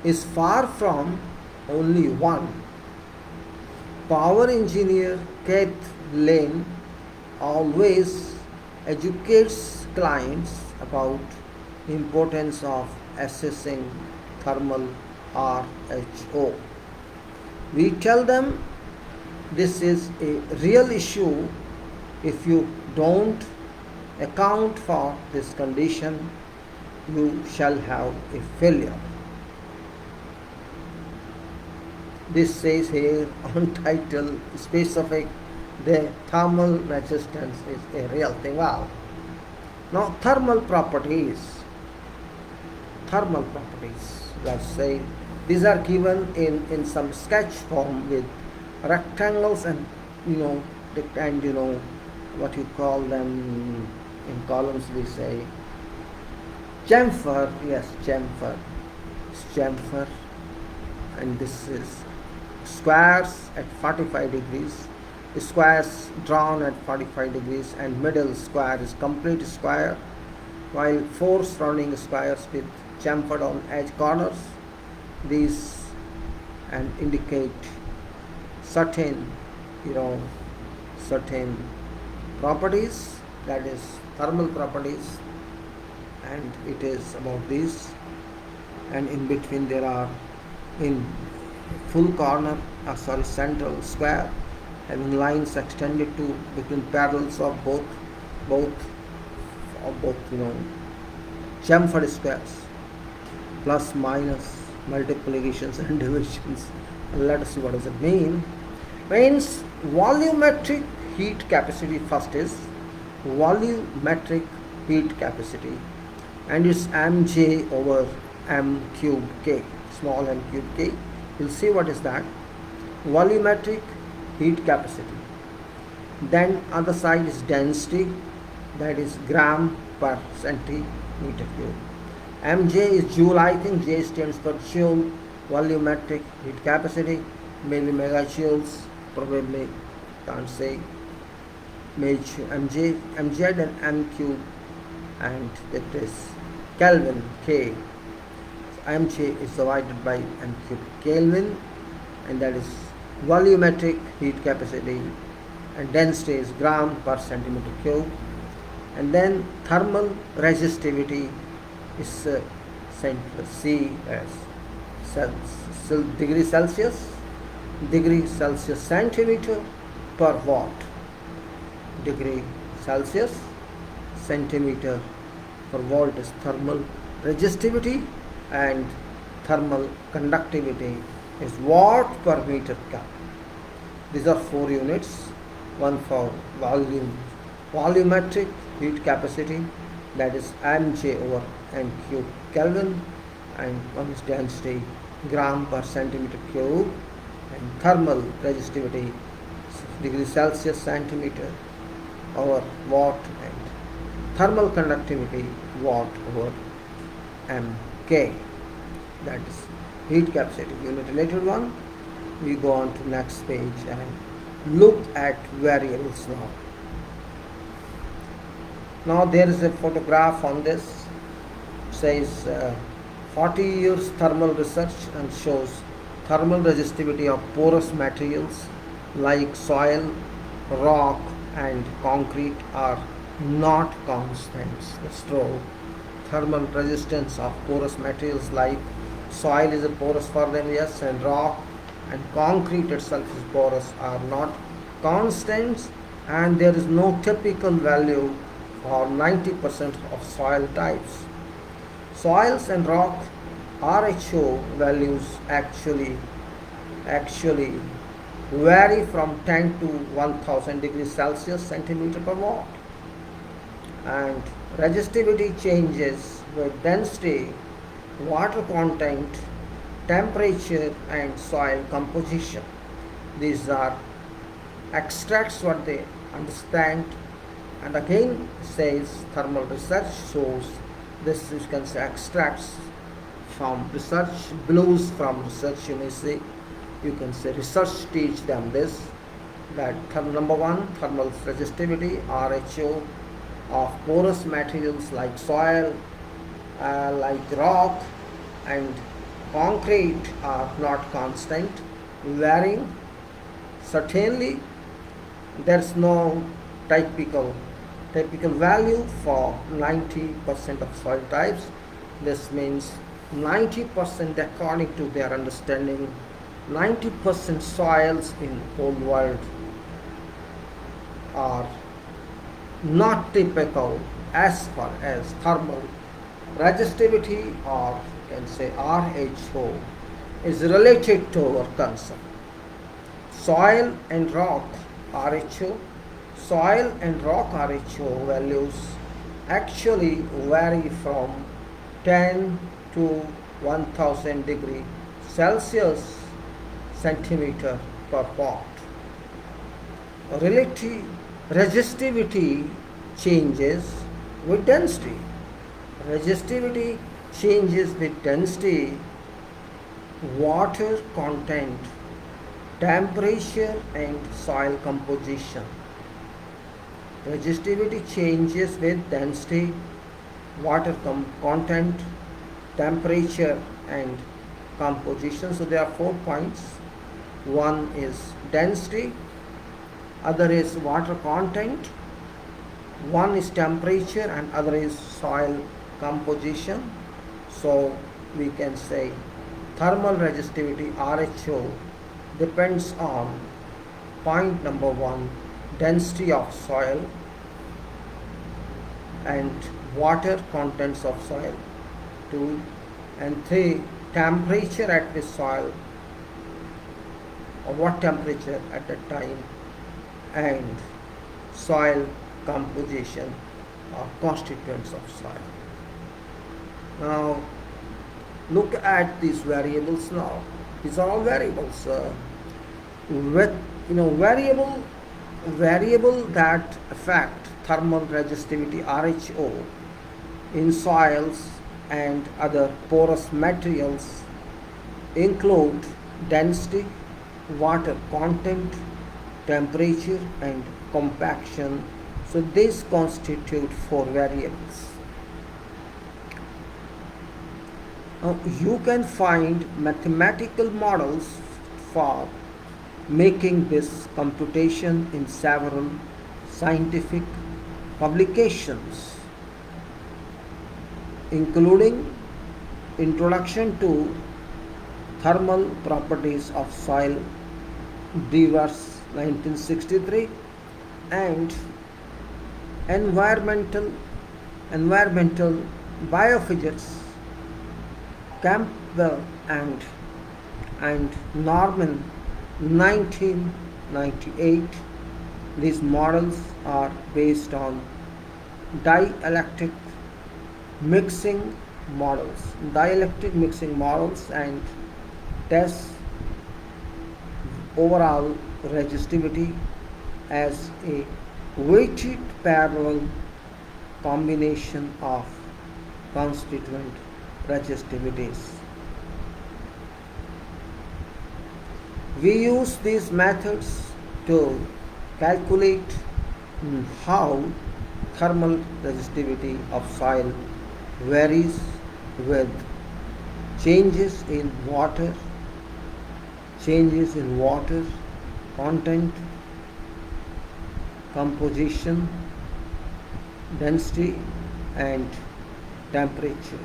is far from only one. Power engineer Keith Lane always educates clients about importance of assessing thermal RHO. We tell them this is a real issue. If you don't account for this condition, you shall have a failure. This says here on title specific, the thermal resistance is a real thing. Wow. Now thermal properties, let's say these are given in some sketch form with rectangles and what you call them in columns. We say chamfer, yes, chamfer, and this is squares at 45 degrees, squares drawn at 45 degrees, and middle square is complete square, while 4 surrounding squares with chamfered on edge corners. These and indicate certain properties, that is thermal properties, and it is about this. And in between there are in full corner central square having lines extended to between parallels of both chamfered squares, plus minus multiplications and divisions. Let us see what does it mean. Means volumetric heat capacity. First is volumetric heat capacity, and it's mj over m cube k, small m cube k. You'll see what is that volumetric heat capacity. Then other side is density, that is gram per centimeter cube. mj is joule. I think j stands for joule. Volumetric heat capacity, maybe megajoules, probably can't say. mj and m cube, and that is Kelvin K. mj is divided by m cube Kelvin, and that is volumetric heat capacity, and density is gram per centimeter cube. And then thermal resistivity is C as degree Celsius centimeter per watt. Degree Celsius centimeter per volt is thermal resistivity, and thermal conductivity is watt per meter cube. These are 4 units, one for volumetric heat capacity, that is mj over m cube Kelvin, and one is density gram per centimeter cube, and thermal resistivity degree Celsius centimeter over watt, and thermal conductivity watt over mk. That is heat capacity unit related one. We go on to next page and look at variables now. Now there is a photograph on this, says 40 years thermal research, and shows thermal resistivity of porous materials like soil, rock and concrete are not constants. That's true. Thermal resistance of porous materials like soil is a porous for them, yes, and rock and concrete itself is porous, are not constants, and there is no typical value for 90% of soil types. Soils and rock RHO values actually vary from 10 to 1000 degrees Celsius centimeter per watt, and resistivity changes with density, water content, temperature and soil composition. These are extracts what they understand, and again says thermal research shows this, you can say extracts from research, blues from research, you may say, you can say research teach them this, that number one, thermal resistivity RHO of porous materials like soil, like rock and concrete are not constant, varying. Certainly there is no typical value for 90% of soil types. This means 90%, according to their understanding, 90% soils in whole world are not typical as far as thermal resistivity, or you can say RHO, is related to our concern. Soil and rock RHO values actually vary from 10 to 1000 degree Celsius centimeter per watt. Relative resistivity changes with density. Resistivity changes with density, water content, temperature and soil composition. Resistivity changes with density, water content, temperature and composition. So there are 4 points. One is density, other is water content, one is temperature, and other is soil composition. So we can say thermal resistivity RHO depends on point number 1, density of soil, and water contents of soil, 2, and 3, temperature at the soil, or what temperature at that time, and soil composition or constituents of soil. Now look at these variables now. These are all variables with variable that affect thermal resistivity RHO in soils and other porous materials include density, water content, temperature and compaction. So these constitute 4 variables. You can find mathematical models for making this computation in several scientific publications, including Introduction to Thermal Properties of Soil, Devers 1963, and Environmental Biophysics, Campbell and Norman 1998. These models are based on dielectric mixing models and test overall resistivity as a weighted parallel combination of constituent resistivities. We use these methods to calculate how thermal resistivity of soil varies with changes in water content, composition, density, and temperature.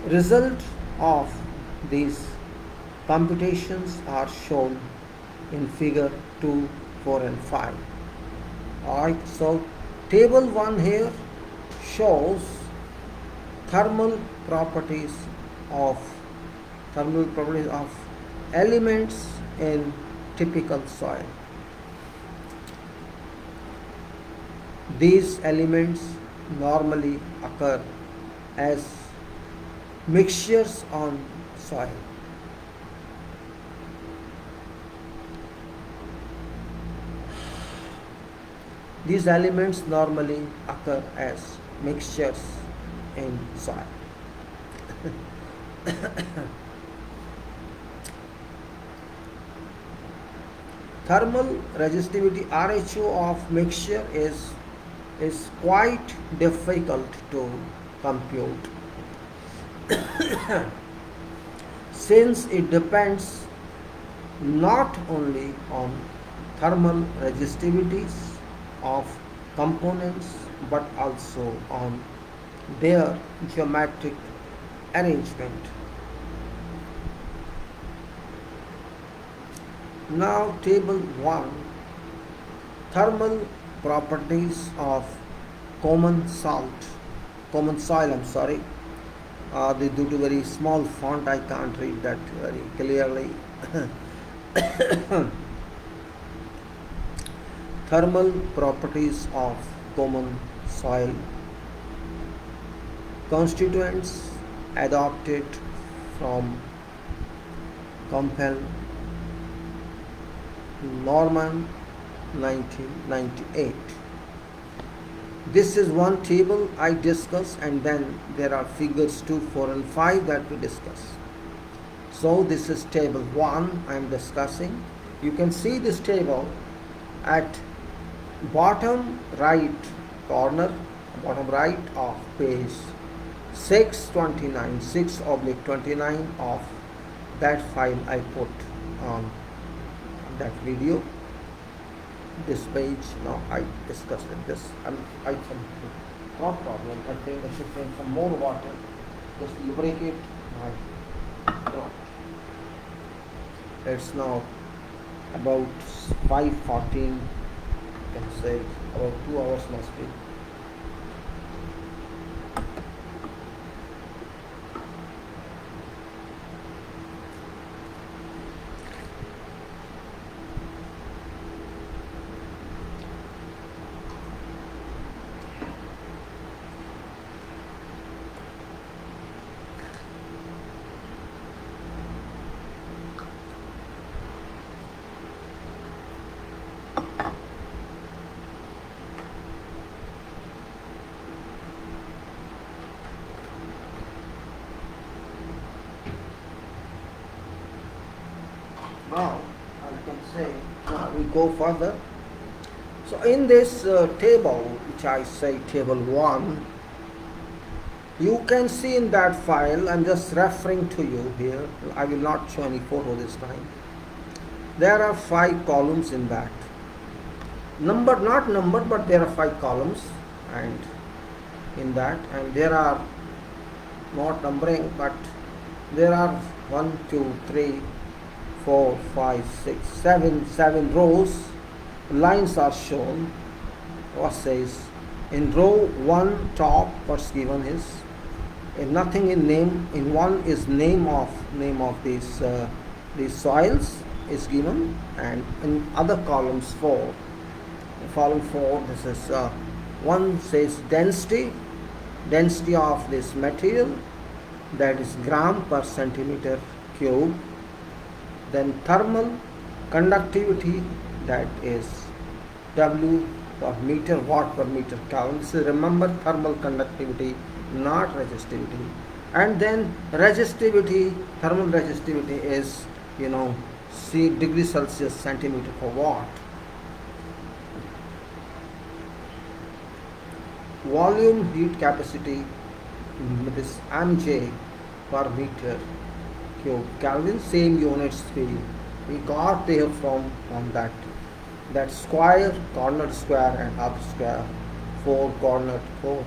Result of these computations are shown in figure 2, 4 and 5. Alright, so table 1 here shows thermal properties of elements in typical soil. These elements normally occur as mixtures on soil. These elements normally occur as mixtures in soil. Thermal resistivity RHO of mixture is quite difficult to compute since it depends not only on thermal resistivities of components but also on their geometric arrangement. Now table 1, thermal properties of common soil. Due to very small font I can't read that very clearly. Thermal properties of common soil. Constituents adopted from Campbell, Norman 1998. This is one table I discuss, and then there are figures 2, 4 and 5 that we discuss. So this is table 1 I am discussing. You can see this table at bottom right corner, bottom right of page 6/29 of that file I put on that video. This page, now I discussed it. This item, no problem. I think I should drink some more water. Just lubricate my throat. It's now about 5:14. You can say about 2 hours must be. Now I can say, now we go further. So in this table, which I say table 1, You can see in that file, I'm just referring to you here, I will not show any photo this time. There are 5 columns in that. Not numbered, but there are 5 columns and in that, and there are not numbering, but there are 1, 2, 3, 4, 5, 6, 7 rows. Lines are shown. What says in row 1 top, what's given is nothing in name. In 1 is name of these soils is given, and in other columns 4. Column 4, this is 1 says density of this material, that is gram per centimeter cube. Then thermal conductivity, that is W per meter, watt per meter Kelvin. So remember, thermal conductivity, not resistivity. And then resistivity, thermal resistivity is C degree Celsius centimeter per watt. Volume heat capacity, this mj per meter cube Kelvin, same units we got there from that square, cornered square and up square, 4 cornered, 4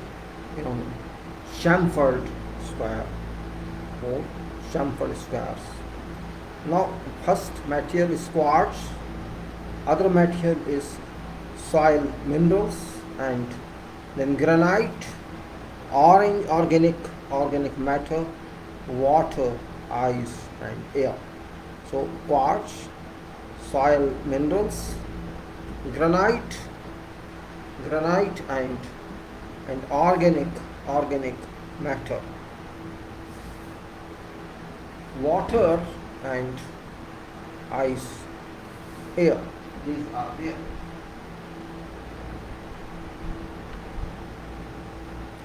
chamfered square, 4 chamfered squares. Now first material is quartz, other material is soil minerals, and then granite, organic matter, water, ice and air. So quartz, soil minerals, granite and organic matter, water and ice, air. These are there.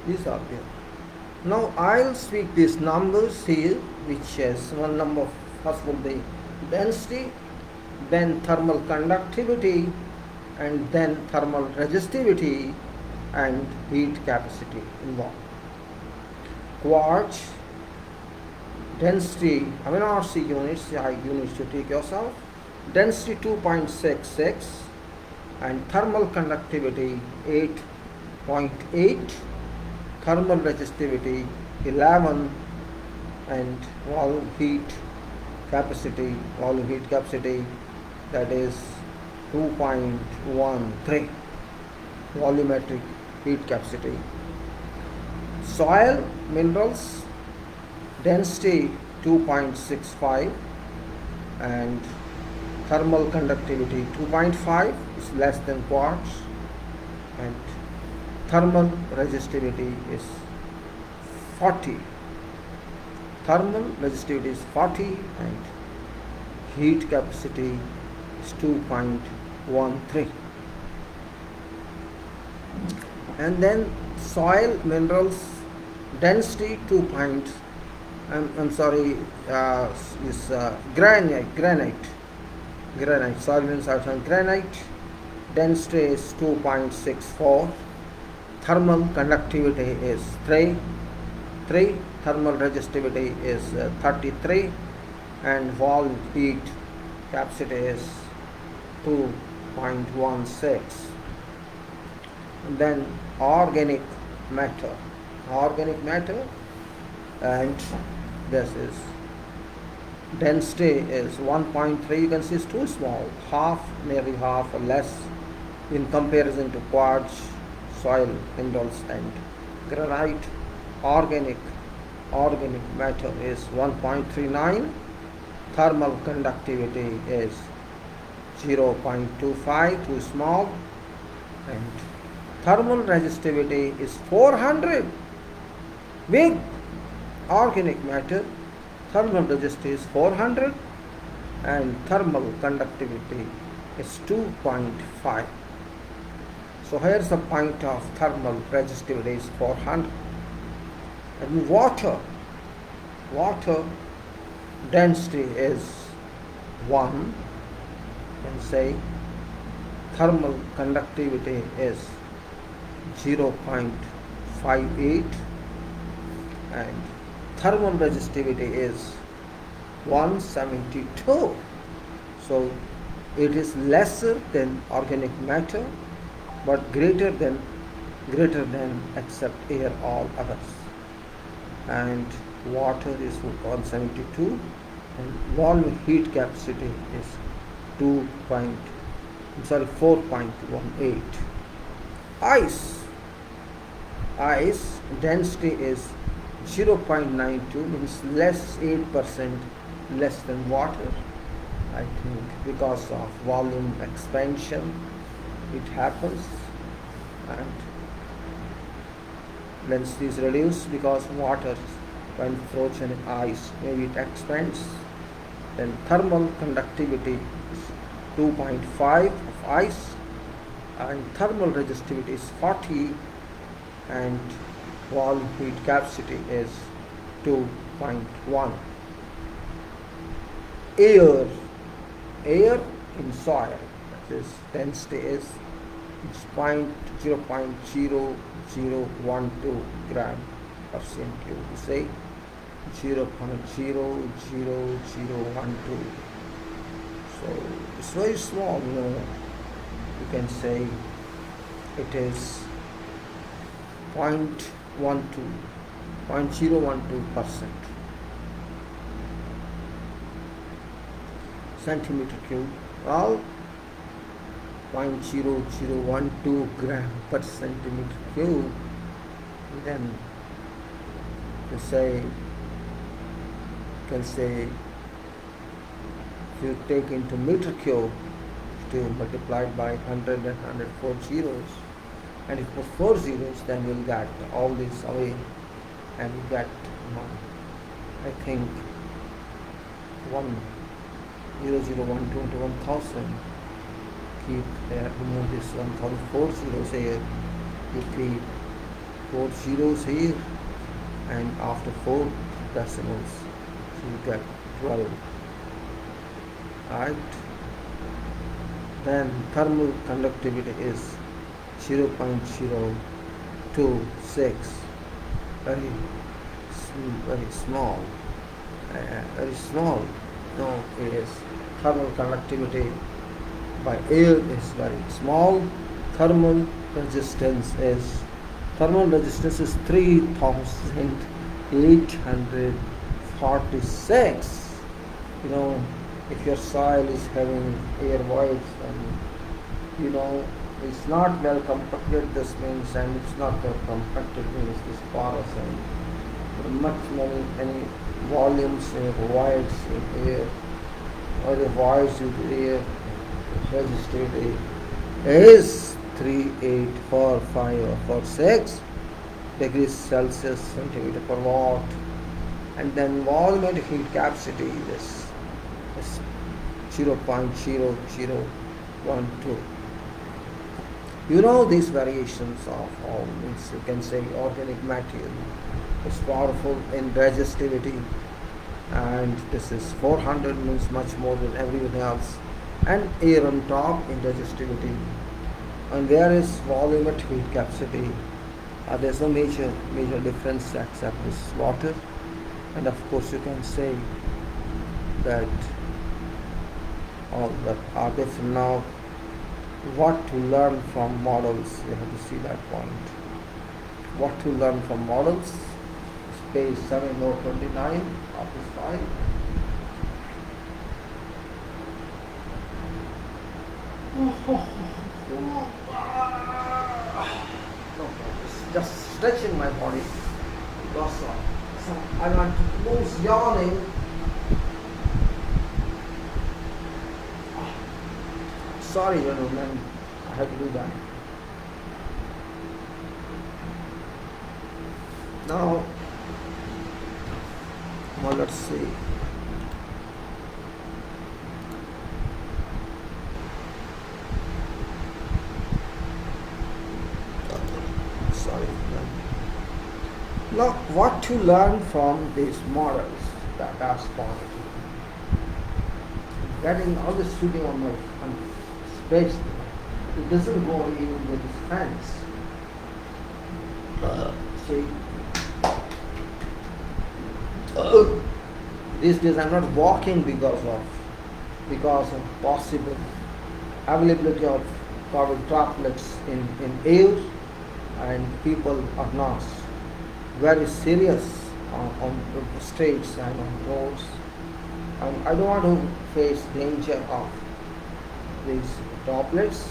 These are there. Now I'll speak these numbers here, which is one number. First will be density, then thermal conductivity, and then thermal resistivity and heat capacity involved. Quartz density, I will not see units, units you take yourself. Density 2.66 and thermal conductivity 8.8, thermal resistivity 11, and volume heat capacity that is 2.13, volumetric heat capacity. Soil minerals density 2.65 and thermal conductivity 2.5 is less than quartz, and thermal resistivity is 40. Thermal resistivity is 40 and heat capacity is 2.13. And then soil minerals density granite, soil minerals are granite, density is 2.64, thermal conductivity is 3, thermal resistivity is 33, and volume heat capacity is 2.16. And then organic matter, and this is density is 1.3. You can see it's too small, nearly half or less in comparison to quartz, soil minerals and granite. Organic matter is 1.39, thermal conductivity is 0.25, too small, and thermal resistivity is 400, big. Organic matter, thermal resistivity is 400 and thermal conductivity is 2.5. So here's the point of thermal resistivity is 400. And water density is 1, and say thermal conductivity is 0.58, and thermal resistivity is 172. So it is lesser than organic matter but greater than except air all others. And water is 172 and volume heat capacity is 4.18. Ice density is 0.92, means 8% less than water. I think because of volume expansion it happens, and density is reduced because water, when frozen in ice, maybe it expands. Then thermal conductivity is 2.5 of ice, and thermal resistivity is 40, and volume heat capacity is 2.1. Air in soil, this density is 0.0012 gram per cm3. We say 0.00012. So it's very small, you can say it is 0.12%. Centimeter cube, well, 0.0012 gram per centimeter cube. Then you can say if you take into meter cube, to multiplied by 100 and 104 zeros, and if you put 4 zeros, then you'll get all this away, and you get I think 10012 into 1000. Keep there, remove this 1004 zeros here, you keep 4 zeros here, and after 4 decimals so you get 12. Right, then thermal conductivity is 0.026, very small, very small. No, it is thermal conductivity by air is very small. Thermal resistance is 3846. If your soil is having air voids, and it's not well compacted, this means, and it's not well compacted means this porous, and many volumes voids in air, or the voids in air resistivity is 384546 degrees Celsius centimeter per watt, and then volumetric heat capacity is 0.0012. These variations of all means, you can say organic material is powerful in resistivity, and this is 400, means much more than everyone else, and air on top in resistivity, and there is volumetric heat capacity. There's no major difference except this water, and of course you can say that all that are different. Now, what to learn from models? You have to see that point. What to learn from models? Page 7029 of this file. Just stretching my body because I want to close yawning. Sorry, gentlemen, I have to do that. Now, let's see. Sorry. Now, what to learn from these models that are spotted? Getting all this shooting on my space, it doesn't go even with this fence. See, These days I'm not walking because of possible availability of carbon droplets in air, and people are not very serious on the streets and on roads. I don't want to face danger of these droplets.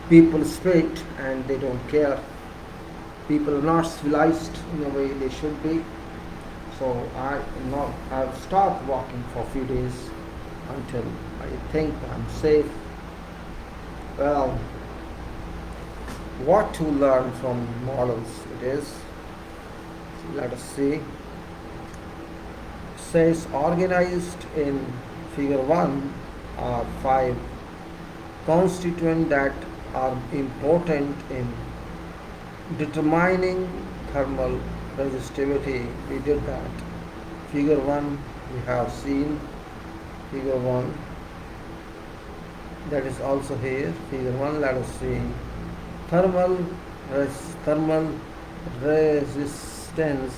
People spit and they don't care. People are not civilized in the way they should be. So I've stopped walking for a few days until I think I'm safe. Well, what to learn from models it is. Let us see. It says organized in figure 1 are 5 constituents that are important in determining thermal resistivity. We did that. Figure 1 we have seen. Figure 1, that is also here. Figure 1, let us see. Thermal resistance,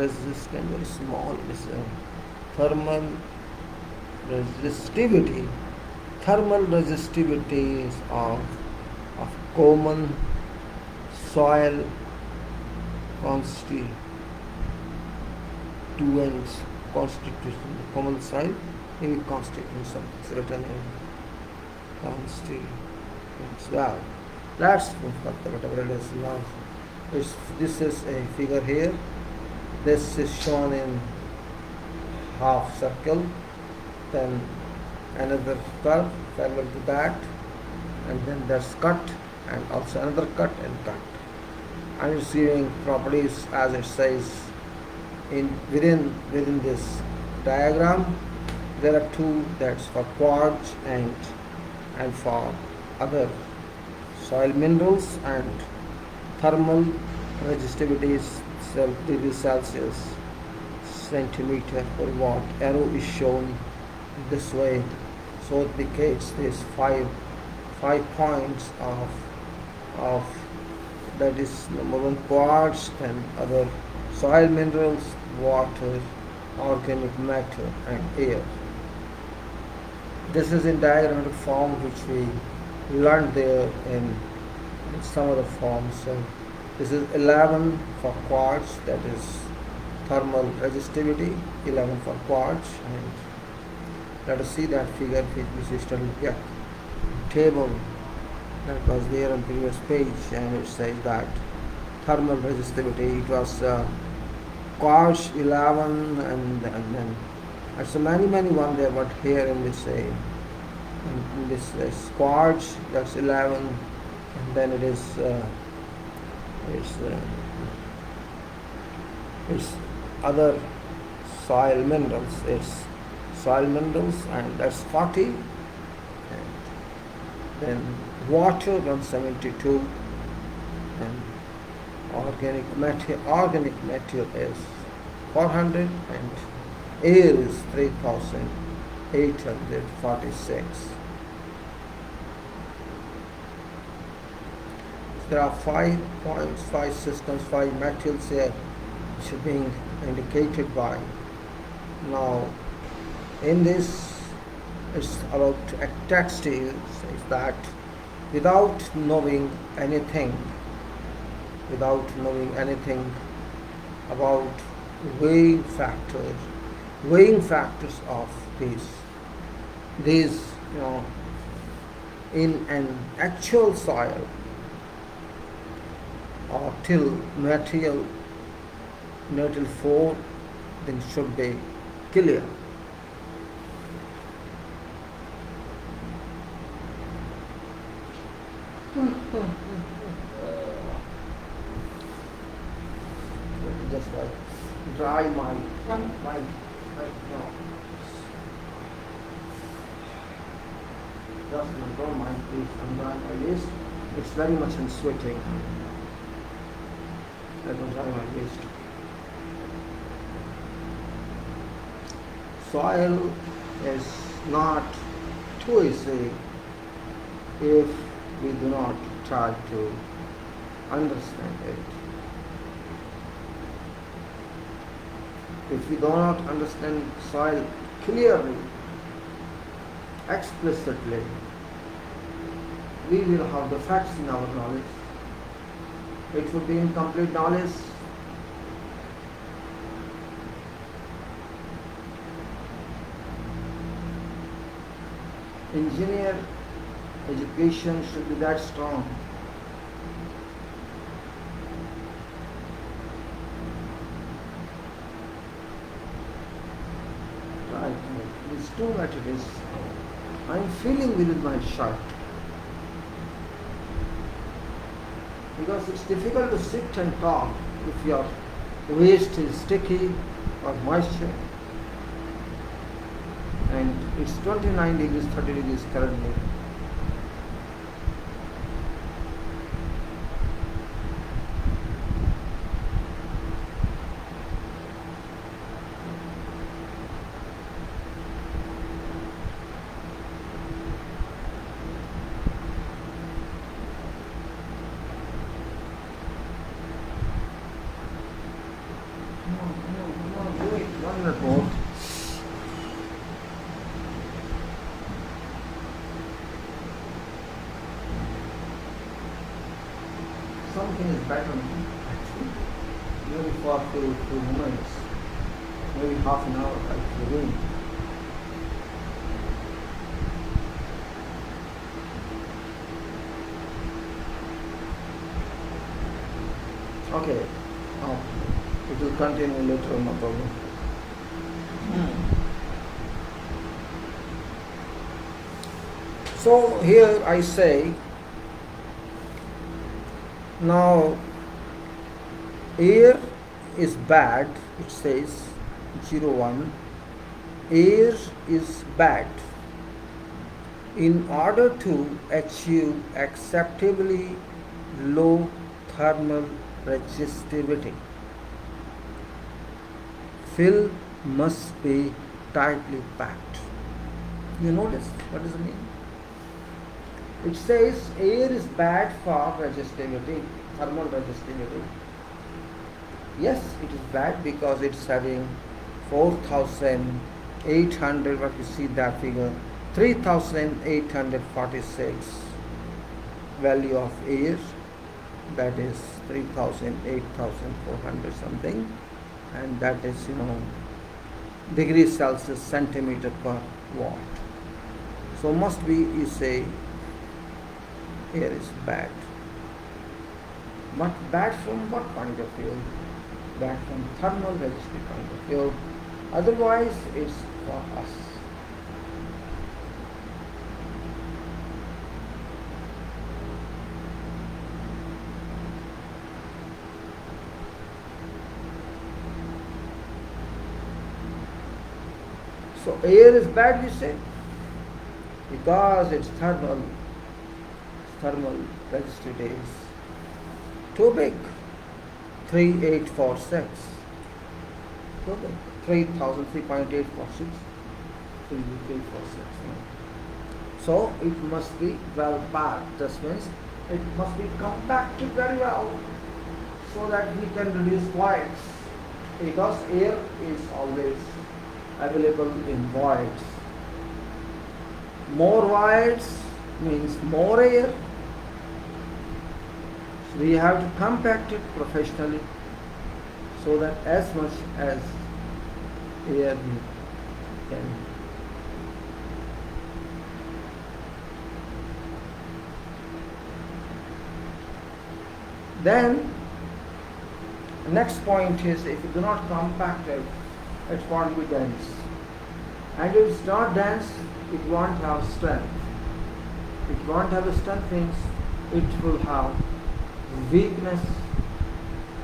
very small. It is thermal resistivity. Thermal resistivity is of common soil constituents, common soil, maybe constituents, something written in constituents. Well, let's move further, whatever it is now. This is a figure here. This is shown in half circle, then another curve parallel to that, and then there's cut, and also another cut and cut. I'm just giving properties as it says within this diagram. There are two, that's for quartz and for other soil minerals, and thermal resistivity is degrees Celsius, centimeter per watt. Arrow is shown this way, so it indicates these five points of that is number 1 quartz, then other soil minerals, water, organic matter, and air. This is in diagrammatic form which we learned there in some other forms. So this is 11 for quartz, that is thermal resistivity, 11 for quartz. And let us see that figure which is still table that was there on previous page, and it says that thermal resistivity, it was quartz 11, and then there's so many one there, but here in this quartz, that's 11, and then it is it's other soil minerals, and that's 40, and then water 172, and organic material is 400, and air is 3846. There are 5 points, 5 systems, 5 materials here which are being indicated by. Now in this, it's about a text is that without knowing anything about weighing factors of these in an actual soil, or till material 4, then should be clear. Just like dry my just don't mind, please. I'm drying my wrist. It's very much in sweating. Let me dry my wrist. Soil is not too easy if we do not try to understand it. If we do not understand soil clearly, explicitly, we will have the facts in our knowledge. It would be incomplete knowledge. Engineer education should be that strong. Right, it's too much it is. I'm feeling within my shirt. Because it's difficult to sit and talk if your waist is sticky or moisture. And it's 29 degrees, 30 degrees currently. Come on, do it. 1 minute more. Something is better actually. Maybe for a few moments, maybe half an hour again. Okay, it will continue later, no problem. So here I say, now air is bad, it says 01, air is bad. In order to achieve acceptably low thermal resistivity, fill must be tightly packed. You notice what does it mean? It says air is bad for resistivity, thermal resistivity. Yes, it is bad because it's having 4,800, what you see that figure, 3,846 value of air, that is 3,000, 8,400 something, and that is, degrees Celsius, centimeter per watt. So must be, you say, air is bad. But bad from what point of view? Bad from thermal resistive point of view. Otherwise, it's for us. So air is bad, we say, because its thermal resistivity is too big, 3.846, too big, 3,000, 3.846, 3.846. So it must be well packed. This means it must be compacted very well so that we can reduce voids, because air is always available in voids. More voids means more air. So we have to compact it professionally so that as much as air we can. Then next point is, if you do not compact it, it won't be dense. And if it's not dense, it won't have strength. It won't have a strength means it will have weakness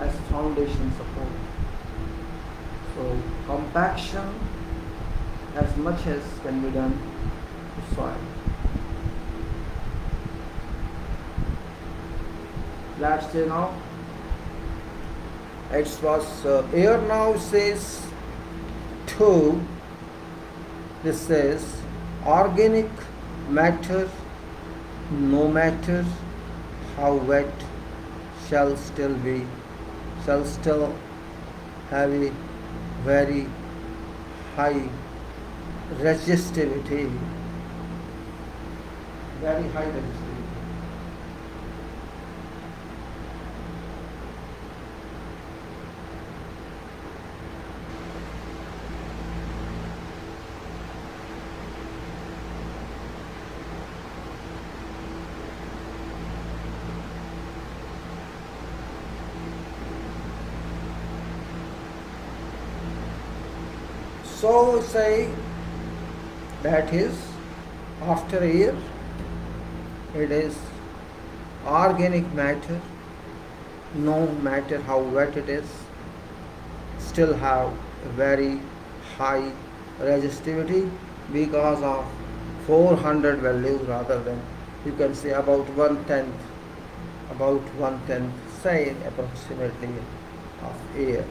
as foundation support. So compaction as much as can be done to soil. Let's say now it was air, now says 2. This says organic matter, no matter how wet, shall still have a very high resistivity, very high resistivity. So say that is after a year it is organic matter, no matter how wet it is, still have a very high resistivity because of 400 values rather than, you can say, about one tenth, say approximately, of air.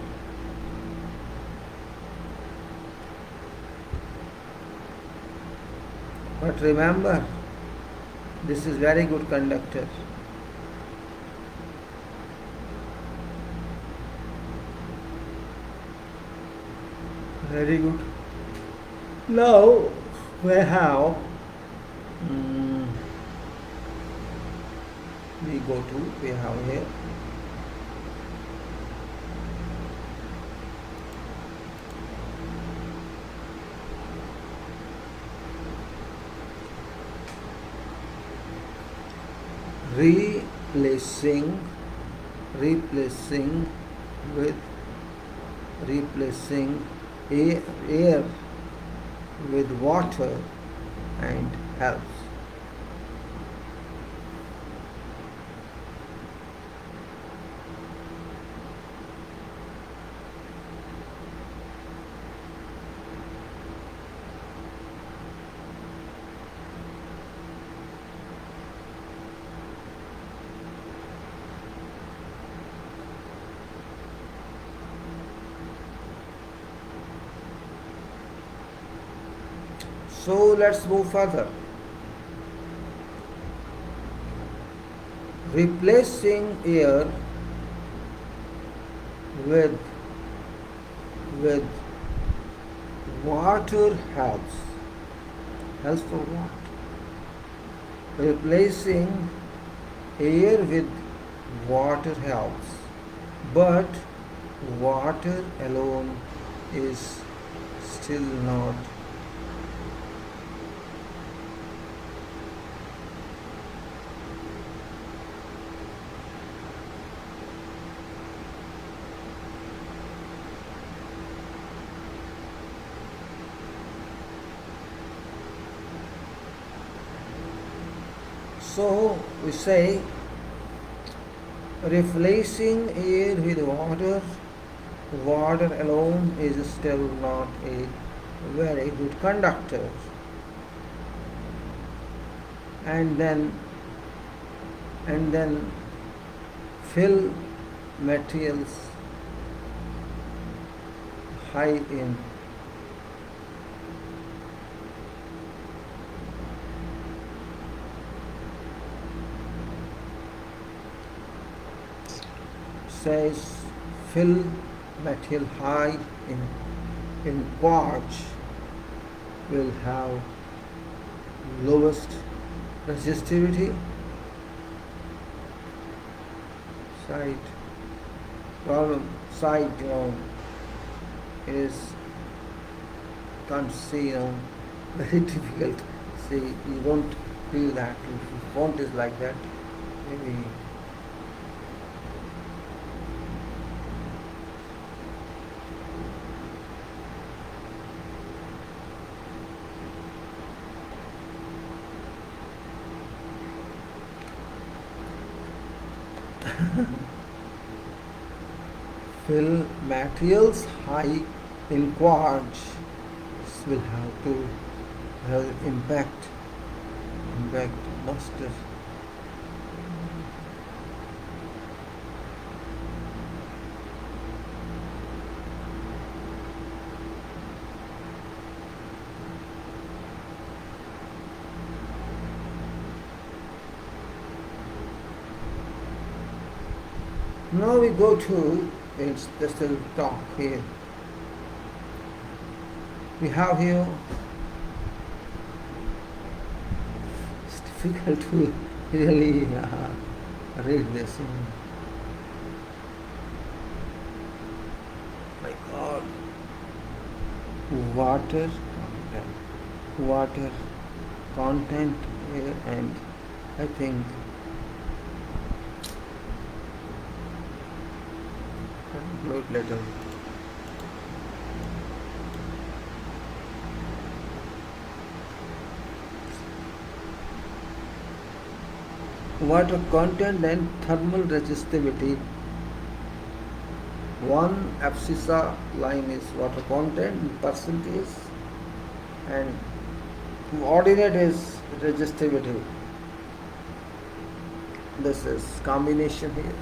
But remember, this is very good conductor. Very good. Now we have we have here replacing air with water and helps. So let's move further. Replacing air with water helps. Helps for what? Replacing air with water helps, but water alone is still not So we say replacing air with water alone is still not a very good conductor. And then fill materials high in says fill material high in quartz will have lowest resistivity. Side is can't see, very difficult. See, you won't feel that. If font is like that, maybe. Fill materials high in quartz will have to have impact master. Now we go to, it's just a talk here. we have here, it's difficult to really read this. My God, water content here, and I think I'll do it later. Water content and thermal resistivity. One abscissa line is water content in percentage, and ordinate is resistivity. This is combination here.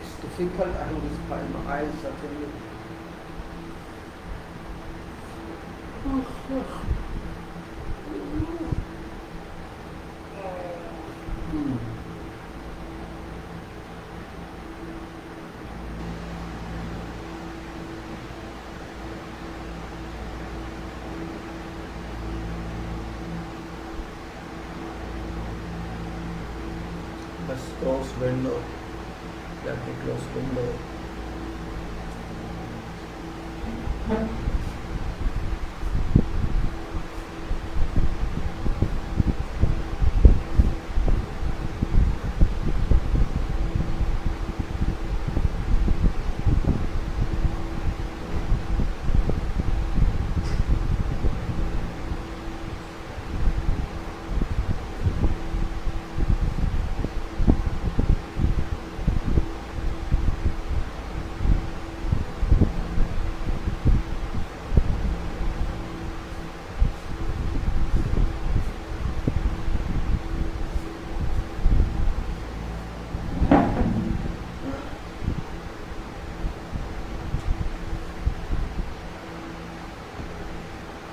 It's difficult. I have this by my eyes certainly. Let's close window. Let me close window.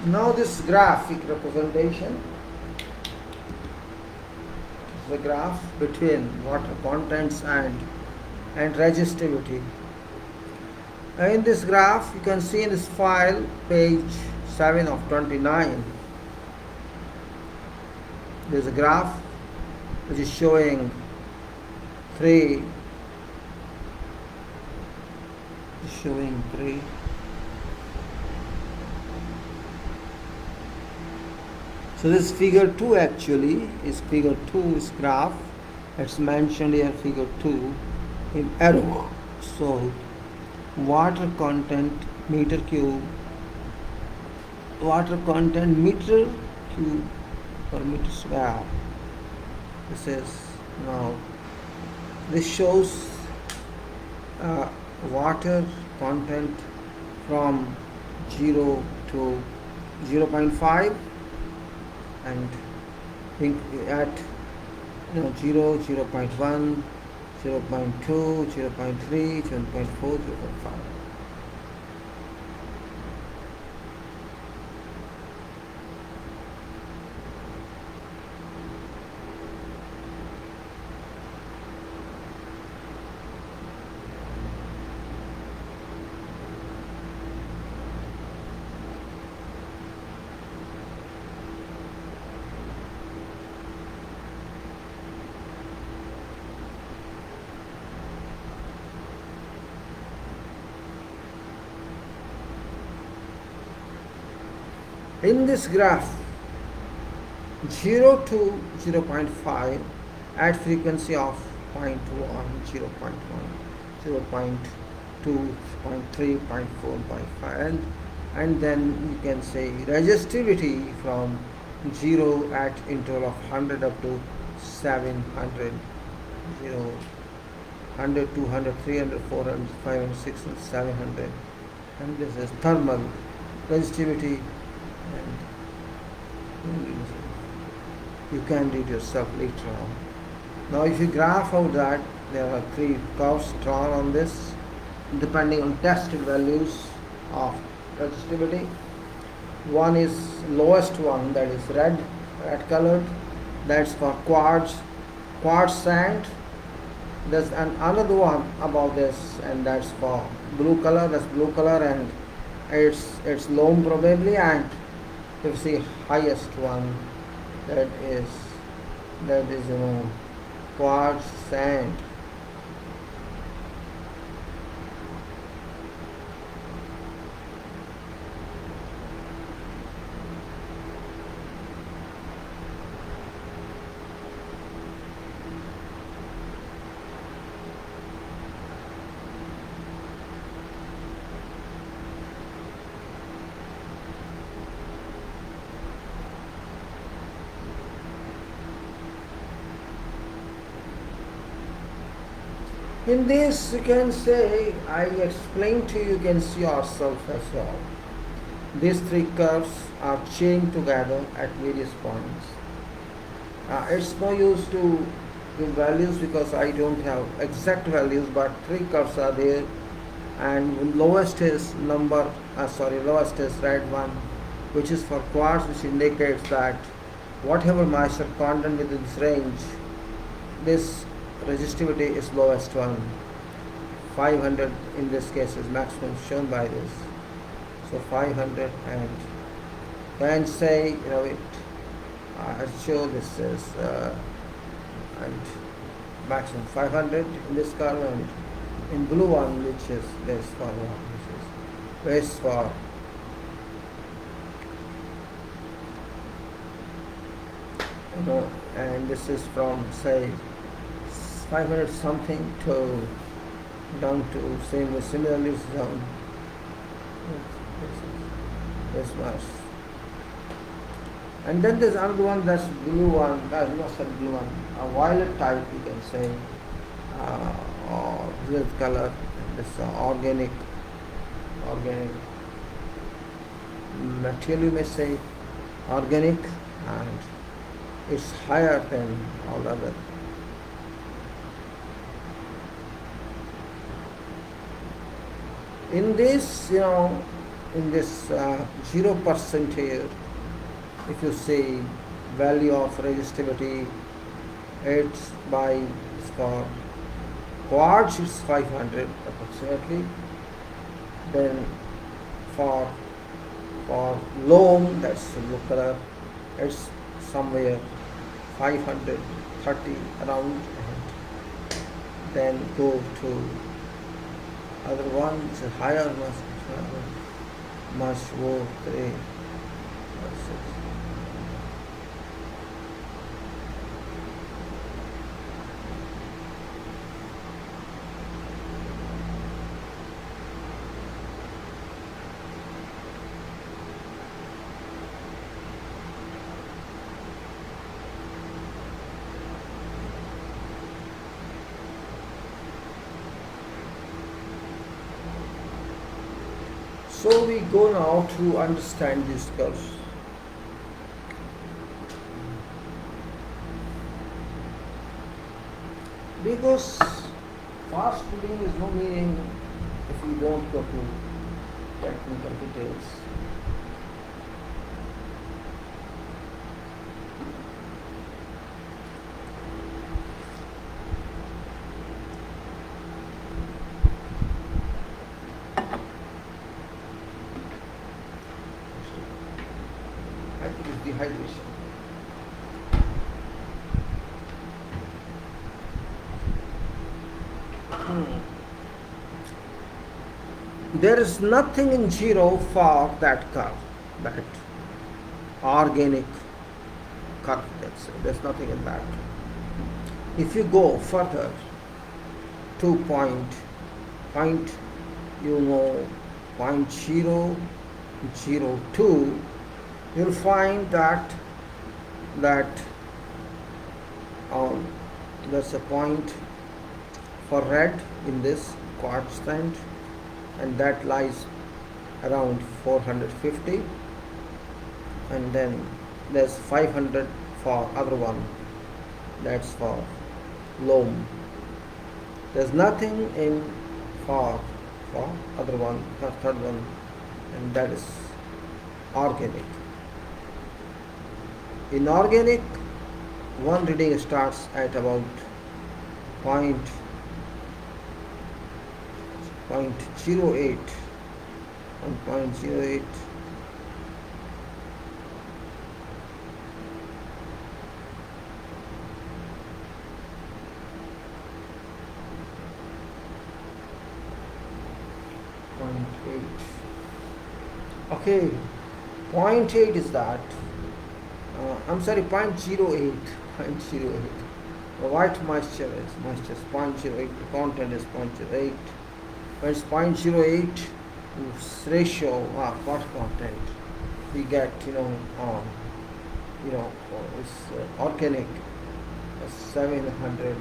Now this graphic representation is the graph between water contents and resistivity. In this graph, you can see in this file, page 7 of 29, there is a graph which is showing three. So this figure 2 actually is figure 2 is graph. It's mentioned here figure 2 in arrow. So water content meter cube, water content meter cube per meter square. This is now, this shows water content from 0 to 0.5, and at 0, 0.1, 0.2, 0.3, 0.4, 0.5. In this graph, 0 to 0.5 at frequency of 0.1, 0.1, 0.2, 0.3, 0.4, 0.5, and then you can say resistivity from 0 at interval of 100 up to 700, 100, 200, 300, 400, 500, 600, 700, and this is thermal resistivity. And you can read yourself later on. Now if you graph out that, there are three curves drawn on this depending on tested values of resistivity. One is lowest one, that is red colored, that's for quartz sand. There's another one above this, and that's for blue color, that's blue color, and it's loam probably, and if you see highest one, that is quartz sand. In this, you can say, I explained to you, you can see yourself as well. These three curves are chained together at various points. It's no use to give values because I don't have exact values, but three curves are there, and lowest is lowest is red one, which is for quartz, which indicates that whatever moisture content within this range, this resistivity is lowest one. 500 in this case is maximum shown by this. So 500, and then say I'll show this is and maximum 500 in this curve, and in blue one, which is this for what? This is for and this is from say 500 something to down to similarly down this much. And then there's another one, that's blue one, that's not a blue one, a violet type you can say, or red color. This organic material, you may say, organic, and it's higher than all other. In this, in this 0% here, if you see value of resistivity, it's for quartz it's 500 approximately. Then for loam, that's blue color, it's somewhere 530 around, and then go to other one, it's a higher, much more 3 6. So we go now to understand these curves. Because fast reading is no meaning if we don't go to technical details. I think it's dehydration. There is nothing in zero for that curve, that organic curve. There's nothing in that. If you go further to point 0.002, you'll find that there's a point for red in this quartz sand, and that lies around 450, and then there's 500 for other one, that's for loam. There's nothing in for other one, third one, and that is organic. In organic, one reading starts at about 0.08, 1.08. Okay, 0.8 is that. I'm sorry, 0.08. 0.08. The white moisture is 0.08. The content is 0.08. When it's 0.08 ratio of water content, we get it's organic 700.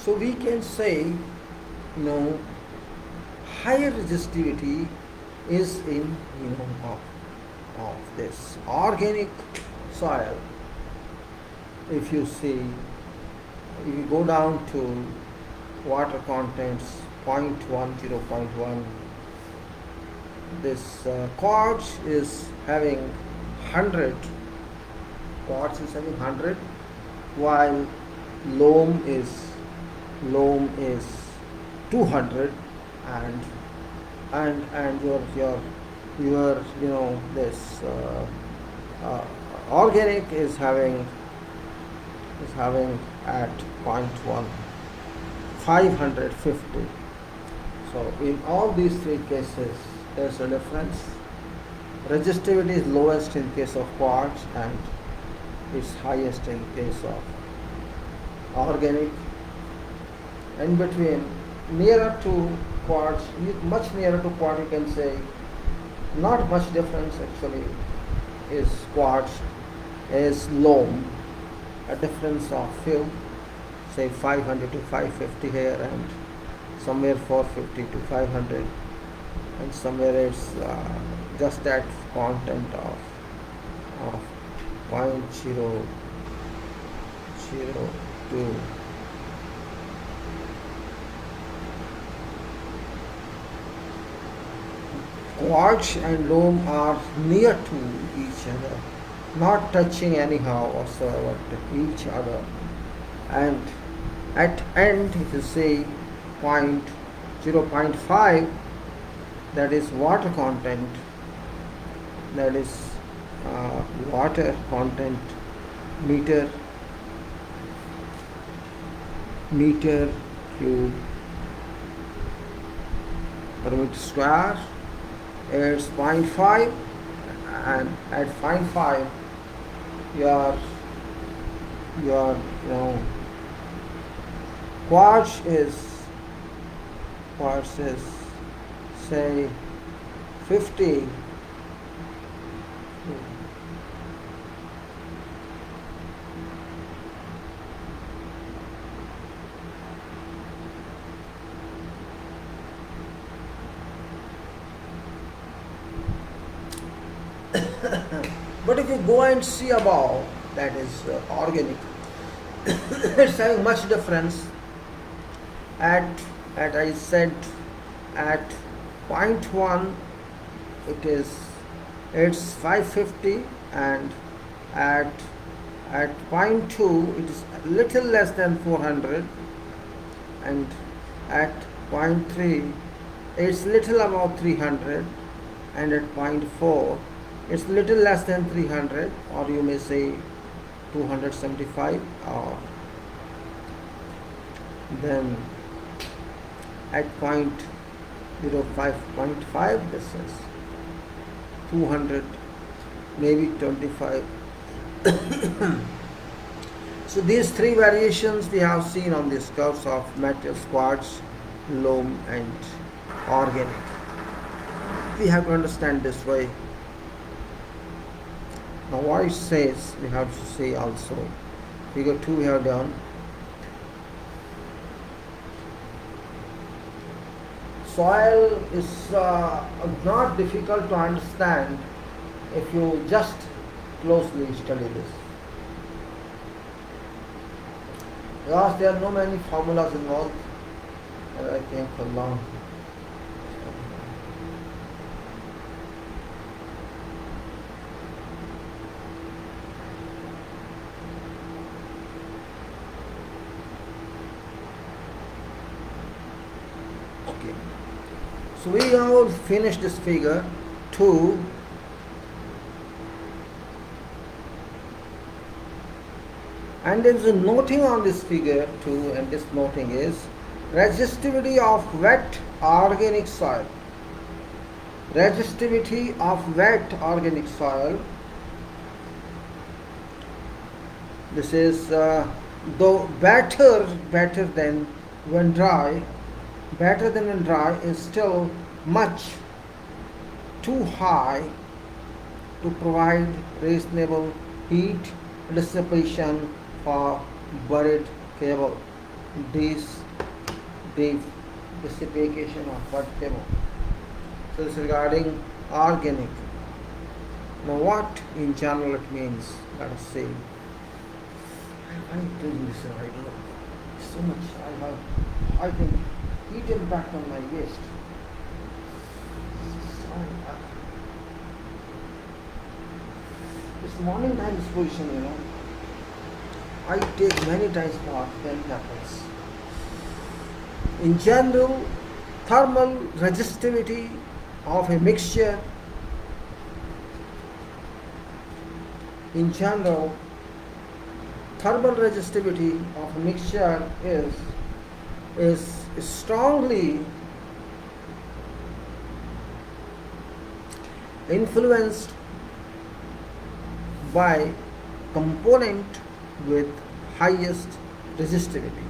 So we can say, higher resistivity is in, of this organic soil. If you see, if you go down to water contents 0.1, 0.1, this quartz is having 100, quartz is having 100, while loam is 200, and your this organic is having at 0.1 550. So in all these three cases there's a difference. Resistivity is lowest in case of quartz and it's highest in case of organic. In between, nearer to quartz, much nearer to quartz, you can say not much difference actually is quartz, is loam, a difference of few, say 500 to 550 here, and somewhere 450 to 500, and somewhere it's just that content of 0.002. Quartz and loam are near to each other, not touching anyhow whatsoever to each other, and at end if you say 0.5, that is water content, that is water content meter cube per meter square. It's 0.5, and at 0.5 your quartz is say 50. But if you go and see above, that is organic, it's having much difference. At I said at 0.1 it's 550, and at 0.2 it is a little less than 400, and at 0.3 it's little above 300, and at 0.4 it's little less than 300, or you may say 275, or then at 0.05.5 this is 200, maybe 25. So these three variations we have seen on these curves of metals, quartz, loam and organic. We have to understand this way. Now what it says, we have to say also. Figure 2 we have done. Soil is not difficult to understand if you just closely study this. Because there are no many formulas involved, and I think for long. Okay. So we now finish this figure 2. And there is a noting on this figure 2, and this noting is resistivity of wet organic soil. Resistivity of wet organic soil. This is though better than when dry. Better than when dry is still much too high to provide reasonable heat dissipation for buried cable. This dissipation of buried cable. So this is regarding organic. Now what in general it means, let us see. I'm doing this right now. So much I think heat impact on my waist. This morning time disposition, I take many times part when it happens. In general, thermal resistivity of a mixture. In general, thermal resistivity of a mixture is strongly influenced by component with highest resistivity.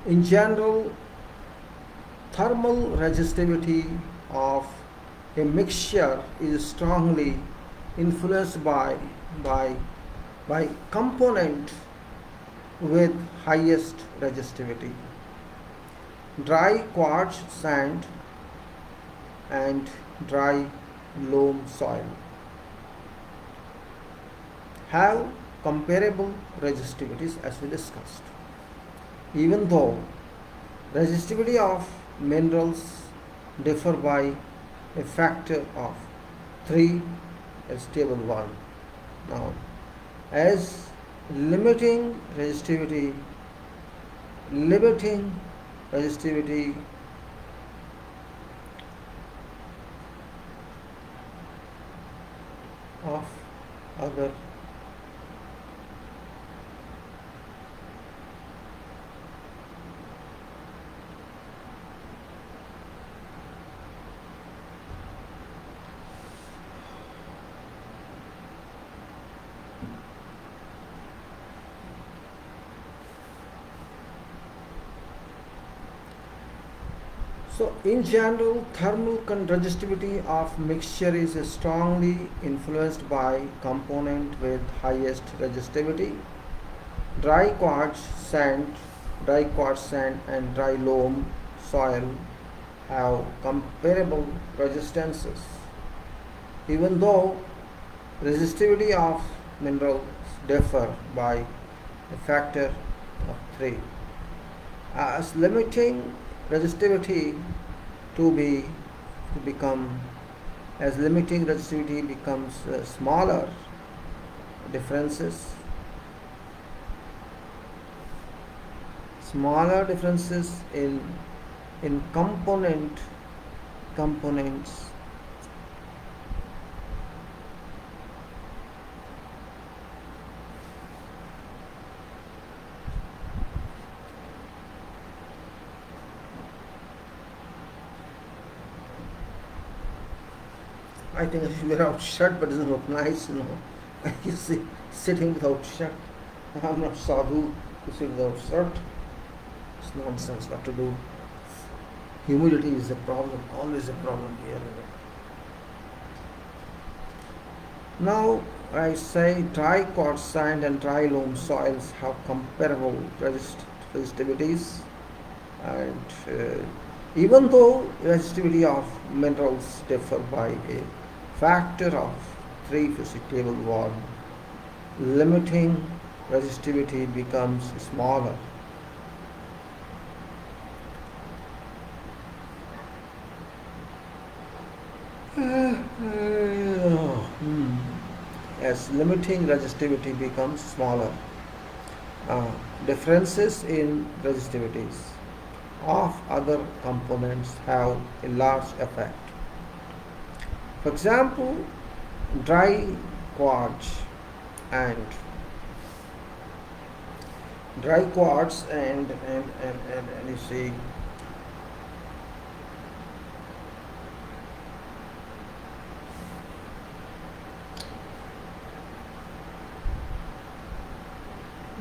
In general, thermal resistivity of a mixture is strongly influenced by component with highest resistivity. Dry quartz sand and dry loam soil have comparable resistivities as we discussed. Even though resistivity of minerals differ by a factor of 3 as table 1. Now, as limiting resistivity of other So in general, thermal resistivity of mixture is strongly influenced by component with highest resistivity. Dry quartz sand and dry loam soil have comparable resistances. Even though resistivity of minerals differ by a factor of 3. As limiting resistivity becomes smaller differences in components I think I should wear out shirt, but it doesn't look nice, you know. You see, sitting without shirt. I'm not sadhu to sit without shirt. It's nonsense. What to do? Humidity is a problem, always a problem here. Now I say dry quartz sand and dry loam soils have comparable resistivities, and even though resistivity of minerals differ by a factor of 3 physics table 1, limiting resistivity becomes smaller. As limiting resistivity becomes smaller, differences in resistivities of other components have a large effect. For example, dry quartz and you see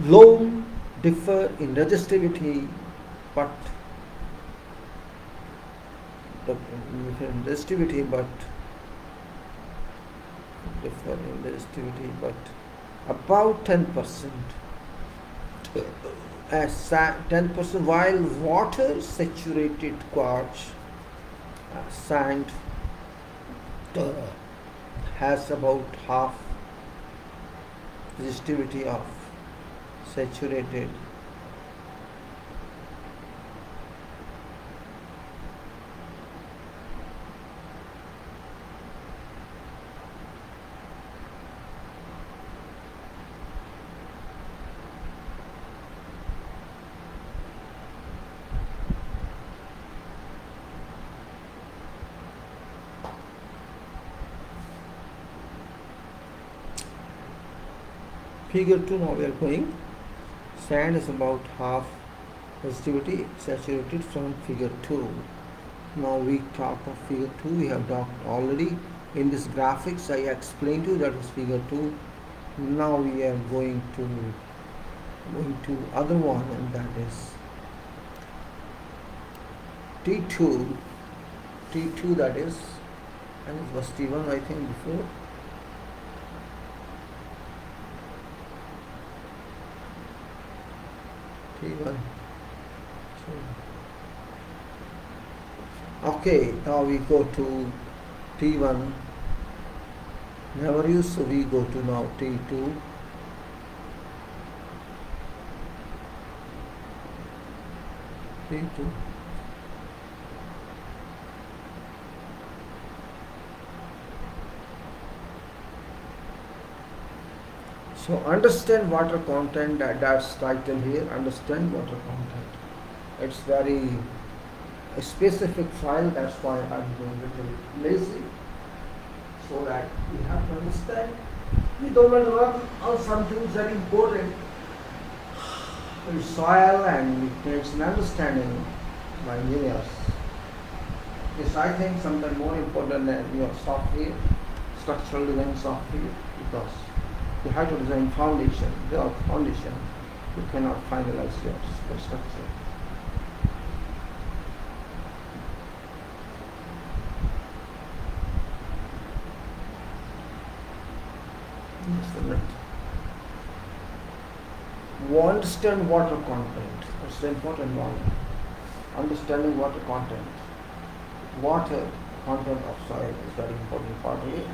loam differ in resistivity, but about 10%. As 10%, while water saturated quartz sand has about half resistivity of saturated. Figure 2, now we are going. Sand is about half resistivity saturated from figure 2. Now we talk of figure 2. We have talked already in this graphics. I explained to you that is figure 2. Now we are going to other one, and that is T2. T2, that is, and it was T1 I think before. T1. Okay, now we go to T1. Never used, so we go to now T2. T2. So understand water content, that's title here, understand water content. It's very a specific file, that's why I'm going a little lazy, so that we have to understand. We don't want to work on something very important in soil, and it takes an understanding by engineers. Yes, I think something more important than your software, structural design software, because you have to design foundation. Without foundation, you cannot finalize your structure. Understand water content. That's the important one. Understanding water content. Water content of soil is very important part here.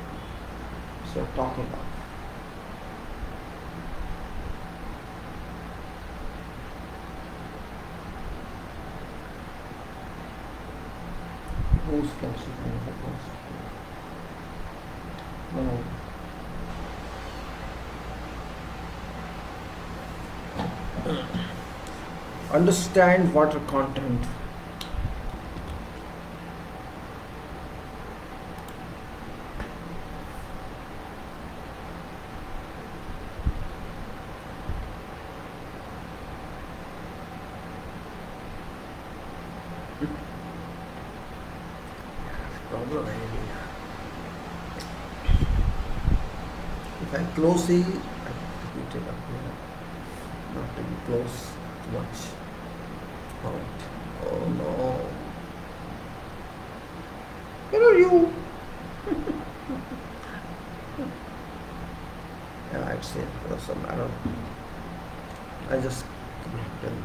So talking about. Who's considering the concept? No. Understand water content. I closely, I put it up here, not to be close too much. Alright. Oh no. Where are you? Yeah, I'd say for some, I don't know. I just done.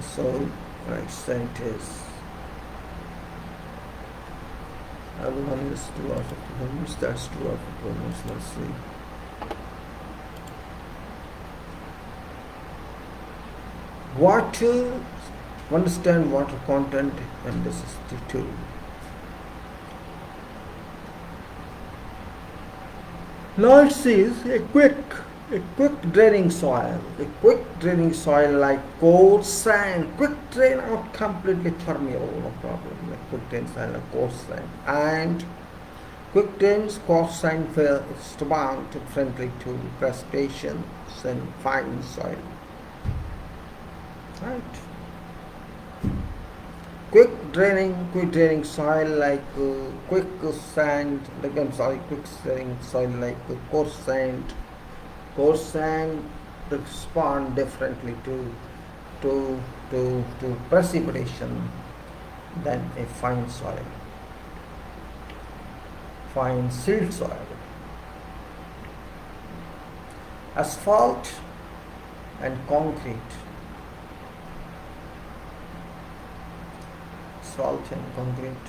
So I sent is other one is 2 out of 2 minutes. That's 2 out of 2 minutes. Let's see. Water, understand water content, and this is the 2. Now it says a quick draining soil. A quick draining soil like coarse sand, quick drain out completely permeable, no problem. A quick drain soil like coarse sand. And quick drains coarse sand will respond differently to precipitation and fine soil. Right. Quick draining soil like quick draining soil like coarse sand. Coarse sand respond differently to precipitation than a fine soil. Fine silt soil. Asphalt and concrete. Asphalt and concrete.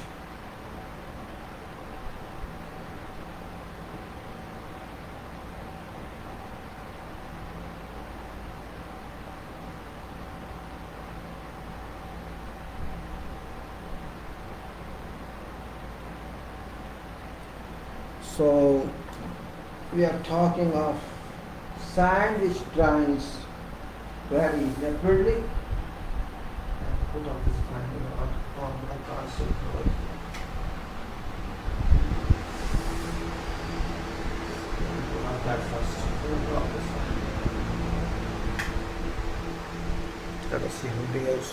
So we are talking of sand which drains very rapidly. Put on this fan, I can't see it. That first. Let us see how it goes.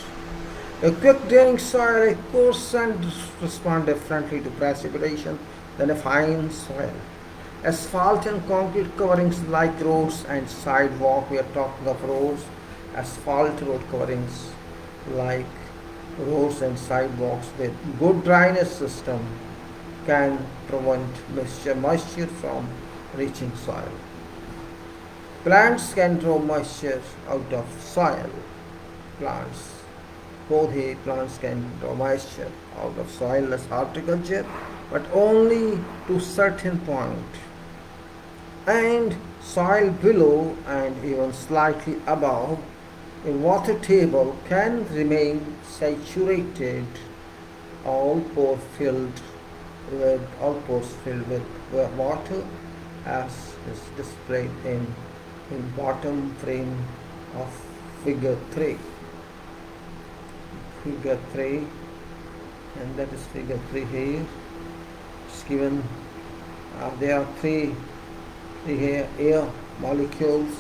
A quick draining soil, a coarse sand respond differently to precipitation than a fine soil. Asphalt and concrete coverings like roads and sidewalk. We are talking of roads. Asphalt road coverings like roads and sidewalks with good drainage system can prevent moisture from reaching soil. Plants can draw moisture out of soil. Plants can draw moisture out of soil as horticulture, but only to certain point. And soil below and even slightly above a water table can remain saturated, all pores filled with water, as is displayed in bottom frame of figure 3. Figure 3, and that is figure 3 here. It's given there are three air molecules.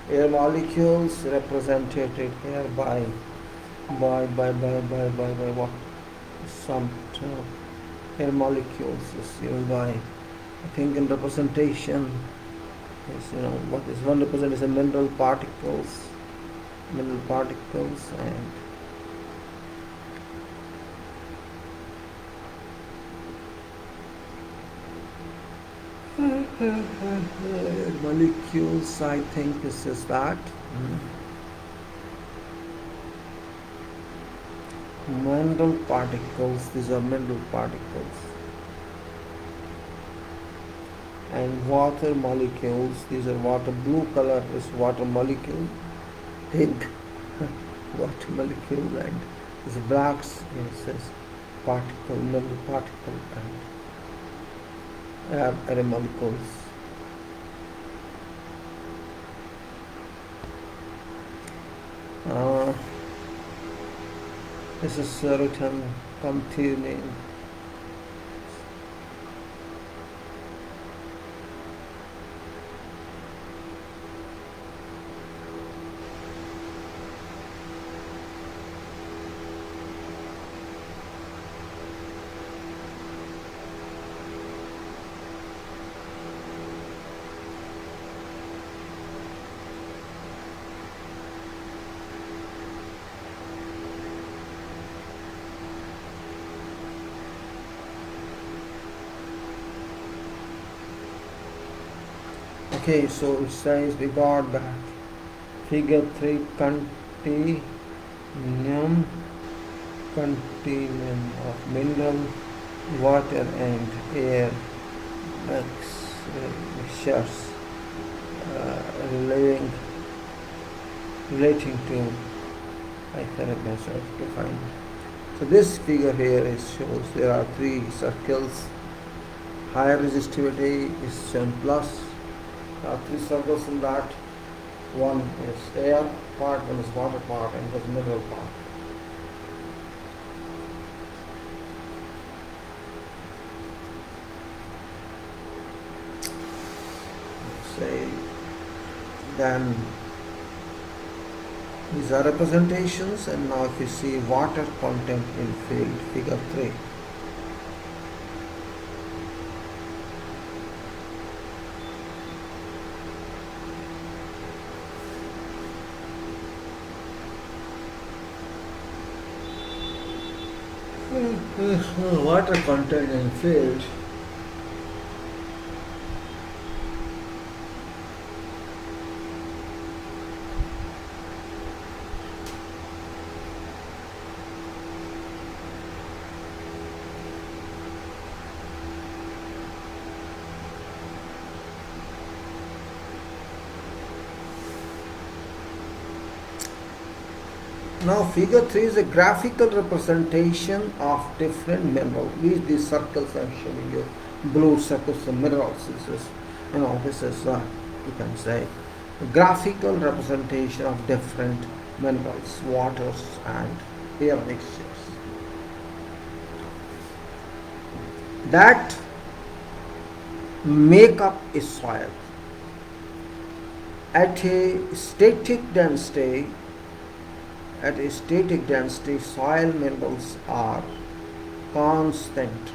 Air molecules represented here by what? Some air molecules is given by, I think in representation is, what is one represented is a mineral particles and molecules, I think this is that. Mineral particles, these are mineral particles. And water molecules, these are water, blue color is water molecule, pink water molecule, and this blacks is particle, mineral particle, and air molecules. This is written containing Okay, so it says we got that figure 3 continuum of mineral, water and air mixtures living relating to defined. So this figure here shows there are three circles. Higher resistivity is shown plus. There are three circles in that. One is air part, one is water part, and one is mineral part. Say then these are representations, and now if you see water content in field figure 3. Water content in field Now figure 3 is a graphical representation of different minerals. These circles I'm showing you, blue circles of minerals. This is you can say a graphical representation of different minerals, waters and air mixtures. That make up a soil. At a static density, soil minerals are constant.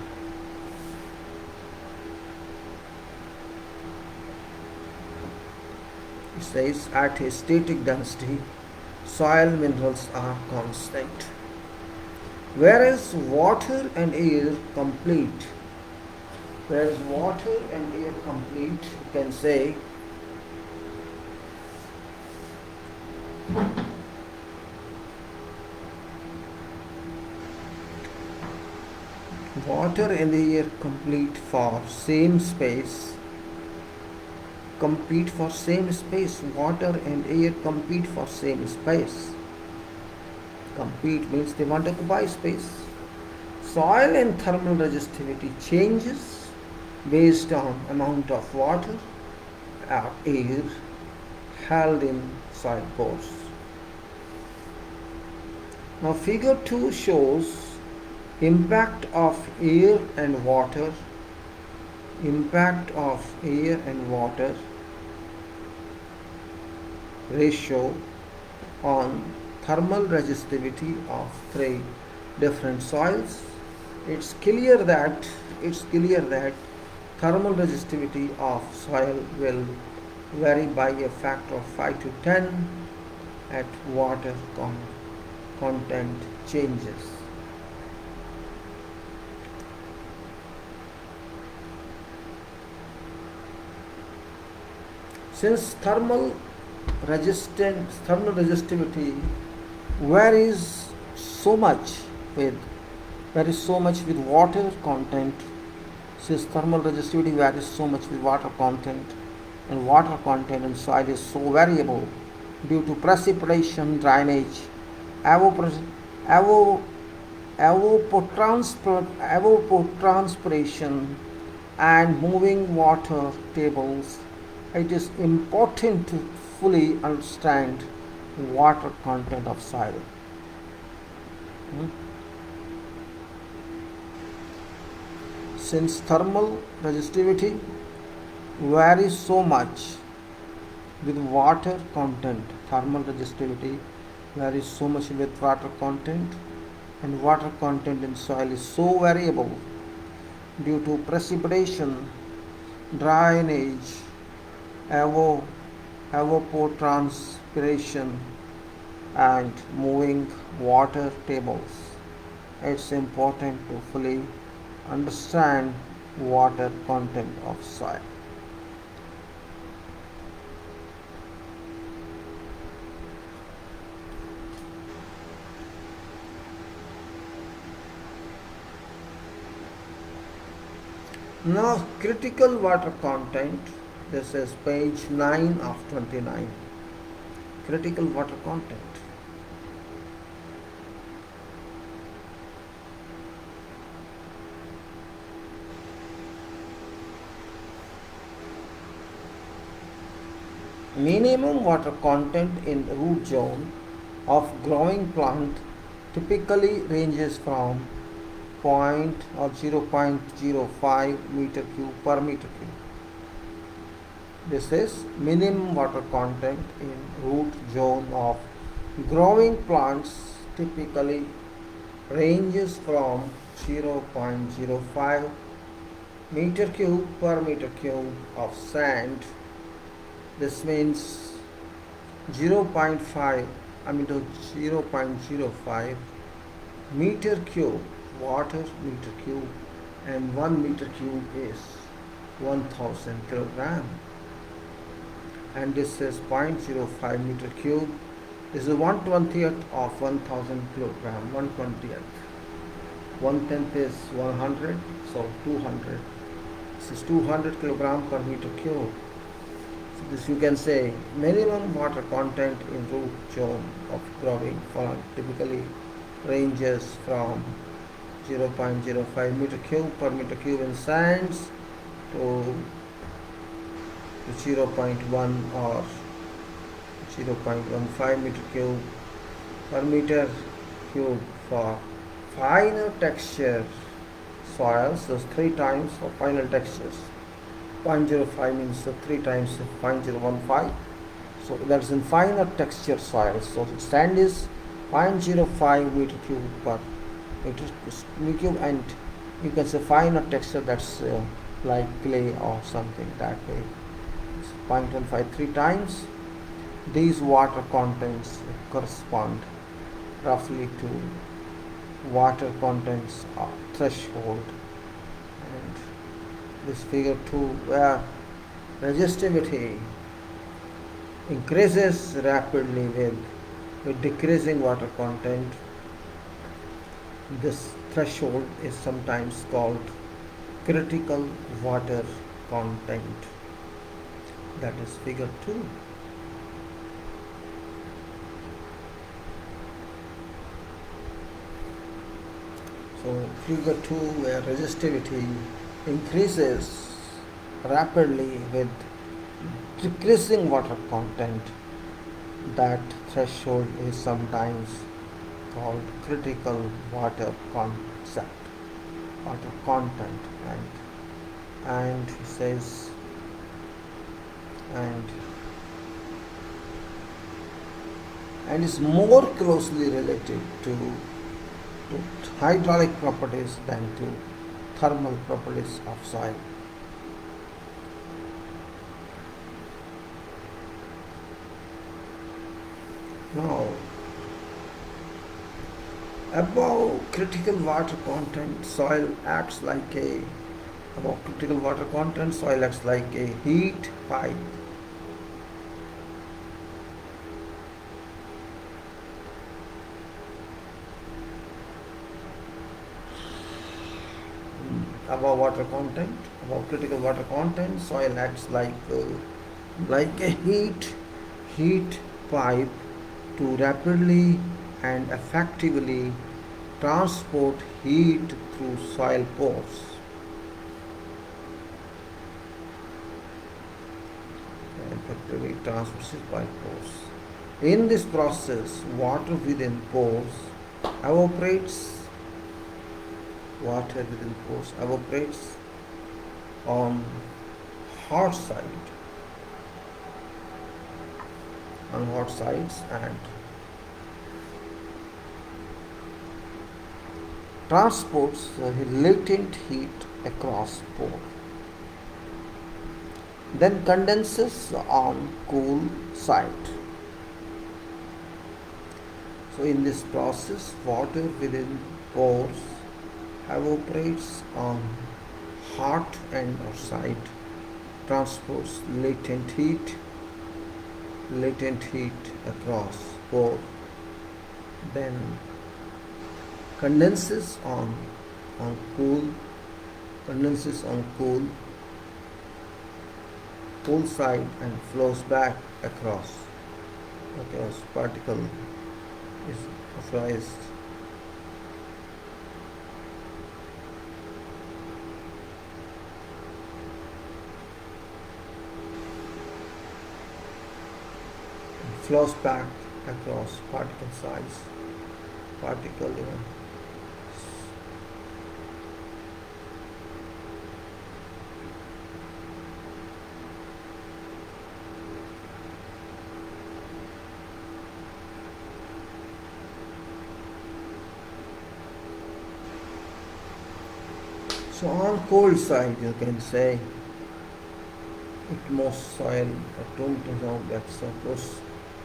It says at a static density, soil minerals are constant. Whereas water and air complete. You can say water and air compete for same space. Water and air compete for same space. Compete means they want to occupy space. Soil and thermal resistivity changes based on amount of water or air held in soil pores. Now figure 2 shows impact of air and water ratio on thermal resistivity of three different soils. It's clear that thermal resistivity of soil will vary by a factor of 5 to 10 at water content changes. Since thermal resistivity varies so much with water content, since thermal resistivity varies so much with water content, and water content in soil is so variable due to precipitation, drainage, evapotranspiration, and moving water tables, it is important to fully understand water content of soil. Since thermal resistivity varies so much with water content, and water content in soil is so variable due to precipitation, drainage, evapotranspiration, and moving water tables. It's important to fully understand water content of soil. Now critical water content, this is page 9 of 29. Critical water content. Minimum water content in root zone of growing plant typically ranges from 0.05 meter cube per meter cube. This is minimum water content in root zone of growing plants typically ranges from 0.05 meter cube per meter cube of sand. This means 0.5 0.05 meter cube water meter cube, and 1 meter cube is 1000 kilogram, and this is 0.05 meter cube. This is 1/20th of 1000 kilogram. 1/20th. 1/10 is 100, so 200. This is 200 kilogram per meter cube. So this you can say minimum water content in root zone of growing plant typically ranges from 0.05 meter cube per meter cube in sands to 0.1 or 0.15 meter cube per meter cube for finer texture soils. So 3 times for final textures. 0.05 means 3 times 0.015. So that's in finer texture soils. So sand is 0.05 meter cube per meter cube, and you can say finer texture, that's like clay or something that way. It's 0.15 3 times. These water contents correspond roughly to water contents threshold, and this figure 2 where resistivity increases rapidly with decreasing water content. This threshold is sometimes called critical water content. That is figure 2. So figure 2 where resistivity increases rapidly with decreasing water content, that threshold is sometimes called critical water content, and he says and is more closely related to hydraulic properties than to thermal properties of soil. Now, above critical water content, soil acts like a heat pipe. Above critical water content, soil acts like a heat pipe to rapidly and effectively transport heat through soil pores. Effectively transports it by pores. In this process, water within pores evaporates on hot sides and transports latent heat across pore, then condenses on cool side. So in this process, water within pores evaporates on hot end or side, transports latent heat across pore, then condenses on cool condenses on cool side and flows back across particle is authorized. Flows back across particle size, particle even. So on cold side, you can say it most soil at room temperature that suppose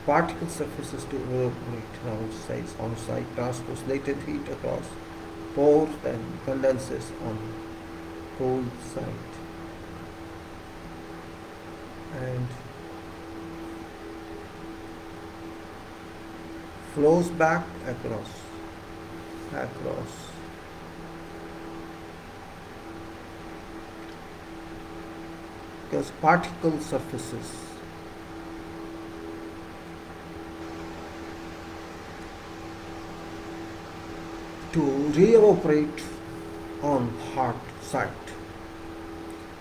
particle surfaces to evaporate on site, transports latent heat across pores and condenses on cold side. And flows back across because particle surfaces to re-evaporate on hot site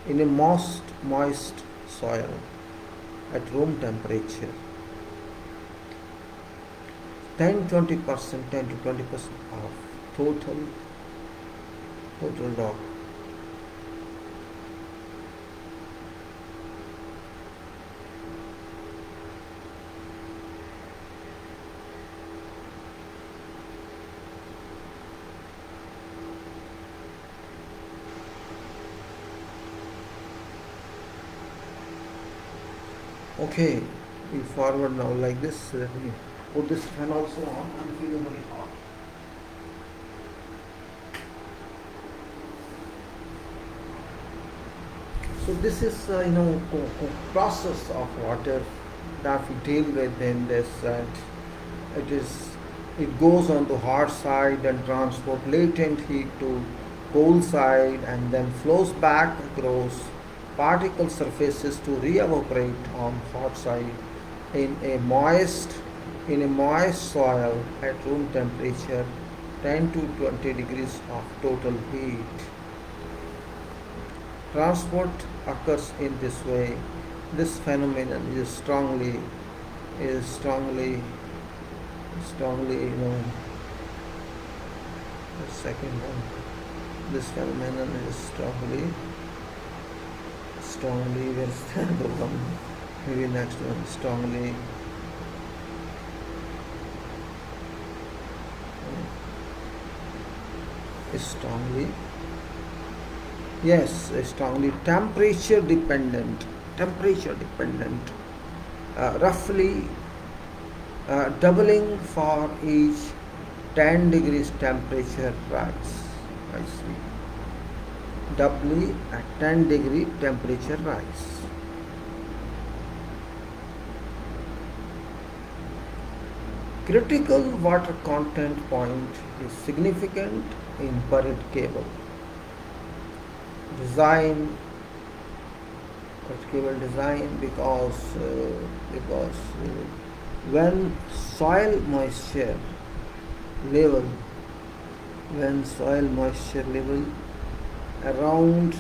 in a moist soil at room temperature. 10 to 20% of total log. Okay, we forward now like this. We put this fan also on. I'm feeling very hot. So this is process of water that we deal with in this. It goes on the hot side and transport latent heat to cold side and then flows back across particle surfaces to re-evaporate on hot side in a moist soil at room temperature 10 to 20 degrees of total heat. Transport occurs in this way. This phenomenon is strongly the second one. This phenomenon is strongly where's the other one? Maybe next one. Strongly temperature dependent, roughly doubling for each 10 degrees temperature rise. I see. Doubly at 10 degree temperature rise. Critical water content point is significant in buried cable design, because when soil moisture level around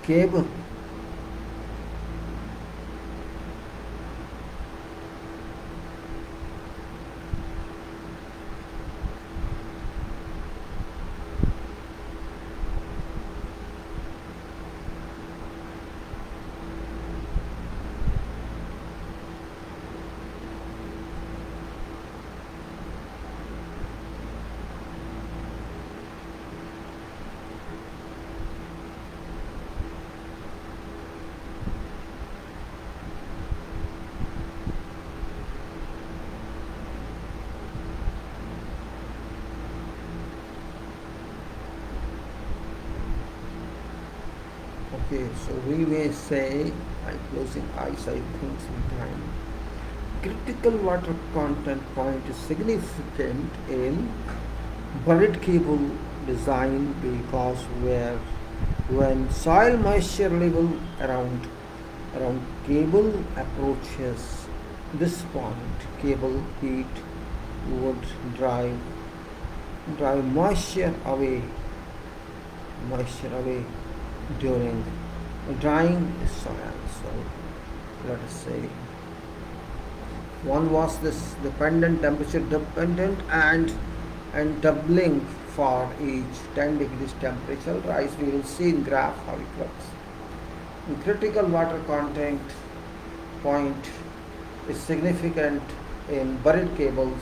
cable Okay, so we may say, I'm closing eyes, I think sometime. Critical water content point is significant in buried cable design because when soil moisture level around cable approaches this point, cable heat would drive moisture away during drying soil. So let us say one was this temperature dependent and doubling for each 10 degrees temperature rise. We will see in graph how it works. In critical water content point is significant in buried cables,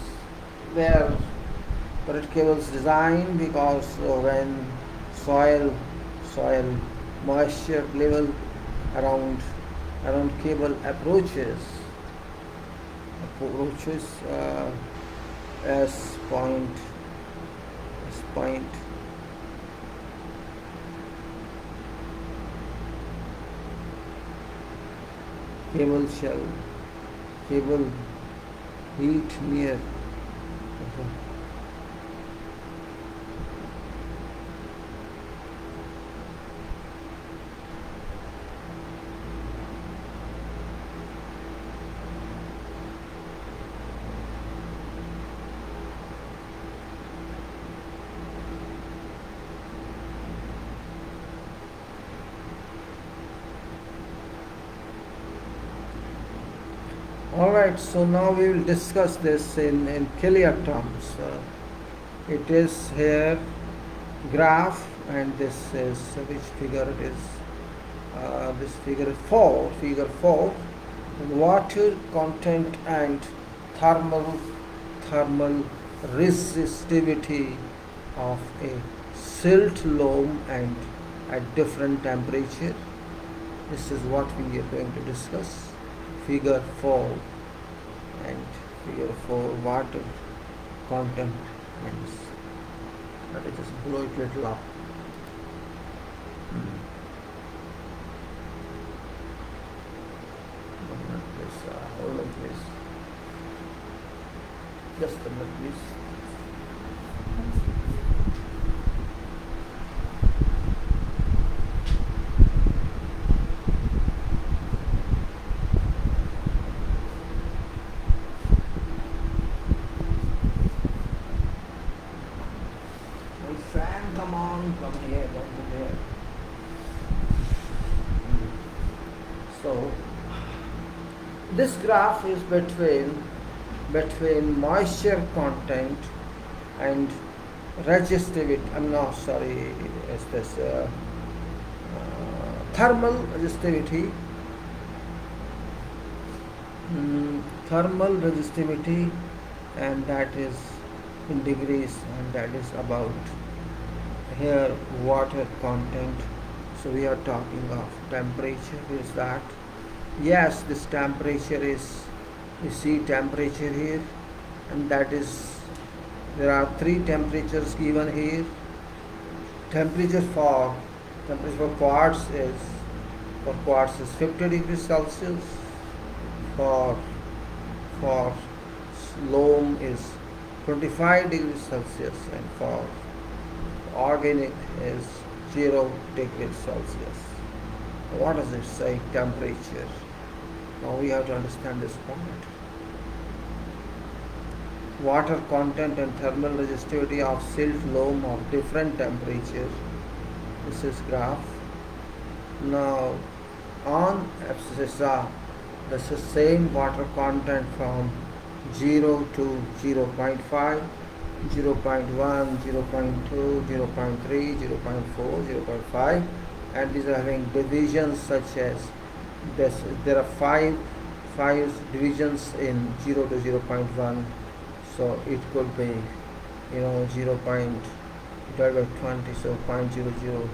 where buried cables designed because when soil moisture level around cable approaches as point cable heat near Alright, so now we will discuss this in clear terms. It is here graph, and this is which figure it is? This figure is figure 4. Water content and thermal resistivity of a silt loam and at different temperature. This is what we are going to discuss. Figure 4 and figure 4 water content, and let me just blow it little up. Hold on please. Just a minute please. Come here. So this graph is between moisture content and resistivity. Is this thermal resistivity? Thermal resistivity, and that is in degrees, and that is about here water content. So we are talking of temperature. Is that? Yes, this temperature is, you see temperature here, and that is, there are 3 temperatures given here. Temperature for quartz is 50 degrees Celsius. For loam is 25 degrees Celsius, and for organic is 0 degrees Celsius. What does it say? Temperature. Now we have to understand this point. Water content and thermal resistivity of silt loam of different temperatures. This is graph. Now on abscissa, this is same water content from 0 to 0.5. 0.1, 0.2, 0.3, 0.4, 0.5, and these are having divisions such as this. There are five divisions in 0 to 0.1, so it could be 0. Divided by 20, so 0.00,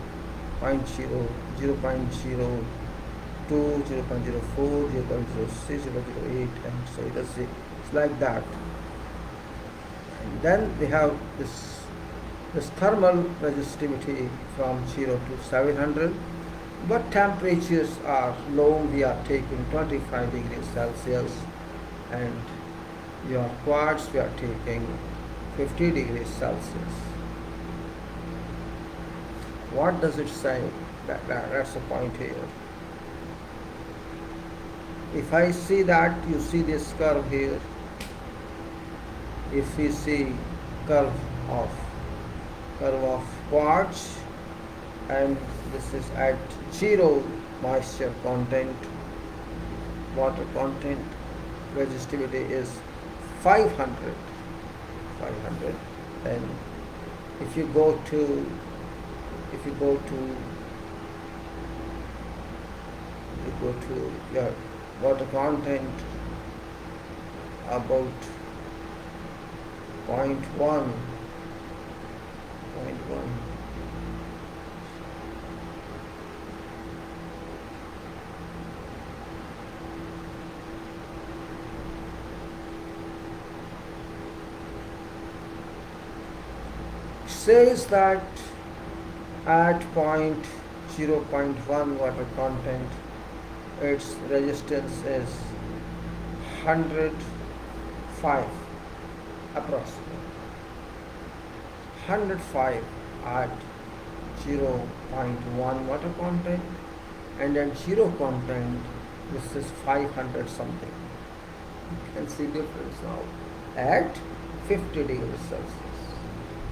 0.02, 0.04, 0.06, 0.08, and so it's like that. And then we have this thermal resistivity from 0 to 700, but temperatures are low. We are taking 25 degrees Celsius, and your quartz we are taking 50 degrees Celsius. What does it say? That's the point here. If I see that, you see this curve here. If we see curve of quartz, and this is at 0 moisture content, water content, resistivity is 500. Then if you go to your water content about 0.1, says that at 0.1 water content, its resistance is 105 approximately. 105 at 0.1 water content, and at 0 content this is 500 something. You can see difference now at 50 degrees Celsius.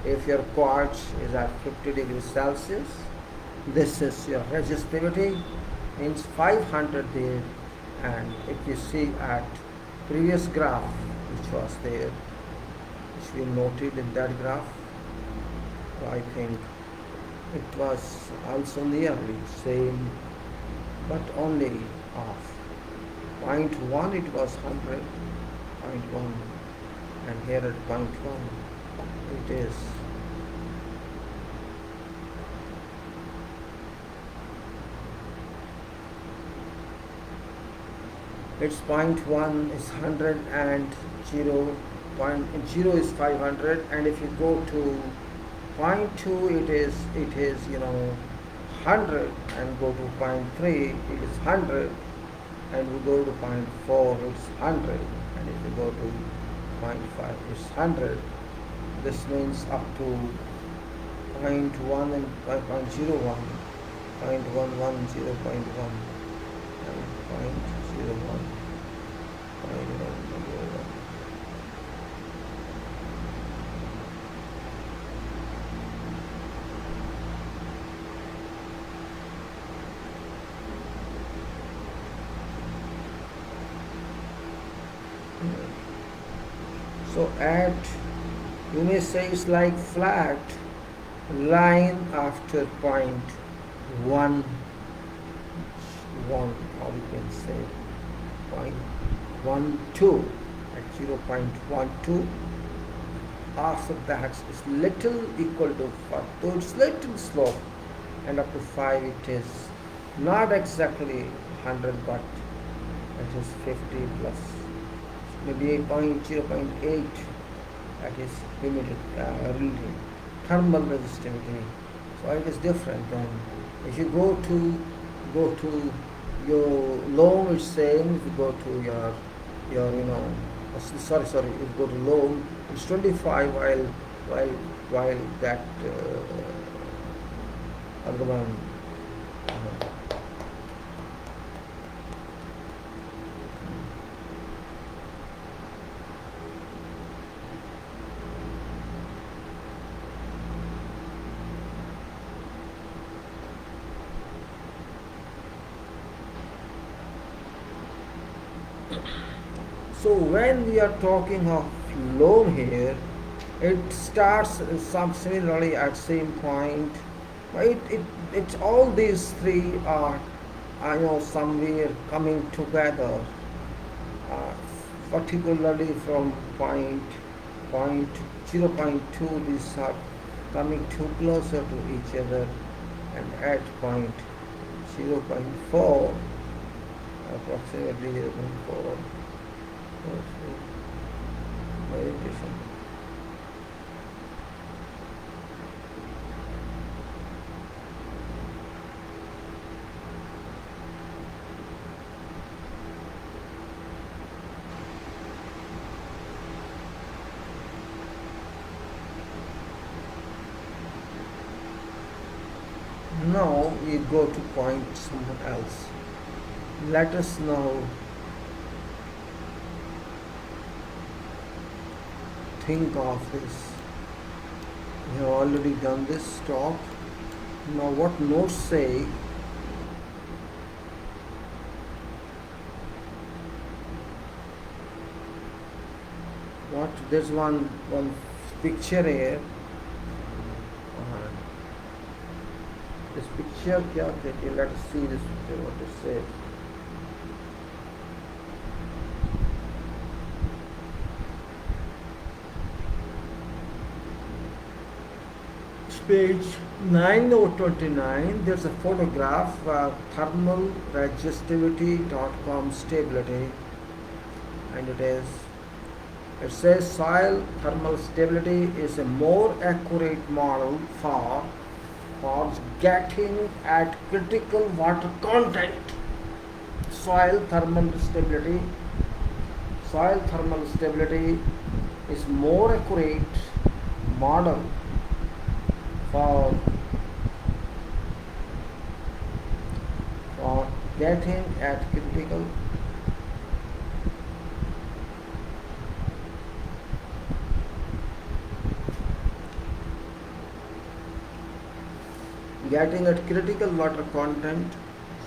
If your quartz is at 50 degrees Celsius, this is your resistivity, means 500 there. And if you see at previous graph which was there, which we noted in that graph, I think it was also nearly same, but only off. 0.1 it was 100, 0.1, and here at 0.1 it is its 0.1 is 100 and 0 is 500, and if you go to 0.2 it is 100, and go to 0.3 it is 100, and we go to 0.4 it's 100, and if you go to 0.5 it's 100. This means up to 0.1 and 0.01, 0.11, 0.1 and 0.01, 0.101. So at, you may say it's like flat line after 0.11, or you can say 0.12 at 0.12. After that it's little equal to 5, so it's little slope, and up to 5 it is not exactly 100, but it is 50 plus maybe 0.8. That is limited relative thermal resistivity. So it is different than if you go to your loam, it's same. If you go to your sorry, if you go to loam, it's 25, while that other one. So when we are talking of loam here, it starts similarly at same point. It's all these three are somewhere coming together, particularly from point 0.2. These are coming too closer to each other, and at point 0.4, approximately 0.4. Meditation. Now we go to point somewhere else. Let us now think of this. We have already done this talk. Now what notes say? What, there's one picture here. This picture क्या कहती है? Let us see this picture, what it says. Page 9/29, there's a photograph, thermal resistivity.com stability, and it says soil thermal stability is a more accurate model for getting at critical water content. Soil thermal stability is more accurate model for getting at critical water content.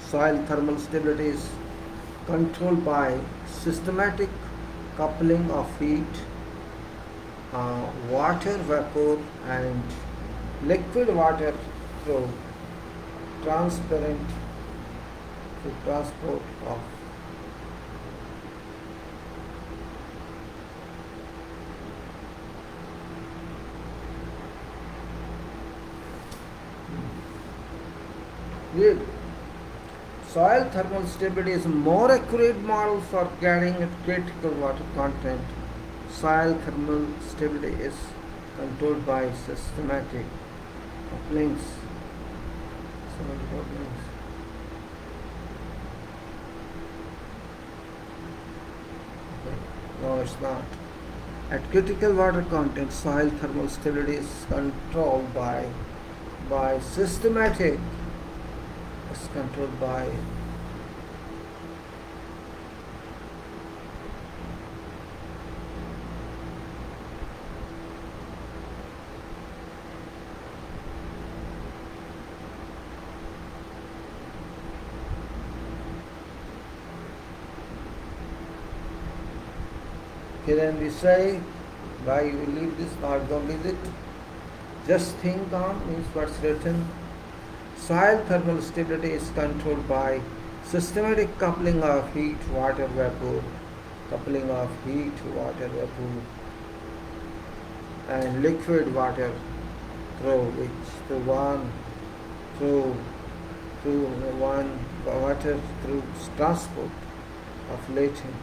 Soil thermal stability is controlled by systematic coupling of heat, water vapor and liquid water through transport of soil thermal stability is a more accurate model for getting at critical water content. Soil thermal stability is controlled by systematic couplings. No, it's not. At critical water content, soil thermal stability is controlled by systematic. It's controlled by then we say, why you will leave this, not don't leave it. Just think on means what's written. Soil thermal stability is controlled by systematic coupling of heat, water vapor, and liquid water through transport of latent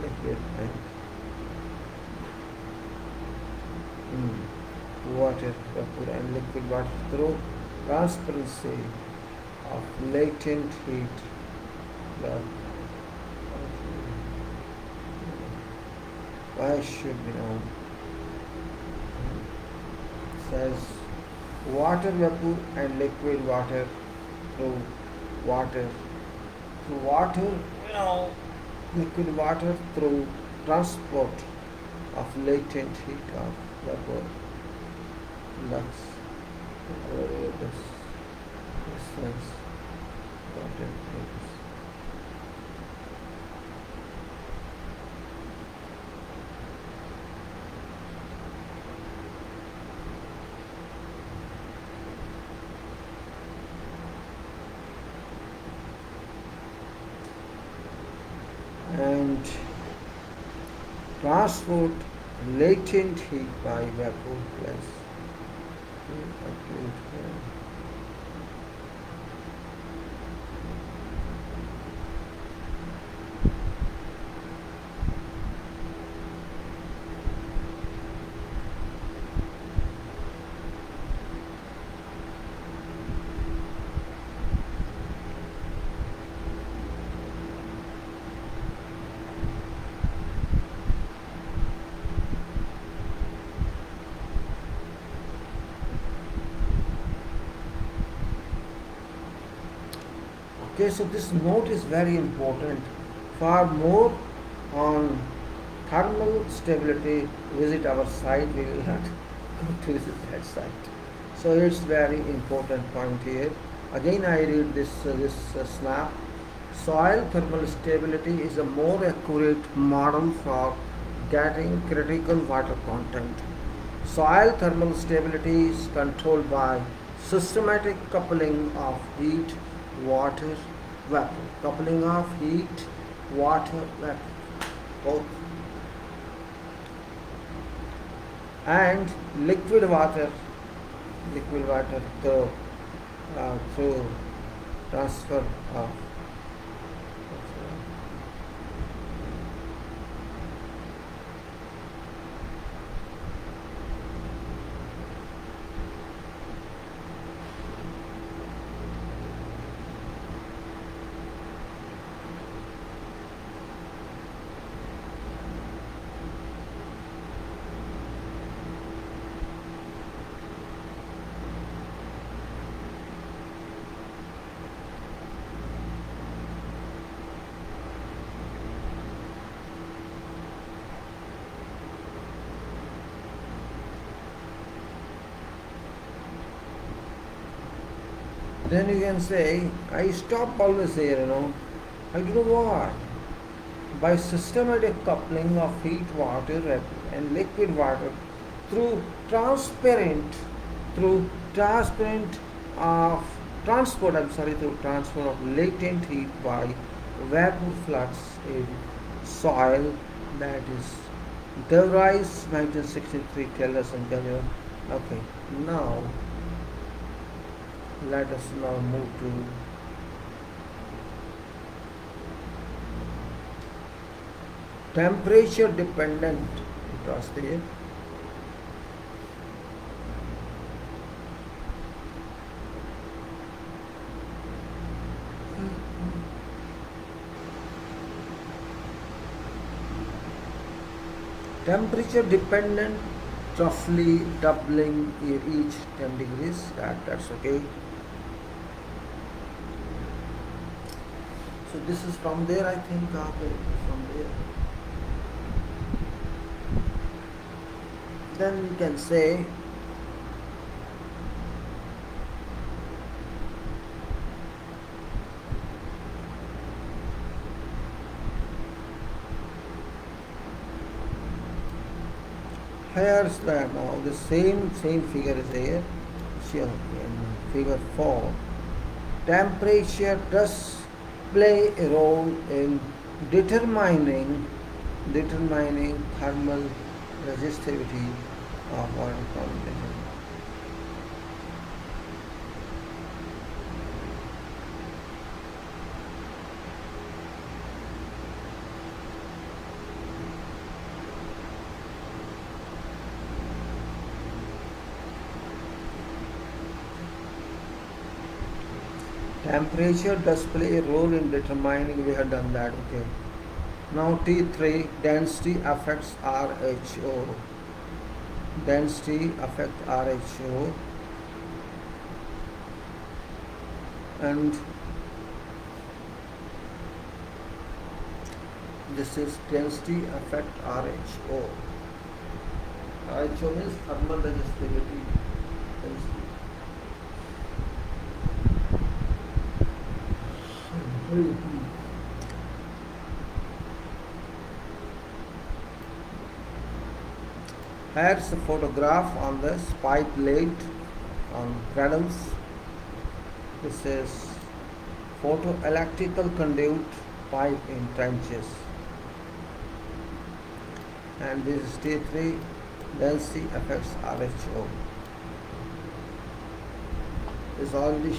liquid and water vapor and liquid water through transparency of latent heat. Why should we know? Says water vapor and liquid water through liquid water through transport of latent heat of vapor, lux, distance, content things. And transport latent heat by vapor plus acute Okay, so this note is very important. For more on thermal stability, visit our site. We will not go to visit that site. So it's very important point here. Again, I read this snap. Soil thermal stability is a more accurate model for getting critical water content. Soil thermal stability is controlled by systematic coupling of heat, water, vapor. Coupling of heat, water, vapor, both. And liquid water through transfer of then you can say, I stop always here. I do what? By systematic coupling of heat, water, and liquid water through transparent, of through transfer of latent heat by vapor flux in soil, that is Devrice 1963 tell us in Canada. Okay, now let us now move to temperature dependent. Trust here. Temperature dependent, roughly doubling each 10 degrees. That's okay. So this is from there, I think. Okay, from there. Then we can say here's that now the same figure is there. Sure, in figure 4. Temperature does play a role in determining thermal resistivity of water condensation. Temperature does play a role in determining, we have done that, okay. Now T3, density affects RHO. Density affects RHO, and this is density affect RHO. RHO means thermal resistivity density. Here's a photograph on the pipe laid on cradles. This is photoelectrical conduit pipe in trenches. And this is T3, density affects RHO. It's already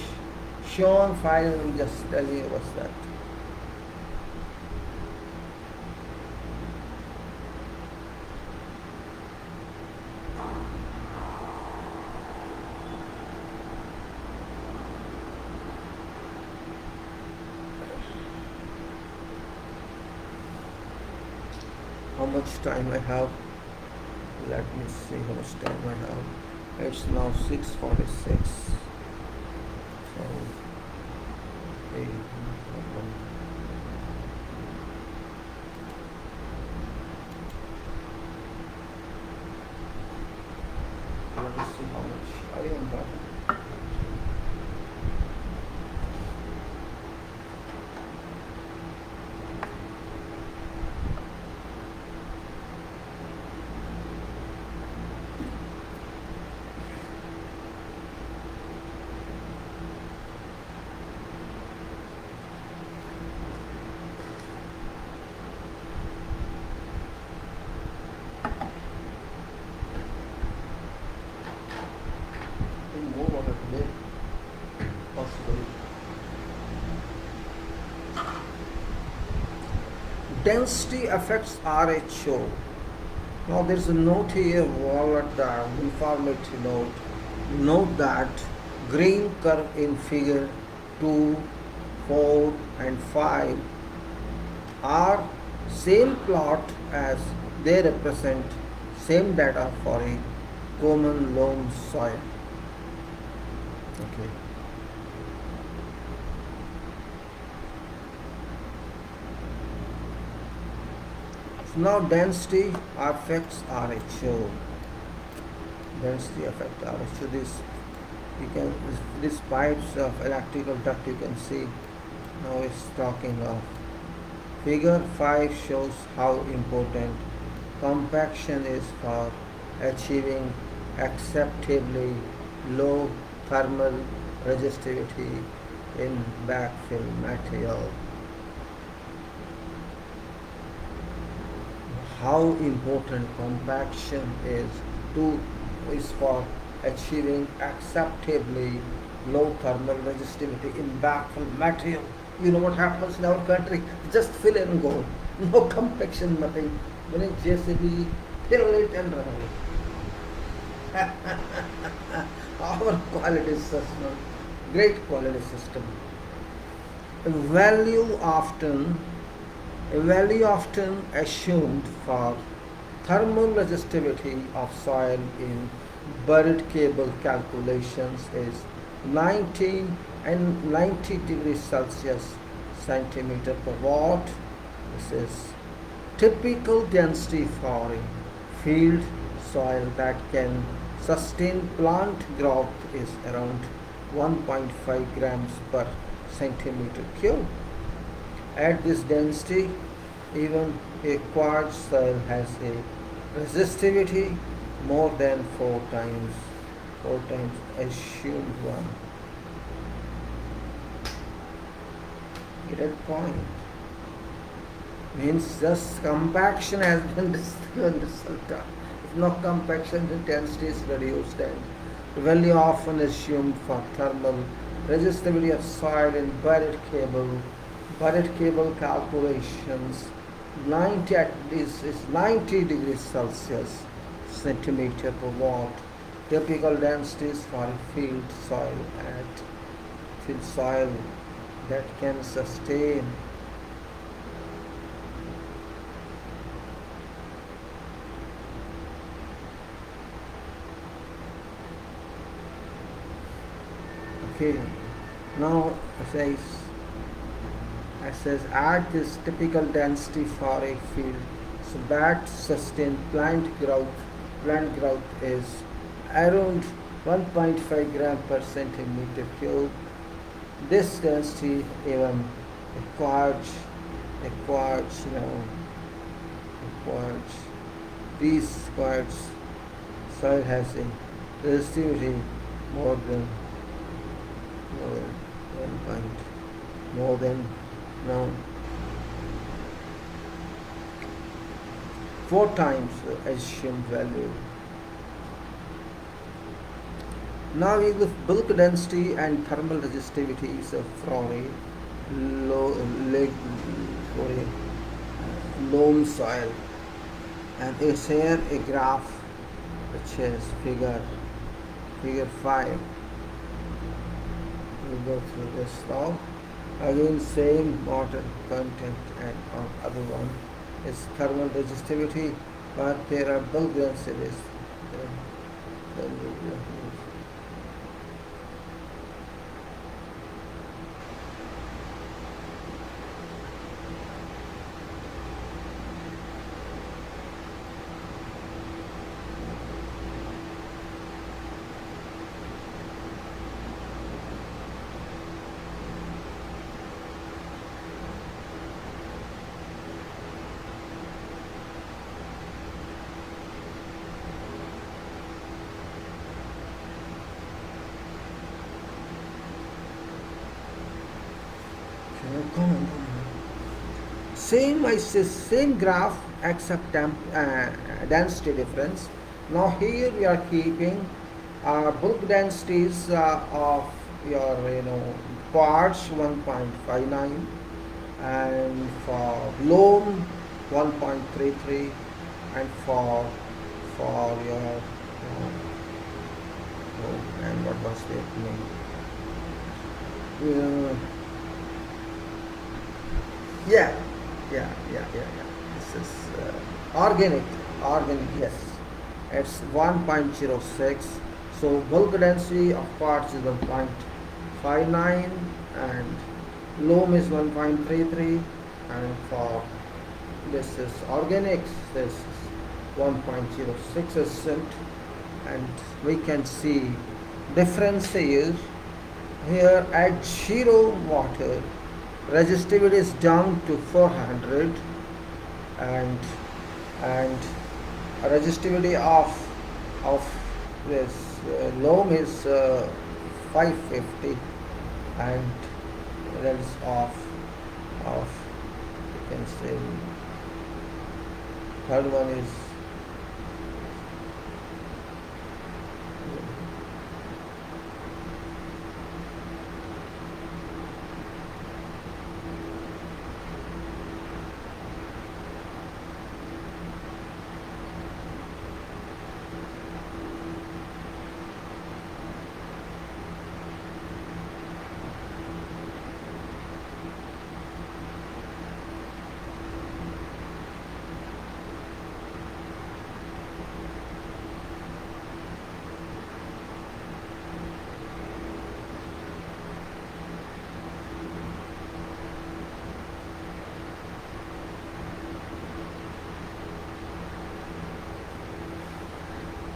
shown, file, I will just tell you what's that. How much time I have? Let me see how much time I have. It's now 6:46. So, 8. Let us see how much I am done. More water today, possibly. Density affects RHO. Now there is a note here, wallet down, informative note. Note that green curve in figure 2, 4 and 5 are same plot as they represent same data for a common loam soil. Okay. So now density affects RHO. Density affects RHO. This pipes of electrical duct you can see. Now it's talking of. Figure 5 shows how important compaction is for achieving acceptably low thermal resistivity in backfill material. How important compaction is for achieving acceptably low thermal resistivity in backfill material. You know what happens in our country? Just fill and go. No compaction, nothing. When it's JCB, fill it and run away. Our quality system, great quality system. A value often assumed for thermal resistivity of soil in buried cable calculations is 90 degrees Celsius centimeter per watt. This is typical density for a field soil that can sustain plant growth is around 1.5 grams per centimeter cube. At this density, even a quartz soil has a resistivity more than 4 times assumed one. Get a point. Means just compaction has been given result. If no compaction, the density is reduced and value often assumed for thermal resistivity of soil in buried cable calculations 90 degrees Celsius centimeter per watt. Typical densities for field soil that can sustain okay. Now it says at this typical density for a field so that sustained plant growth is around 1.5 gram per centimeter cube. This density even these quartz soil has a resistivity more than 4 times assumed value. Now the bulk density and thermal resistivity is for a loam soil, and it's here a graph which is figure 5. We go through this now. Again same water content and other one is thermal resistivity, but there are bulk densities. same graph except density difference. Now here we are keeping bulk densities of your quartz 1.59 and for loam 1.33 and for your and what was the name? Yeah. This is organic, yes. It's 1.06. So bulk density of quartz is 1.59 and loam is 1.33, and for this is organics, this is 1.06%, and we can see difference here at 0 water resistivity is down to 400 and resistivity of this loam is 550, and that is of you can say third one is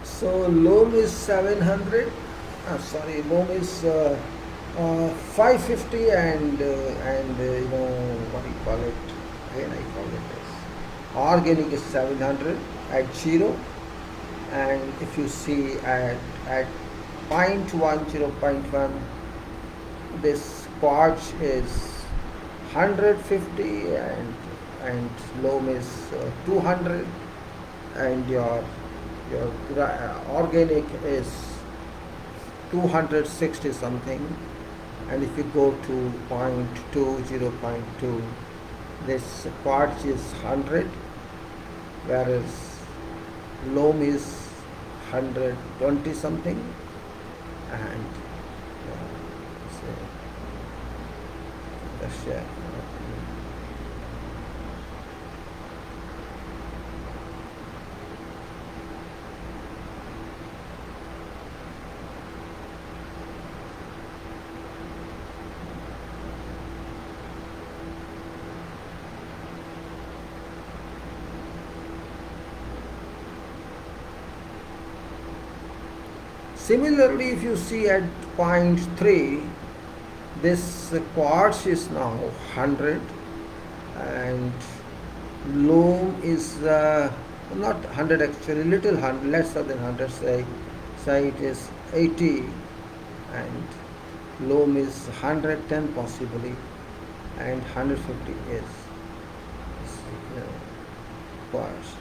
so loam is 700, loam is 550 and what do you call it, again I call it this, organic is 700 at 0, and if you see at 0.10, 0.1, this quartz is 150 and loam is 200, and your organic is 260 something, and if you go to 0.2, 0.2, this quartz is 100, whereas loam is 120 something, and similarly, if you see at 0.3, this quartz is now 100 and loam is not 100 actually, little 100, lesser than 100, say it is 80, and loam is 110 possibly, and 150 is quartz.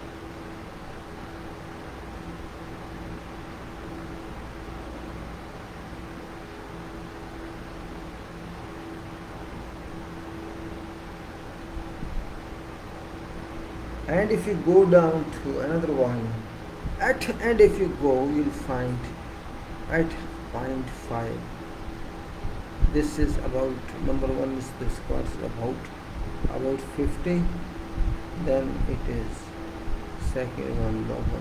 And if you go down to another one, and if you go, you'll find at 0.5. This is about, number one is this quartz is about 50. Then it is second one lower.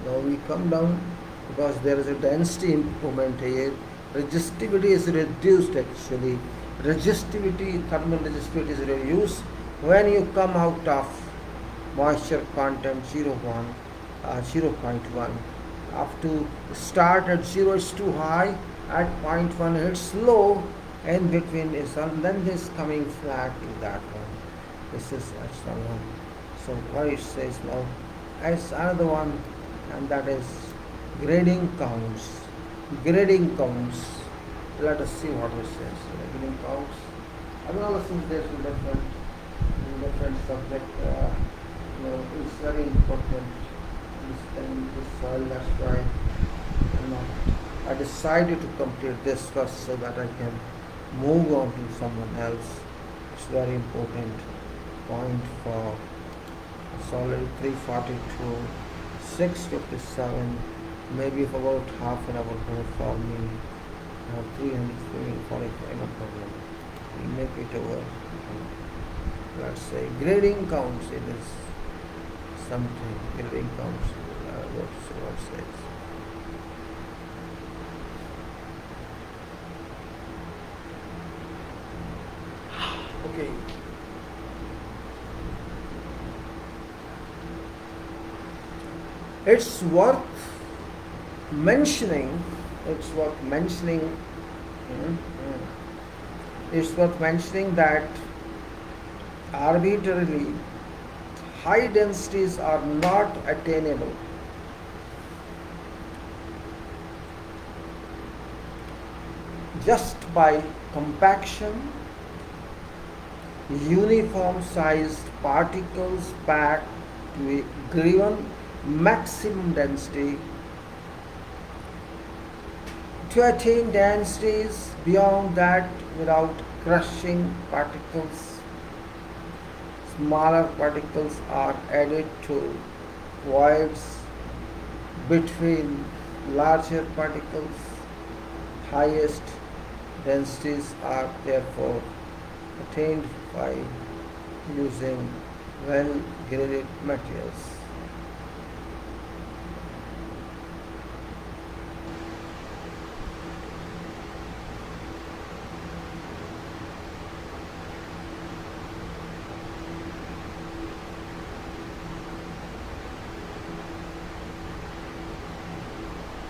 Now we come down because there is a density improvement here. Resistivity is reduced actually. Thermal resistivity is reduced when you come out of moisture content 0.1. Up to start at 0 is too high, at 0.1 it's low, and between is, and then this coming flat is that one. This is epsilon. So what it says now, as another one, and that is grading counts. Grading counts. Let us see what it says. Grading counts. Analysis there's different subject. It's very important. Understanding this soil. That's why I decided to complete this first so that I can move on to someone else. It's very important point for solid 342, 657, maybe for about half an hour more for me. 345, no problem. We make it over. Let's say grading counts. It is something. Grading counts. What says? Okay. It's worth mentioning. It's worth mentioning. It's worth mentioning that arbitrarily high densities are not attainable. Just by compaction, uniform sized particles packed to a given maximum density. To attain densities beyond that without crushing particles, smaller particles are added to voids between larger particles. Highest densities are therefore attained by using well-graded materials.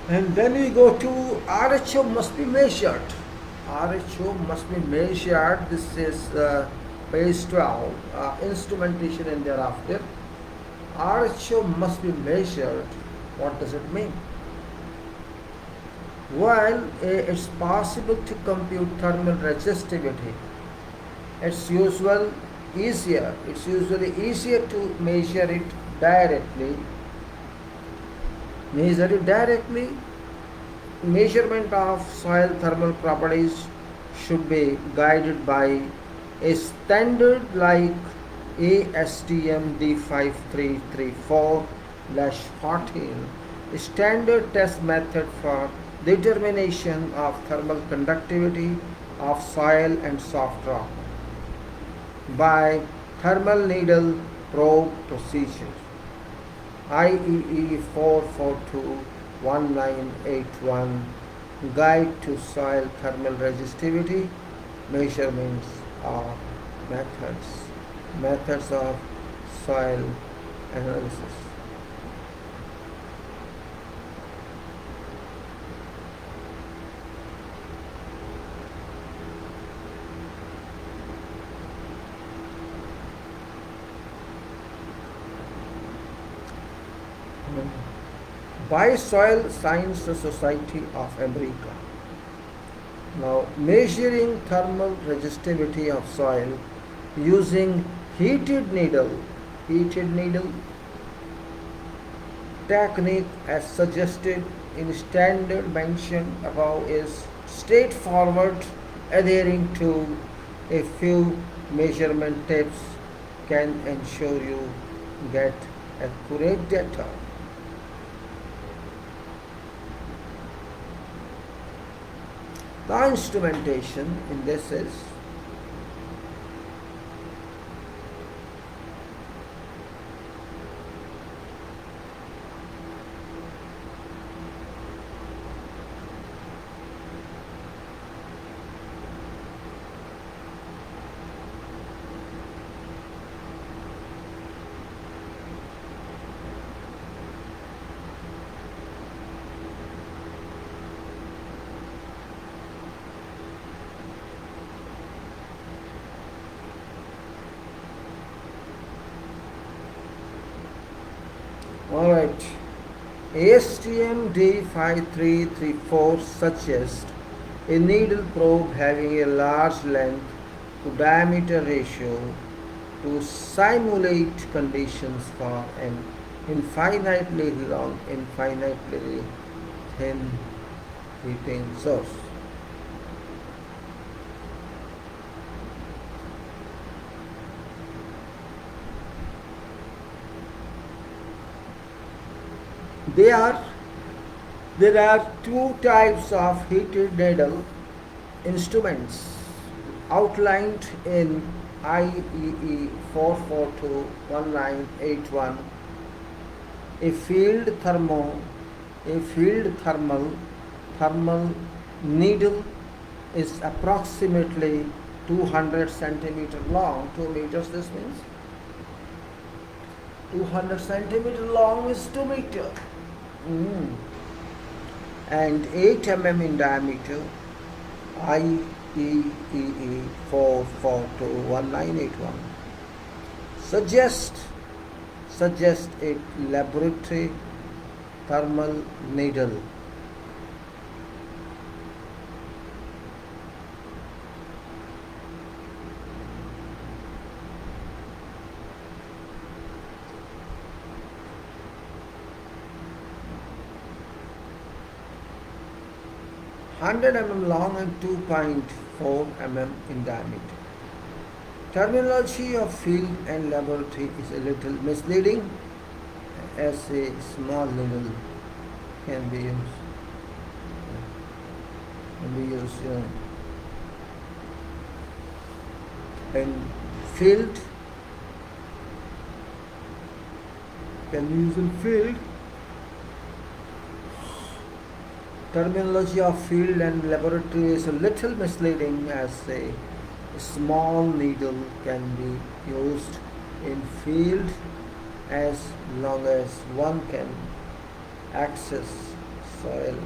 And then we go to RHO must be measured. RHO must be measured. This is page 12, instrumentation and thereafter. RHO must be measured. What does it mean? Well, it's possible to compute thermal resistivity. It's usually easier to measure it directly. Measurement of soil thermal properties should be guided by a standard like ASTM D5334-14, standard test method for determination of thermal conductivity of soil and soft rock by thermal needle probe procedure. IEE 442-1981 Guide to Soil Thermal Resistivity Measurements or Methods of Soil Analysis. By Soil Science Society of America. Now, measuring thermal resistivity of soil using heated needle technique as suggested in standard mentioned above is straightforward. Adhering to a few measurement tips can ensure you get accurate data. The instrumentation in this is Alright, ASTM D5334 suggests a needle probe having a large length to diameter ratio to simulate conditions for an infinitely long, infinitely thin heating source. There are two types of heated needle instruments outlined in IEE 4421981. A field thermal needle is approximately 200 centimeter long. 2 meters, this means 200 centimeter long is 2 meter. And 8 mm in diameter. IEEE 4421981 suggest a laboratory thermal needle. (100 mm long and 2.4 mm in diameter). Terminology of field and laboratory is a little misleading, as a small needle can be used in field, Terminology of field and laboratory is a little misleading, as a small needle can be used in field as long as one can access soil.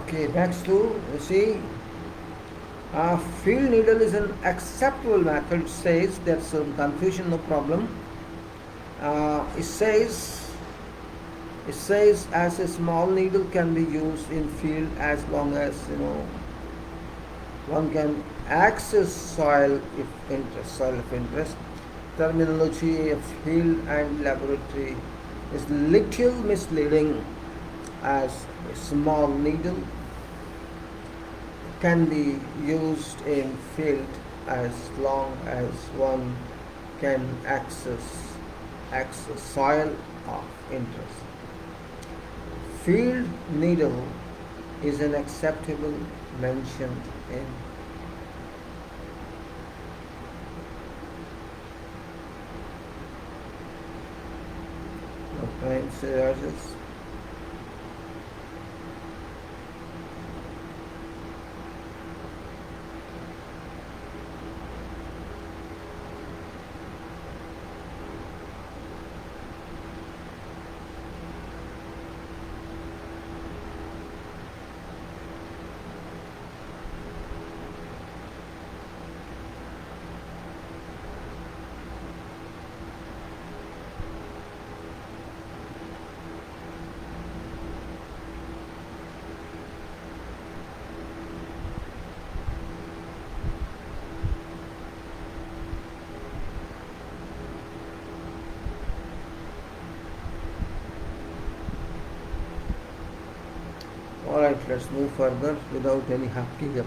Okay, next to see, field needle is an acceptable method. It says there's some confusion, no problem. It says as a small needle can be used in field as long as one can access soil of interest. Terminology of field and laboratory is little misleading, as a small needle can be used in field as long as one can access soil of interest. Field needle is an acceptable mentioned in appliances. Alright, let's move further without any hapki.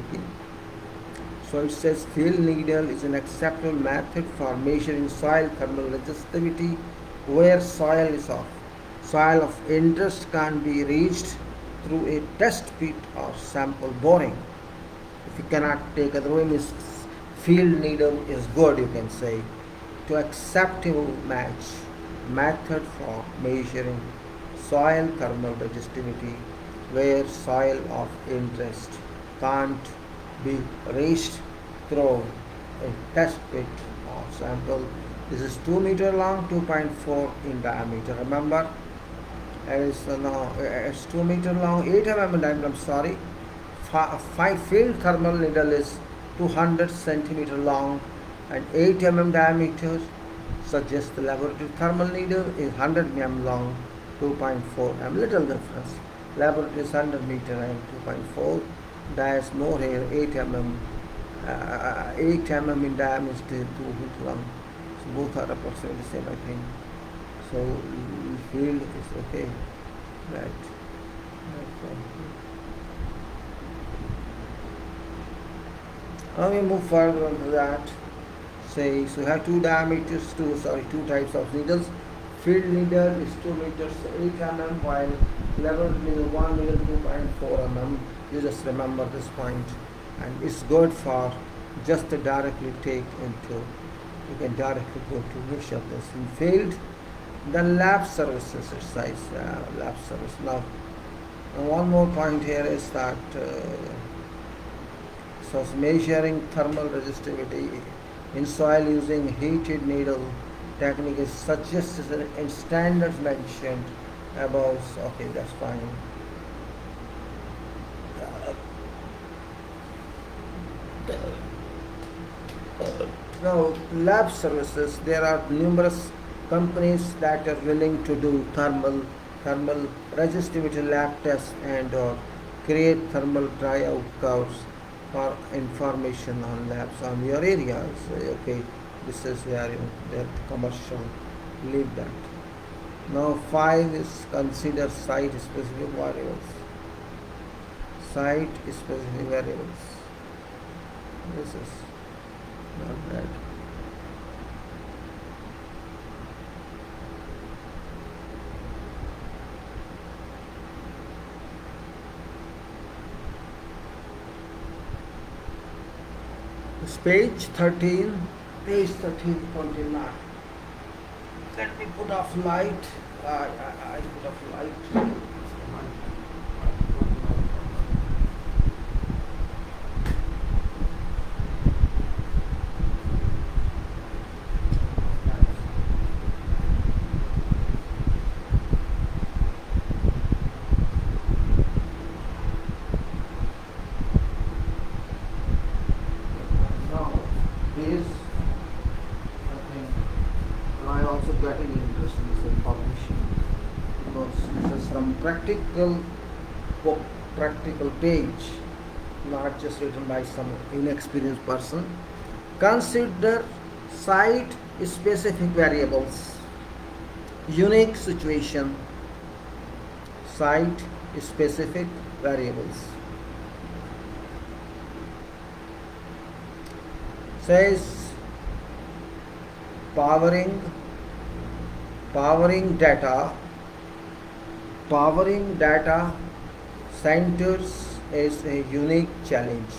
So it says field needle is an acceptable method for measuring soil thermal resistivity where soil of interest can be reached through a test pit or sample boring. If you cannot take other way, means field needle is good, you can say. to acceptable match method for measuring soil thermal resistivity where soil of interest can't be reached through a test pit or sample. This is 2 meter long, 2.4 in diameter. Remember, it's 2 meter long, 8 mm in diameter. I'm sorry. Field thermal needle is 200 centimeter long and 8 mm diameter. Suggests the laboratory thermal needle is 100 mm long, 2.4 mm. Little difference. Laboratory is 100 meter and 2.4. There's more here, 8 mm. 8 mm in diameter, 2 meter long. So both are approximately the same, I think. So field is okay. Right. Now we move further on to that. Say, so we have two diameters, two types of needles. Field needle is 2 meters, 8 mm, while laboratory needle 1 meter, 2.4 mm. You just remember this point, and it's good for just to directly take into. You can directly go to which of this in field. Then lab services exercise, lab service. Now, one more point here is that so measuring thermal resistivity in soil using heated needle technique is suggested in standards mentioned above. Okay, that's fine. Now, lab services, there are numerous companies that are willing to do thermal resistivity lab tests and or create thermal tryout curves for information on labs on your areas. Okay, this is where the commercial leave that. Now 5 is consider site specific variables. Site specific variables. This is not bad. It's page 13, 29. Let me put off light. I put off light. Getting interest in this information because this is from practical book, practical page, not just written by some inexperienced person. Consider site specific variables, unique situation, site specific variables. Says powering data centers is a unique challenge.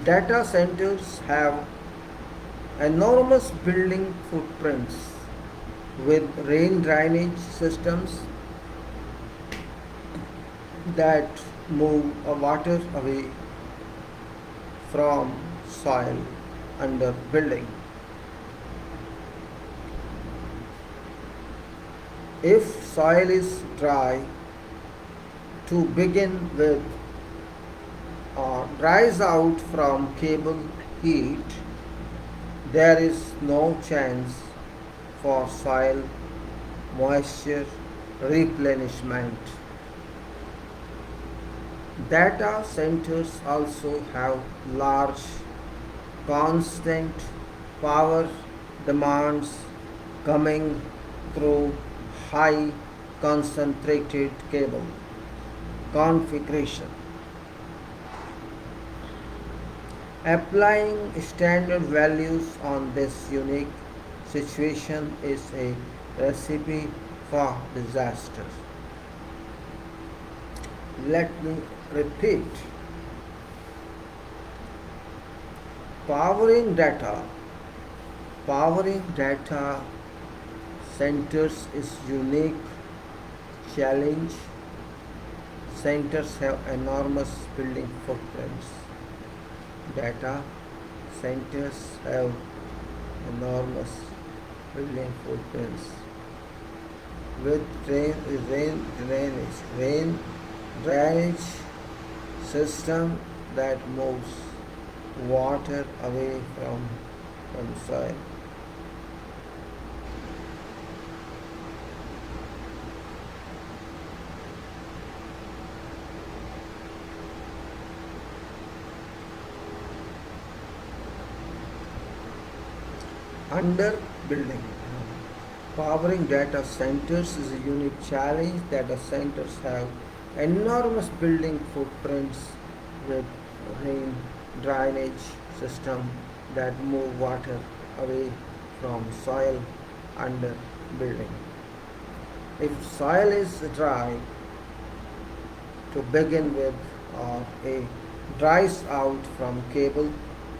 Data centers have enormous building footprints with rain drainage systems that move water away from soil under building. If soil is dry to begin with or dries out from cable heat, there is no chance for soil moisture replenishment. Data centers also have large constant power demands coming through high concentrated cable configuration. Applying standard values on this unique situation is a recipe for disaster. Let me repeat. Powering data centers is unique challenge. Centers have enormous building footprints. Data centers have enormous building footprints with rain drainage system that moves water away from soil. Under building. Powering data centers is a unique challenge. Data centers have enormous building footprints with rain drainage system that move water away from soil under building. If soil is dry to begin with or it dries out from cable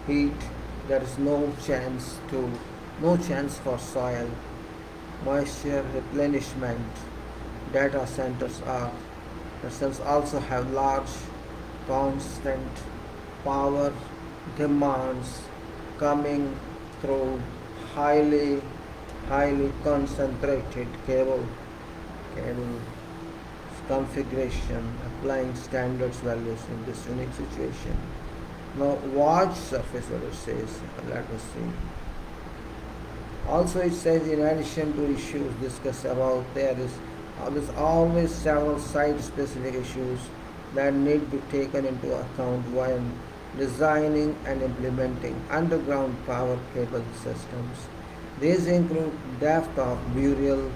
heat, there is no chance for soil moisture replenishment. Data centers also have large constant power demands coming through highly concentrated cable configuration, applying standards values in this unique situation. Now watch surface what it says. Let us see. Also it says in addition to issues discussed above, there's always several site-specific issues that need to be taken into account when designing and implementing underground power cable systems. These include depth of burial,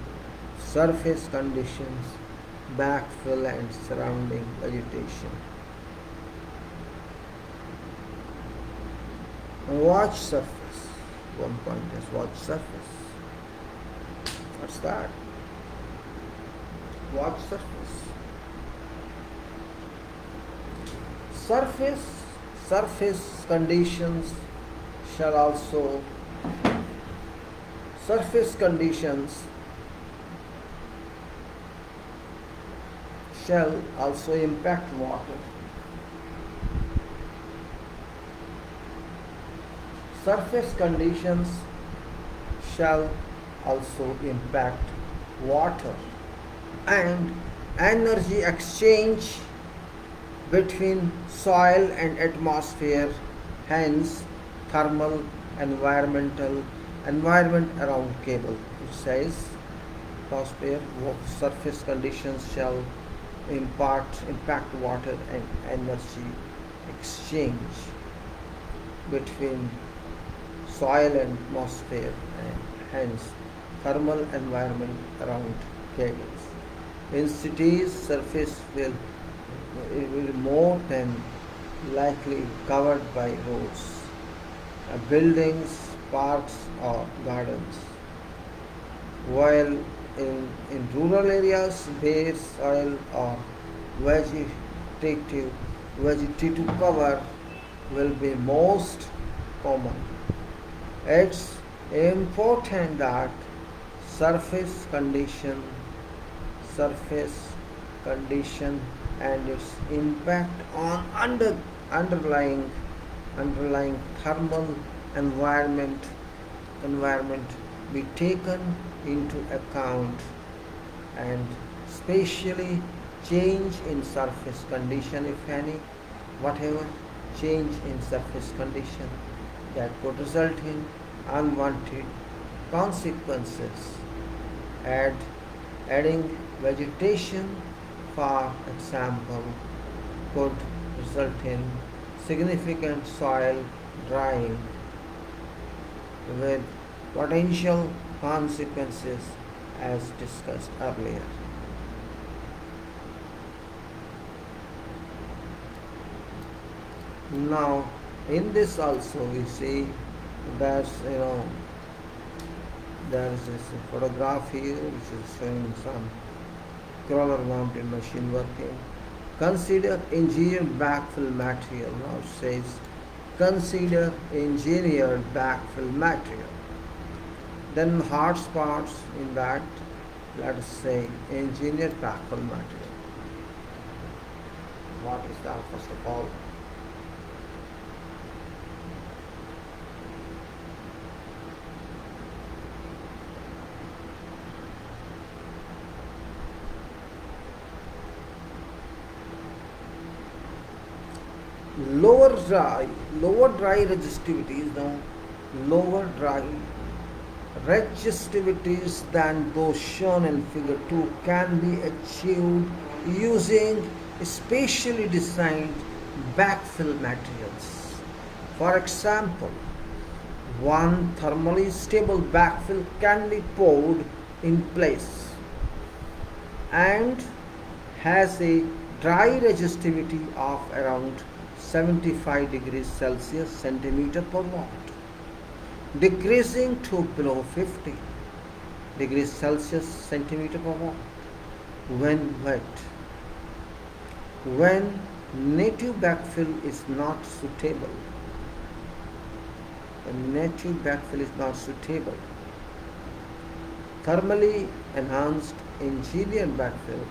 surface conditions, backfill and surrounding vegetation. Watch surface. One point is watch surface. What's that? Watch surface. Surface conditions shall also impact water. Surface conditions shall also impact water and energy exchange between soil and atmosphere, hence thermal environment around cable. It says surface conditions shall impact water and energy exchange between soil and atmosphere and hence thermal environment around cables. In cities, surface will be more than likely covered by roads, buildings, parks or gardens. While in rural areas, bare soil or vegetative cover will be most common. It's important that surface condition and its impact on underlying thermal environment be taken into account, and especially change in surface condition, if any, whatever change in surface condition that could result in unwanted consequences. Adding vegetation, for example, could result in significant soil drying with potential consequences as discussed earlier. Now, in this also we see there's this photograph here which is showing some crawler mounted machine working. Consider engineered backfill material. Now it says consider engineered backfill material. Then hard spots in that, let us say engineered backfill material. What is that first of all? Lower dry resistivities, now lower dry resistivities than those shown in figure 2 can be achieved using specially designed backfill materials. For example, one thermally stable backfill can be poured in place and has a dry resistivity of around 75 degrees Celsius centimeter per watt, decreasing to below 50 degrees Celsius centimeter per watt when wet. When native backfill is not suitable, thermally enhanced engineered backfill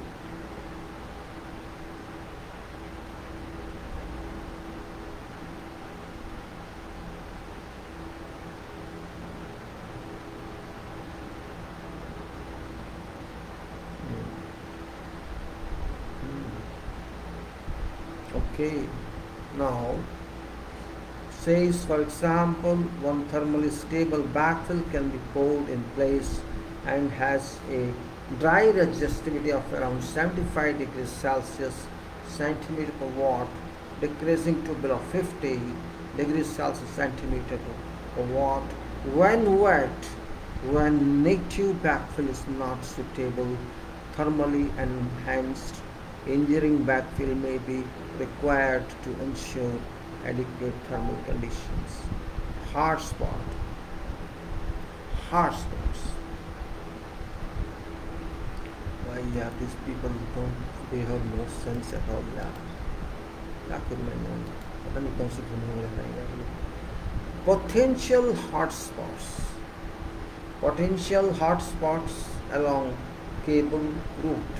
Okay, now says for example, one thermally stable backfill can be poured in place and has a dry resistivity of around 75 degrees Celsius centimeter per watt, decreasing to below 50 degrees Celsius centimeter per watt when wet. When native backfill is not suitable, thermally enhanced engineering backfill may be required to ensure adequate thermal conditions. Hard spots. Why these people they have no sense at all. Potential hotspots along cable route.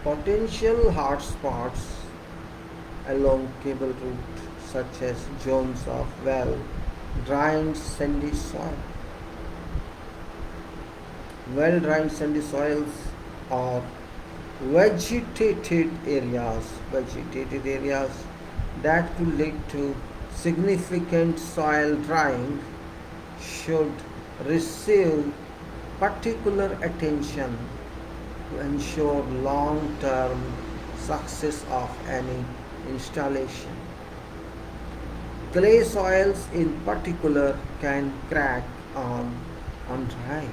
Potential hotspots along cable route, such as zones of well-drained sandy soils or vegetated areas that could lead to significant soil drying, should receive particular attention to ensure long-term success of any installation. Clay soils in particular can crack on drying.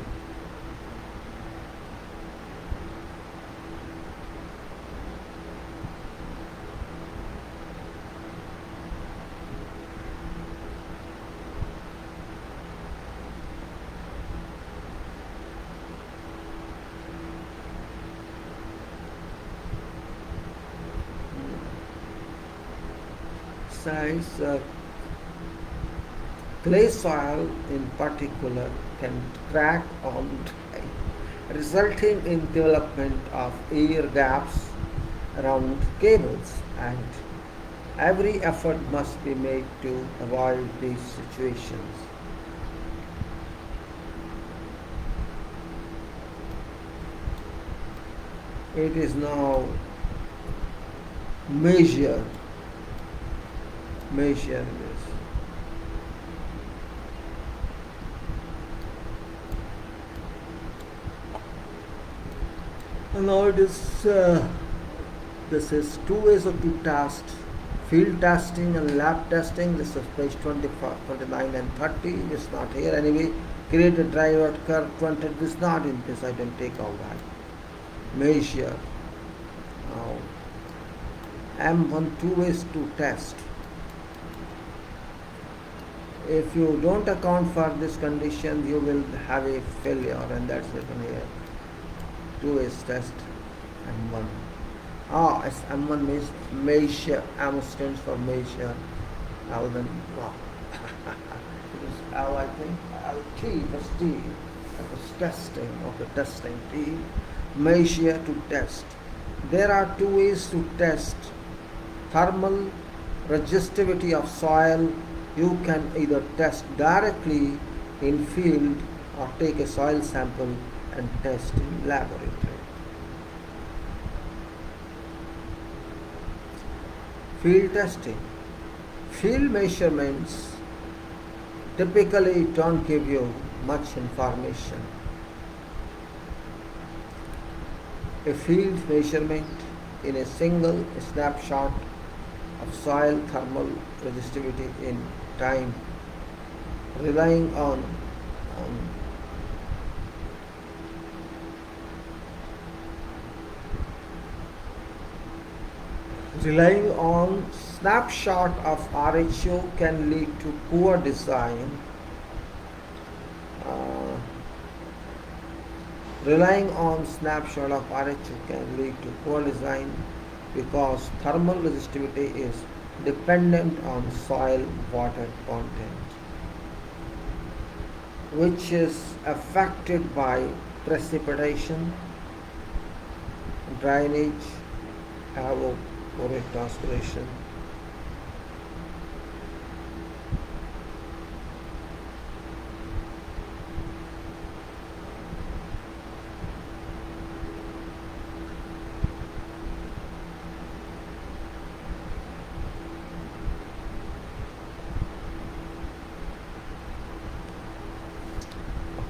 Clay soil in particular can crack on drying, resulting in development of air gaps around cables, and every effort must be made to avoid these situations. It is now measure this. And now it is this is two ways of to test: field testing and lab testing. This is page 25, 29 and 30. It's not here anyway. Create a driver curve 20. This is not in this. I don't take all that. Measure. Now M1 two ways to test. If you don't account for this condition, you will have a failure, and that's written here. Two ways test and one. As M1 means measure, M stands for measure, L then wow. It is L, I think, LT, that's T, that was testing, okay, testing, T, measure to test. There are two ways to test thermal resistivity of soil. You can either test directly in field or take a soil sample and test in laboratory. Field testing. Field measurements typically don't give you much information. A field measurement in a single snapshot of soil thermal resistivity in time, relying on snapshot of RHO can lead to poor design. Relying on snapshot of RHO can lead to poor design because thermal resistivity is dependent on soil water content, which is affected by precipitation, drainage, evapotranspiration.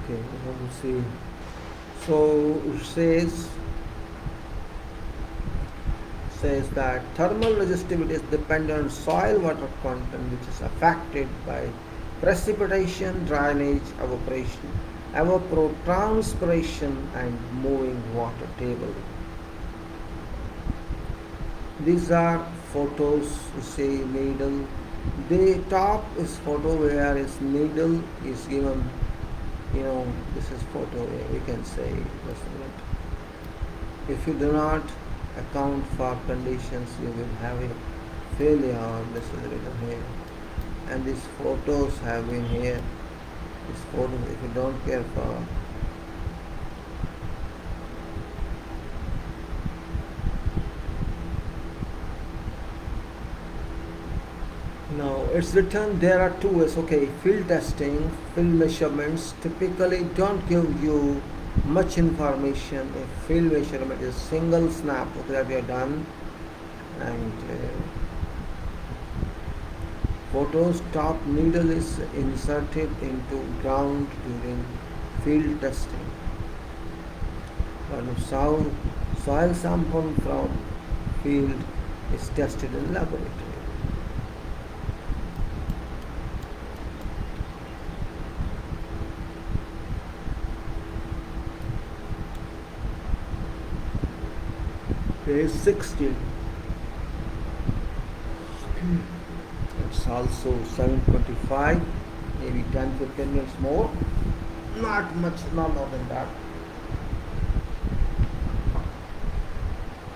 Okay, let me see. So it says that thermal resistivity is dependent on soil water content, which is affected by precipitation, drainage, evapotranspiration, and moving water table. These are photos. You see needle. The top is photo where its needle is given. This is photo. We can say this. If you do not account for conditions, you will have a failure. This is written here, and these photos have been here. These photos, if you don't care for, now it's written there are two ways. Okay, field testing, field measurements typically don't give you much information. A field measurement is single snap that we have done, and photos top needle is inserted into ground during field testing. And soil sample from field is tested in laboratory. Page 16. It's also 7:25, maybe 10-15 minutes more. Not much, no more than that.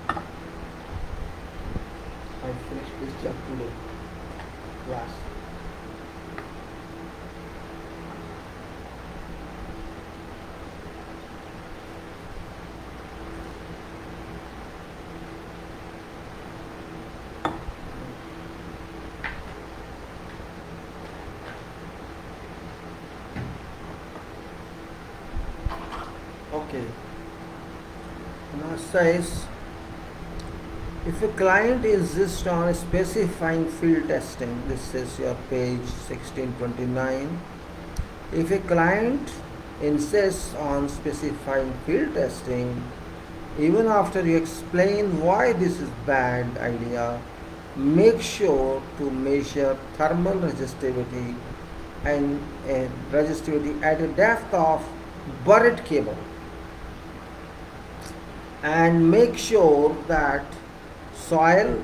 I finished this chapter today. Class. Okay. Now it says, if a client insists on specifying field testing, this is your page 1629. If a client insists on specifying field testing, even after you explain why this is bad idea, make sure to measure thermal resistivity and resistivity at a depth of buried cable, and make sure that soil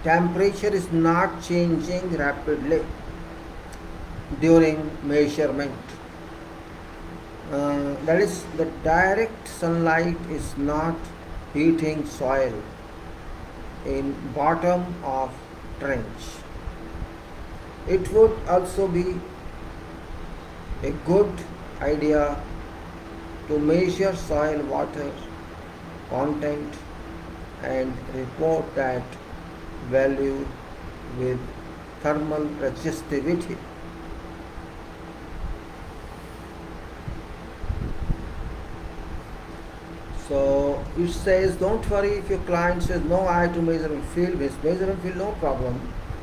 temperature is not changing rapidly during measurement. That is, the direct sunlight is not heating soil. in bottom of trench. It would also be a good idea to measure soil water content and report that value with thermal resistivity. So it says, don't worry if your client says no, I have to measure in field, measure in field, no problem.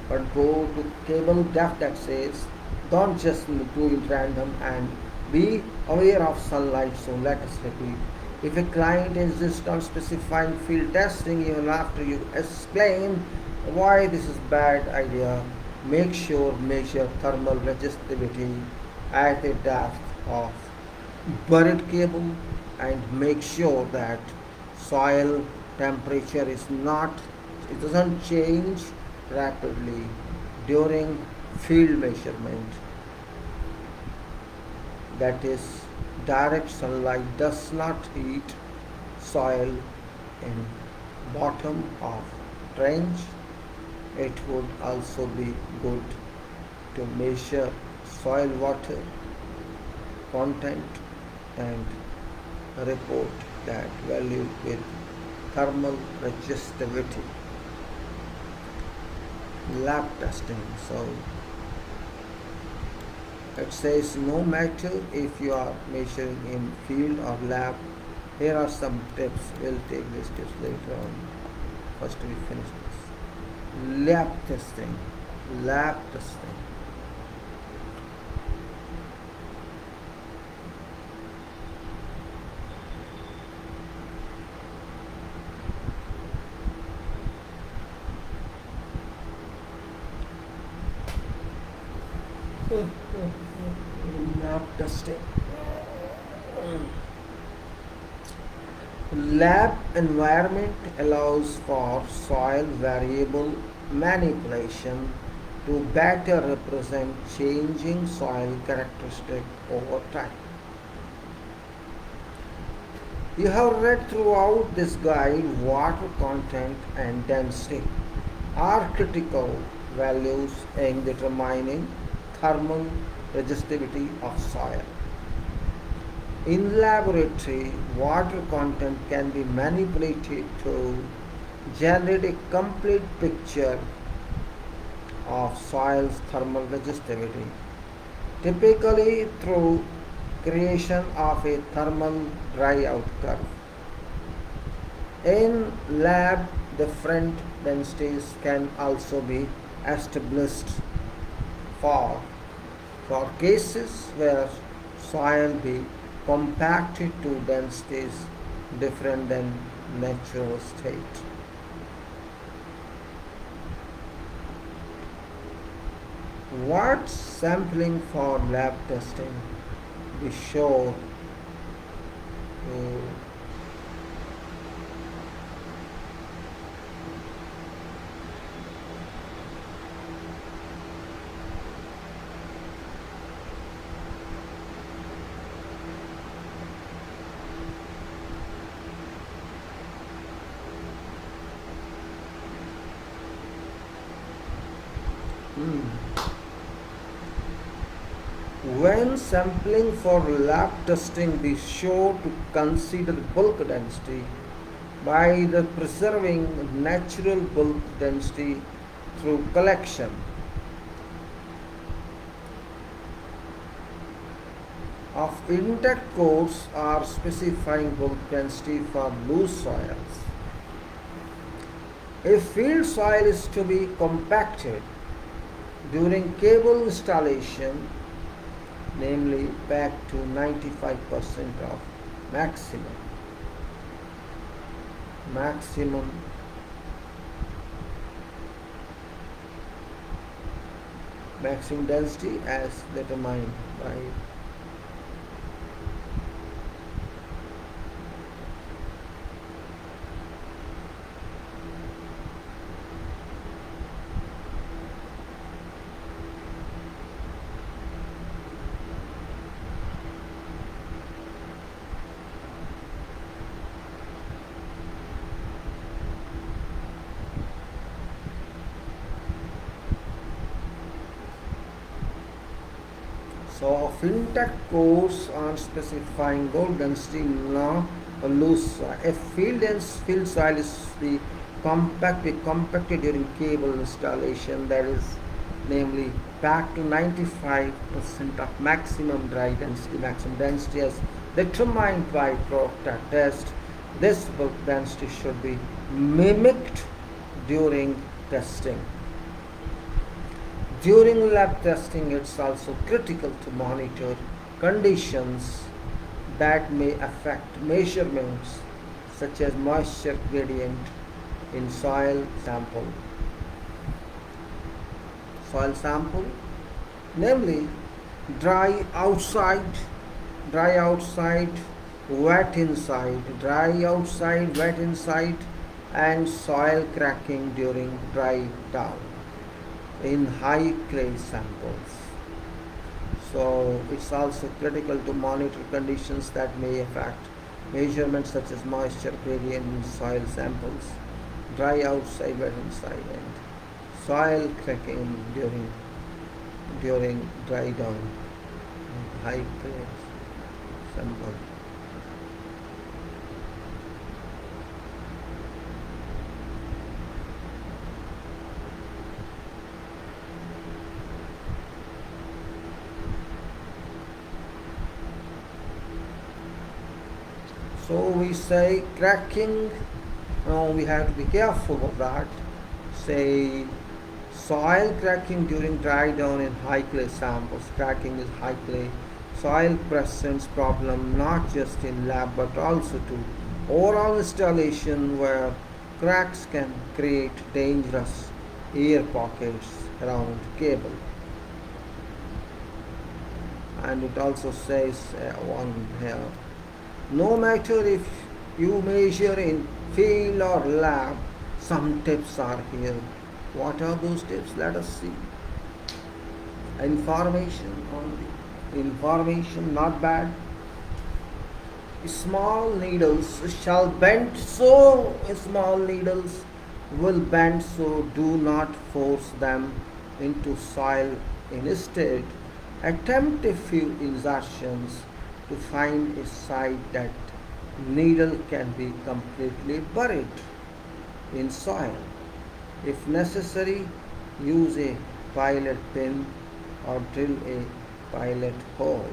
But go to cable depth that says, don't just do it random, and be aware of sunlight. So let us repeat. If a client insists on specifying field testing even after you explain why this is bad idea, make sure measure thermal resistivity at the depth of buried cable, and make sure that soil temperature is not, it doesn't change rapidly during field measurement. That is, direct sunlight does not heat soil in bottom of trench. It would also be good to measure soil water content and report that value with thermal resistivity. Lab testing. So it says no matter if you are measuring in field or lab, here are some tips. We'll take these tips later on. First we finish this. Lab testing. Lab testing. Lab testing. Lab environment allows for soil variable manipulation to better represent changing soil characteristics over time. You have read throughout this guide water content and density are critical values in determining thermal resistivity of soil. In laboratory, water content can be manipulated to generate a complete picture of soil's thermal resistivity, typically through creation of a thermal dryout curve. In lab, different densities can also be established for cases where soil be compacted to densities different than natural state. What sampling for lab testing? Be sure to when sampling for lab testing, be sure to consider bulk density by either preserving natural bulk density through collection of intact cores or specifying bulk density for loose soils. If field soil is to be compacted during cable installation, namely back to 95% of maximum density as determined by So a fintech course on specifying gold density now a loose soil. A field soil is the compacted during cable installation, that is namely packed to 95% of maximum density as determined by Proctor test. This bulk density should be mimicked during testing. During lab testing, it's also critical to monitor conditions that may affect measurements such as moisture gradient in soil sample. Namely dry outside, wet inside, and soil cracking during dry down in high clay samples. So it's also critical to monitor conditions that may affect measurements such as moisture gradient in soil samples, dry outside, wet inside, and soil cracking during dry down in high clay sample. So we say cracking, we have to be careful of that. Say soil cracking during dry down in high clay samples. Cracking is high clay. Soil presents problem not just in lab but also to overall installation, where cracks can create dangerous air pockets around cable. And it also says one here, no matter if you measure in field or lab, some tips are here. What are those tips? Let us see. Information only. Information, not bad. Small needles shall bend, so small needles will bend, so do not force them into soil. Instead, attempt a few insertions to find a site that needle can be completely buried in soil. If necessary, use a pilot pin or drill a pilot hole.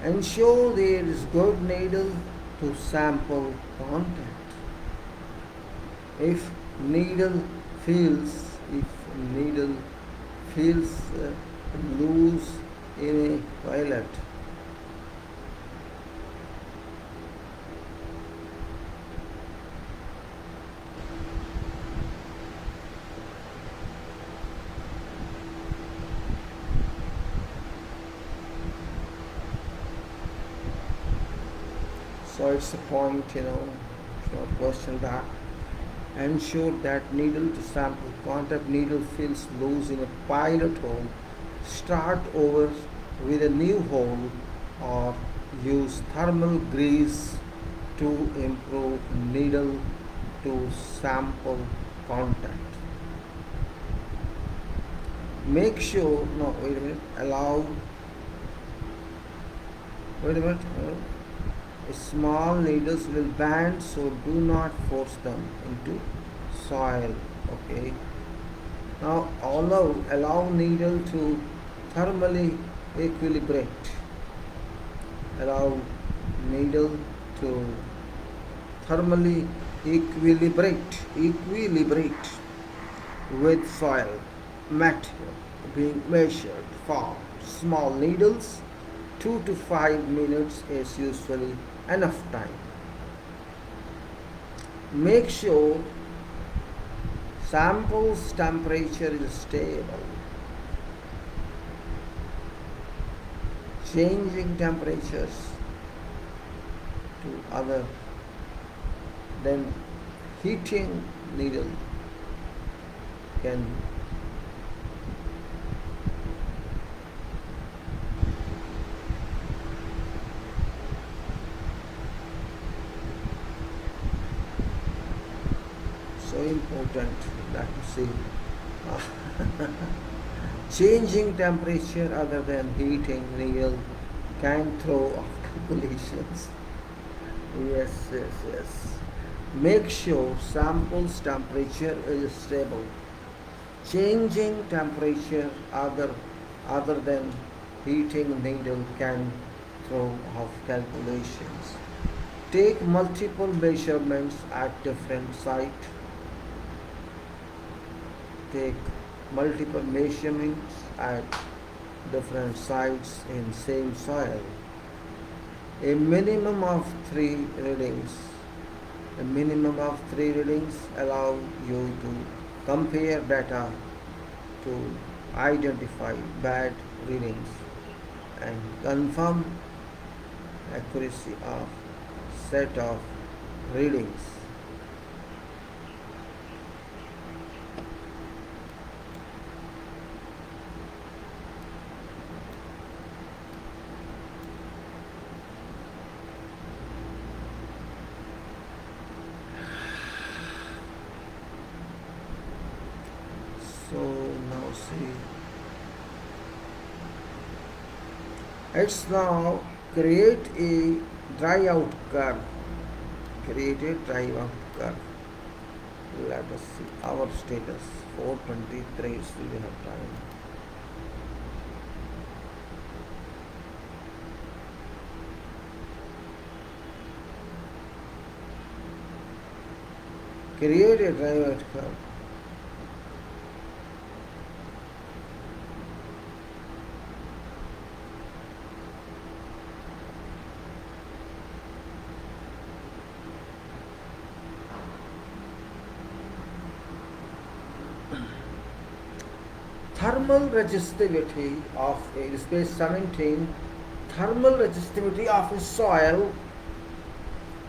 Ensure there is good needle to sample contact. If needle feels loose in a pilot, so it's a point, short question that. Ensure that needle to sample contact. Needle feels loose in a pilot hole. Start over with a new hole or use thermal grease to improve needle to sample contact. Make sure, small needles will bend, so do not force them into soil. Okay. Now allow needle to thermally equilibrate. Allow needle to thermally equilibrate with soil material being measured for small needles. 2 to 5 minutes is usually enough time. Make sure sample's temperature is stable. Changing temperatures to other, then heating needle can so important that you see. Changing temperature other than heating needle can throw off calculations. Yes. Make sure sample's temperature is stable. Changing temperature other than heating needle can throw off calculations. Take multiple measurements at different sites. Take multiple measurements at different sites in same soil. A minimum of three readings. A minimum of three readings allow you to compare data to identify bad readings and confirm accuracy of set of readings. So now see, let's now create a dry out curve. Create a dry out curve. Let us see our status 4:23. Still we have time. Create a dry out curve. Thermal resistivity of a space 17. Thermal resistivity of a soil.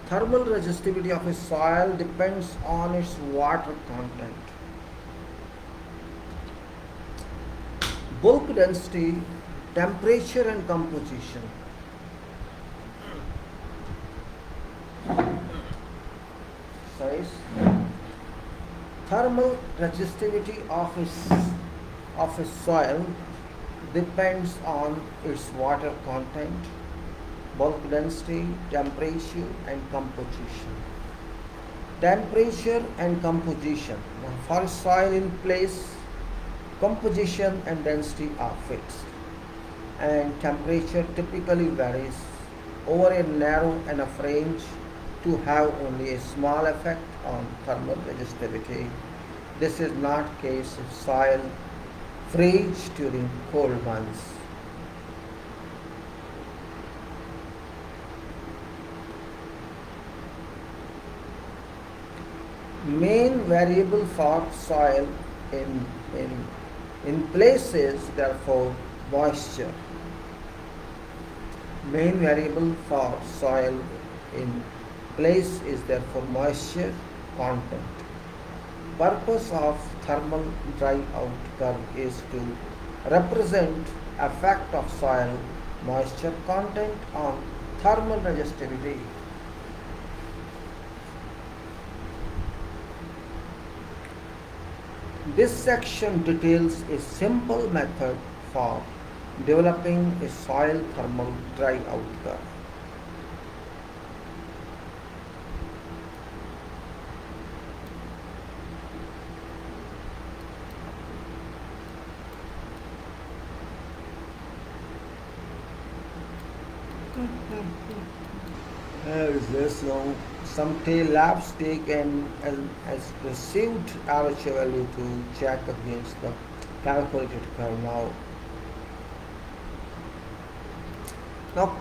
Thermal resistivity of a soil depends on its water content. Bulk density, temperature and composition. Size. Thermal resistivity of a soil depends on its water content, bulk density, temperature and composition. Temperature and composition. Now, for a soil in place, composition and density are fixed, and temperature typically varies over a narrow enough range to have only a small effect on thermal resistivity. This is not case if soil freeze during cold months. Main variable for soil in place is therefore moisture. Main variable for soil in place is therefore moisture content. Purpose of thermal dry out curve is to represent effect of soil moisture content on thermal resistivity. This section details a simple method for developing a soil thermal dry out curve. Is this now some labs take and has received RHA value to check against the calculated curve now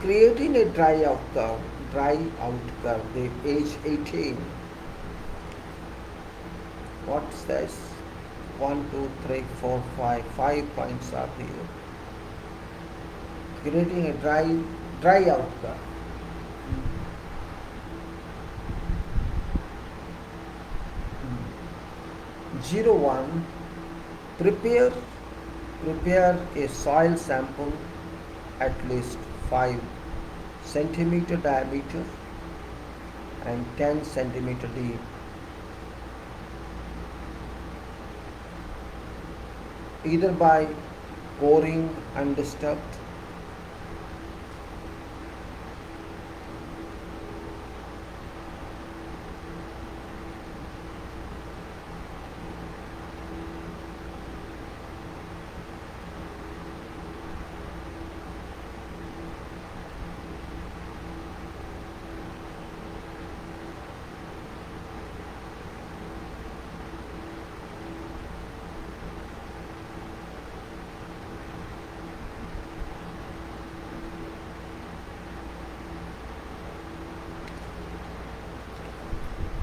creating a dry out curve the age 18. What's this? 1 2 3 4 5 points are here. Creating a dry out curve. 01. Prepare a soil sample at least 5 centimeter diameter and 10 centimeter deep. Either by coring undisturbed.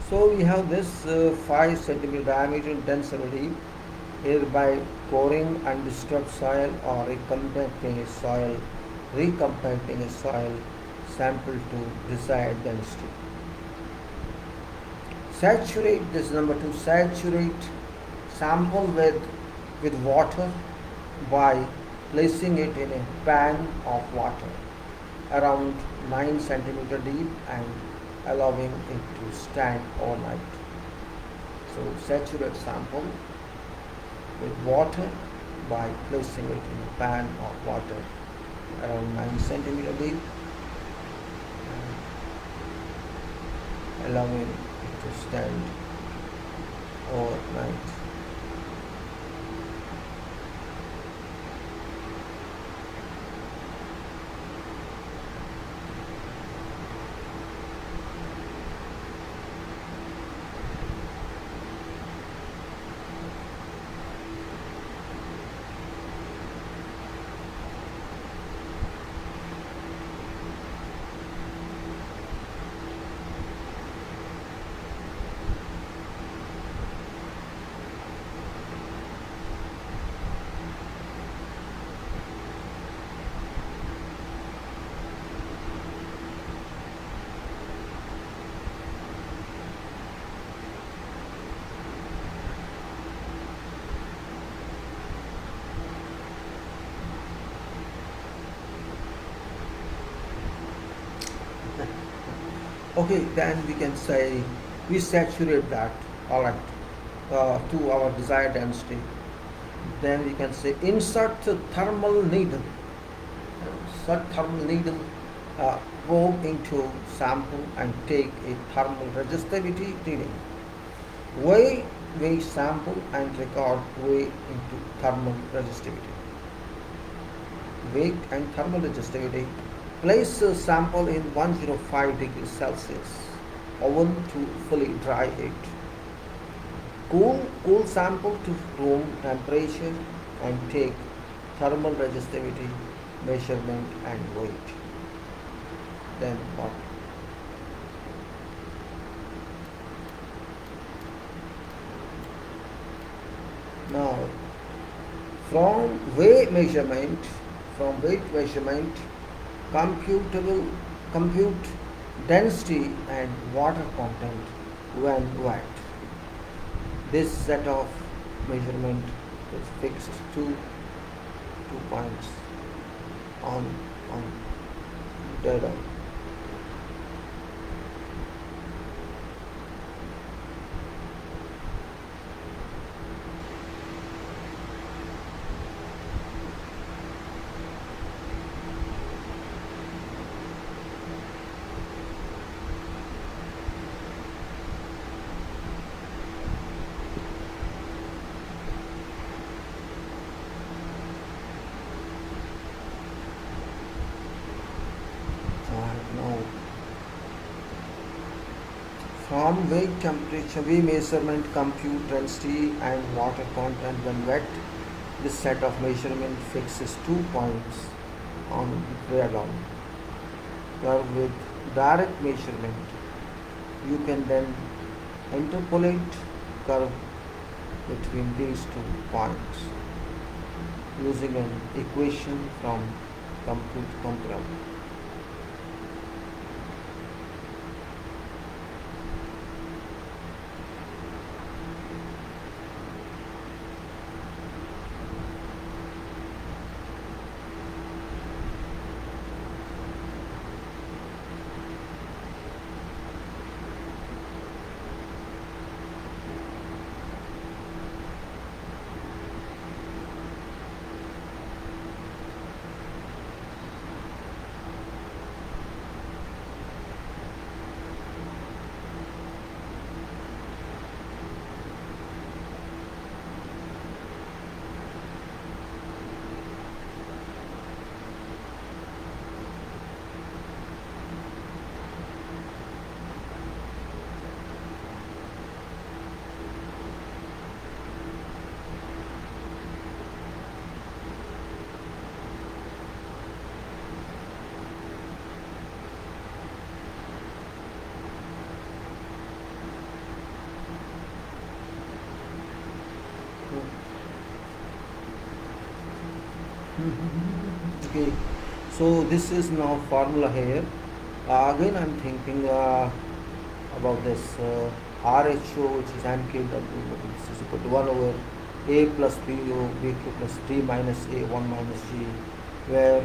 So we have this 5 centimeter diameter dense leaf either by coring undisturbed soil or recompacting a soil sample to desired density. Saturate, this is number 2, saturate sample with water by placing it in a pan of water around 9 centimeter deep and allowing it to stand overnight. So saturate sample with water by placing it in a pan of water around 9 centimeter deep and allowing it to stand overnight. Okay, then we can say we saturate that, alright, to our desired density. Then we can say insert thermal needle. Insert thermal needle, probe into sample and take a thermal resistivity reading. Weigh sample and record weigh into thermal resistivity. Weight and thermal resistivity. Place a sample in 105 degrees Celsius oven to fully dry it. Cool sample to room temperature and take thermal resistivity measurement and weight. Then what? Now from weight measurement, compute density and water content when wet. This set of measurement is fixed to 2 points on data. Now from weight, temperature, measurement, compute density and water content when wet. This set of measurement fixes 2 points on radon. Curve with direct measurement. You can then interpolate curve between these 2 points using an equation from compute program. So this is now formula here. Again I'm thinking about this RHO, which is MKW, which is equal to 1 over A plus BO, BQ plus D minus A, 1 minus G, where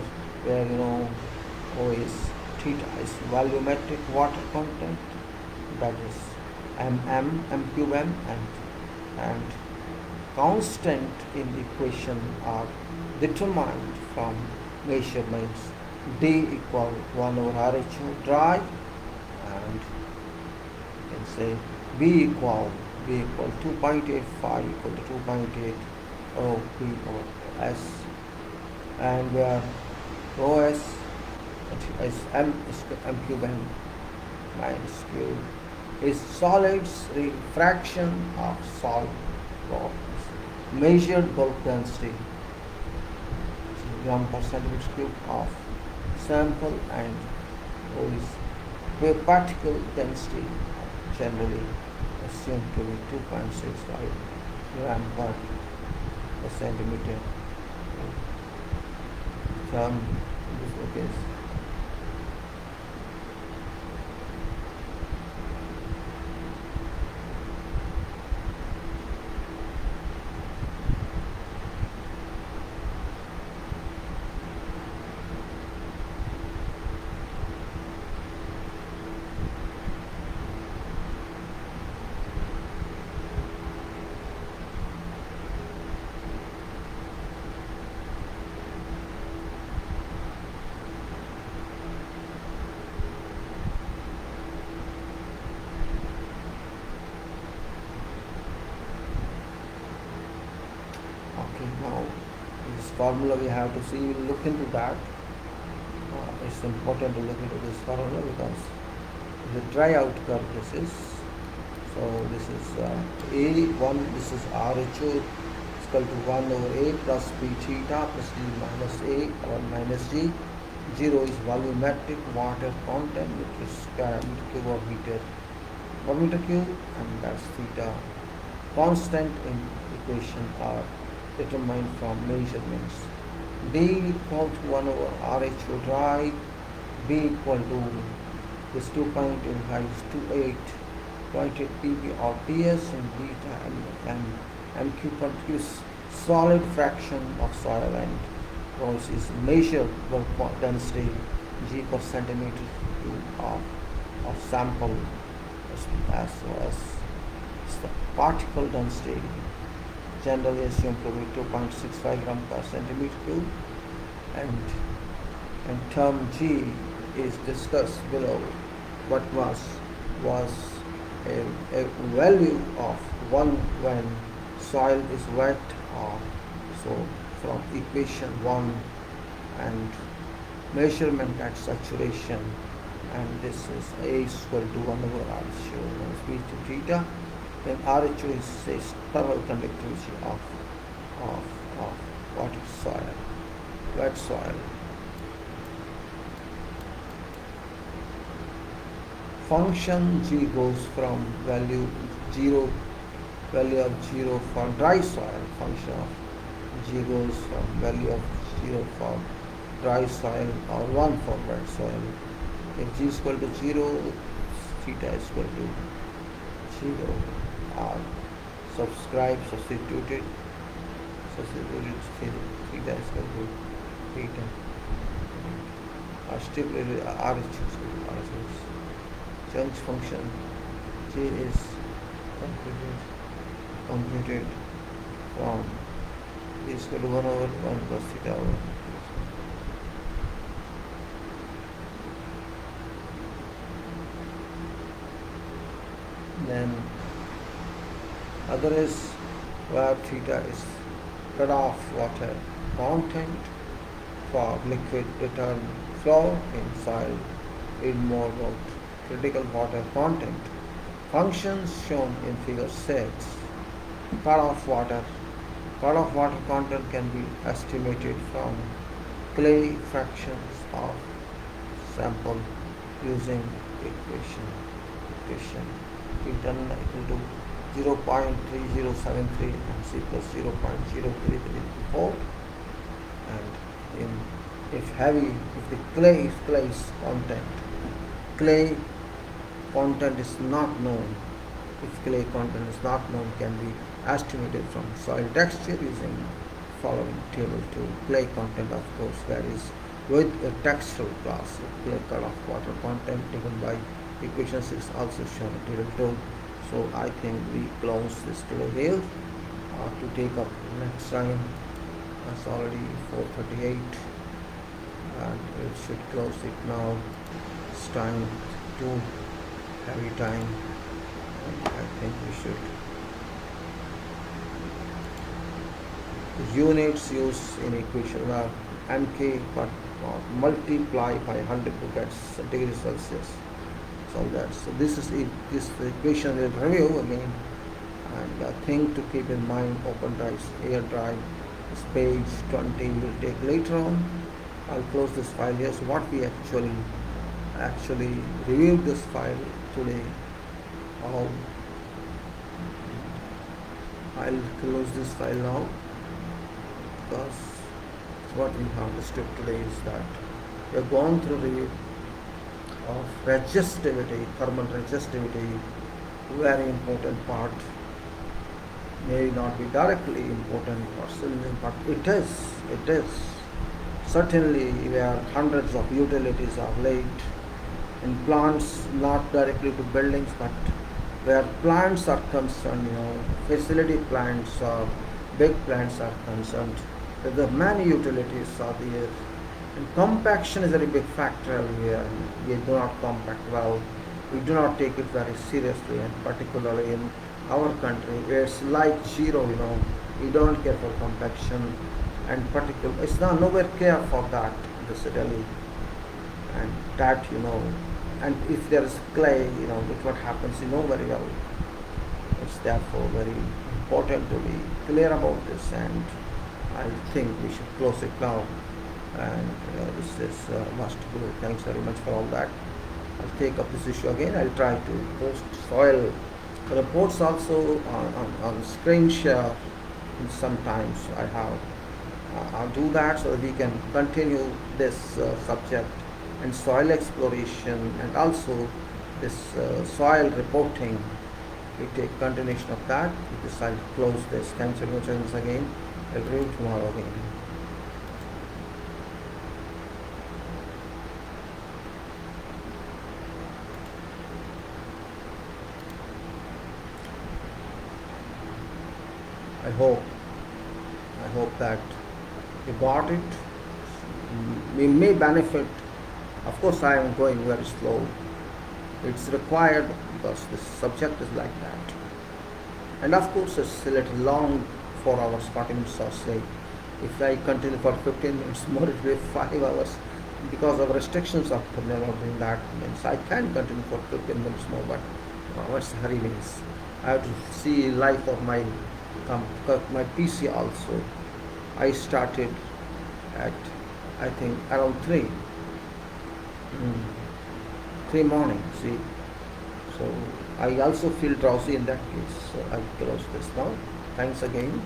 O is theta is volumetric water content, that is M cube M, and constant in the equation are determined from measurements. D equal 1 over RHO dry, and you can say B equal 2.85 equal to 2.8 O P over S, and where OS is M cube M minus Q is solids refraction of solid bulk, measured bulk density gram per centimeter cube of sample, and O is particle density generally assumed to be 2.65 gram per centimeter. From this case. Now this formula we have to see, we'll look into that. It's important to look into this formula because the dry out curve this is. So this is A1, this is RHO is equal to 1 over A plus B theta plus D minus A 1 minus G. 0 is volumetric water content, which is square meter cube of meter cube, and that's theta. Constant in equation are determined from measurements. D equal to 1 over RHO dry, B equal to this 2.85 is 2.8 pp or ps, and beta and Q produce solid fraction of soil, and rose is measured bulk density G per centimeter cube of sample, as well as the particle density generally assumed to be 2.65 gram per centimeter cube, and term G is discussed below, what was a value of 1 when soil is wet, or so from equation 1, and measurement at saturation, and this is A is equal to 1 over RHO minus B to theta. Then RHO is says thermal conductivity of what is soil, wet soil. Function G goes from value of 0 for dry soil. Function of G goes from value of 0 for dry soil or 1 for wet soil. If G is equal to 0, theta is equal to 0. Substituted theta is equal to theta. Stipulated RHO is equal to RHO. Young's function J is computed from B is equal to 1 over 1 plus theta over. Then other is where theta is runoff water content for liquid return flow in soil in more about critical water content. Functions shown in figure 6. Cutoff water content can be estimated from clay fractions of sample using equation theta equal to 0.3073 and C plus 0.0334, and in if heavy, if the clay's clay content is not known, if clay content is not known, can be estimated from soil texture using following table 2. Clay content of course varies with a textural class. Clay cutoff water content taken by equation 6 also shown in table 2. So I think we close this today here to take up next time. It's already 4:38 and it should close it now. It's time to heavy time, and I think we should. The units used in equation are mk but multiply by 100 to get degrees Celsius. So this is it. This equation will review again, and the thing to keep in mind: open drive, air drive. This page 20 will take later on. I'll close this file here. So what we actually reviewed this file today. I'll close this file now, because what we have understood today is that we have gone through review of resistivity, thermal resistivity, very important part. May not be directly important or similar, but it is. Certainly where hundreds of utilities are laid in plants, not directly to buildings, but where plants are concerned, facility plants or big plants are concerned, there are many utilities are there. And compaction is a very big factor here. We do not compact well. We do not take it very seriously, and particularly in our country, where it's like zero, we don't care for compaction, and it's not nowhere care for that in this Delhi, and that and if there is clay, with what happens, very well. It's therefore very important to be clear about this, and I think we should close it now. And this is must go. Thanks very much for all that. I'll take up this issue again. I'll try to post soil reports also on screen share. Sometimes I'll do that so that we can continue this subject and soil exploration, and also this soil reporting. We take continuation of that. With this, I'll close this. Thanks very much once again. I'll review tomorrow again. I hope that you got it. We may benefit. Of course, I am going very slow. It's required because this subject is like that. And of course, it's a little long, 4 hours, 40 minutes or say. If I continue for 15 minutes more, it will be 5 hours. Because of restrictions of doing that, means I can continue for 15 minutes more, but what's the hurry means? I have to see life of my PC also. I started at, I think, around 3 morning, see. So I also feel drowsy in that case. So I'll close this now. Thanks again.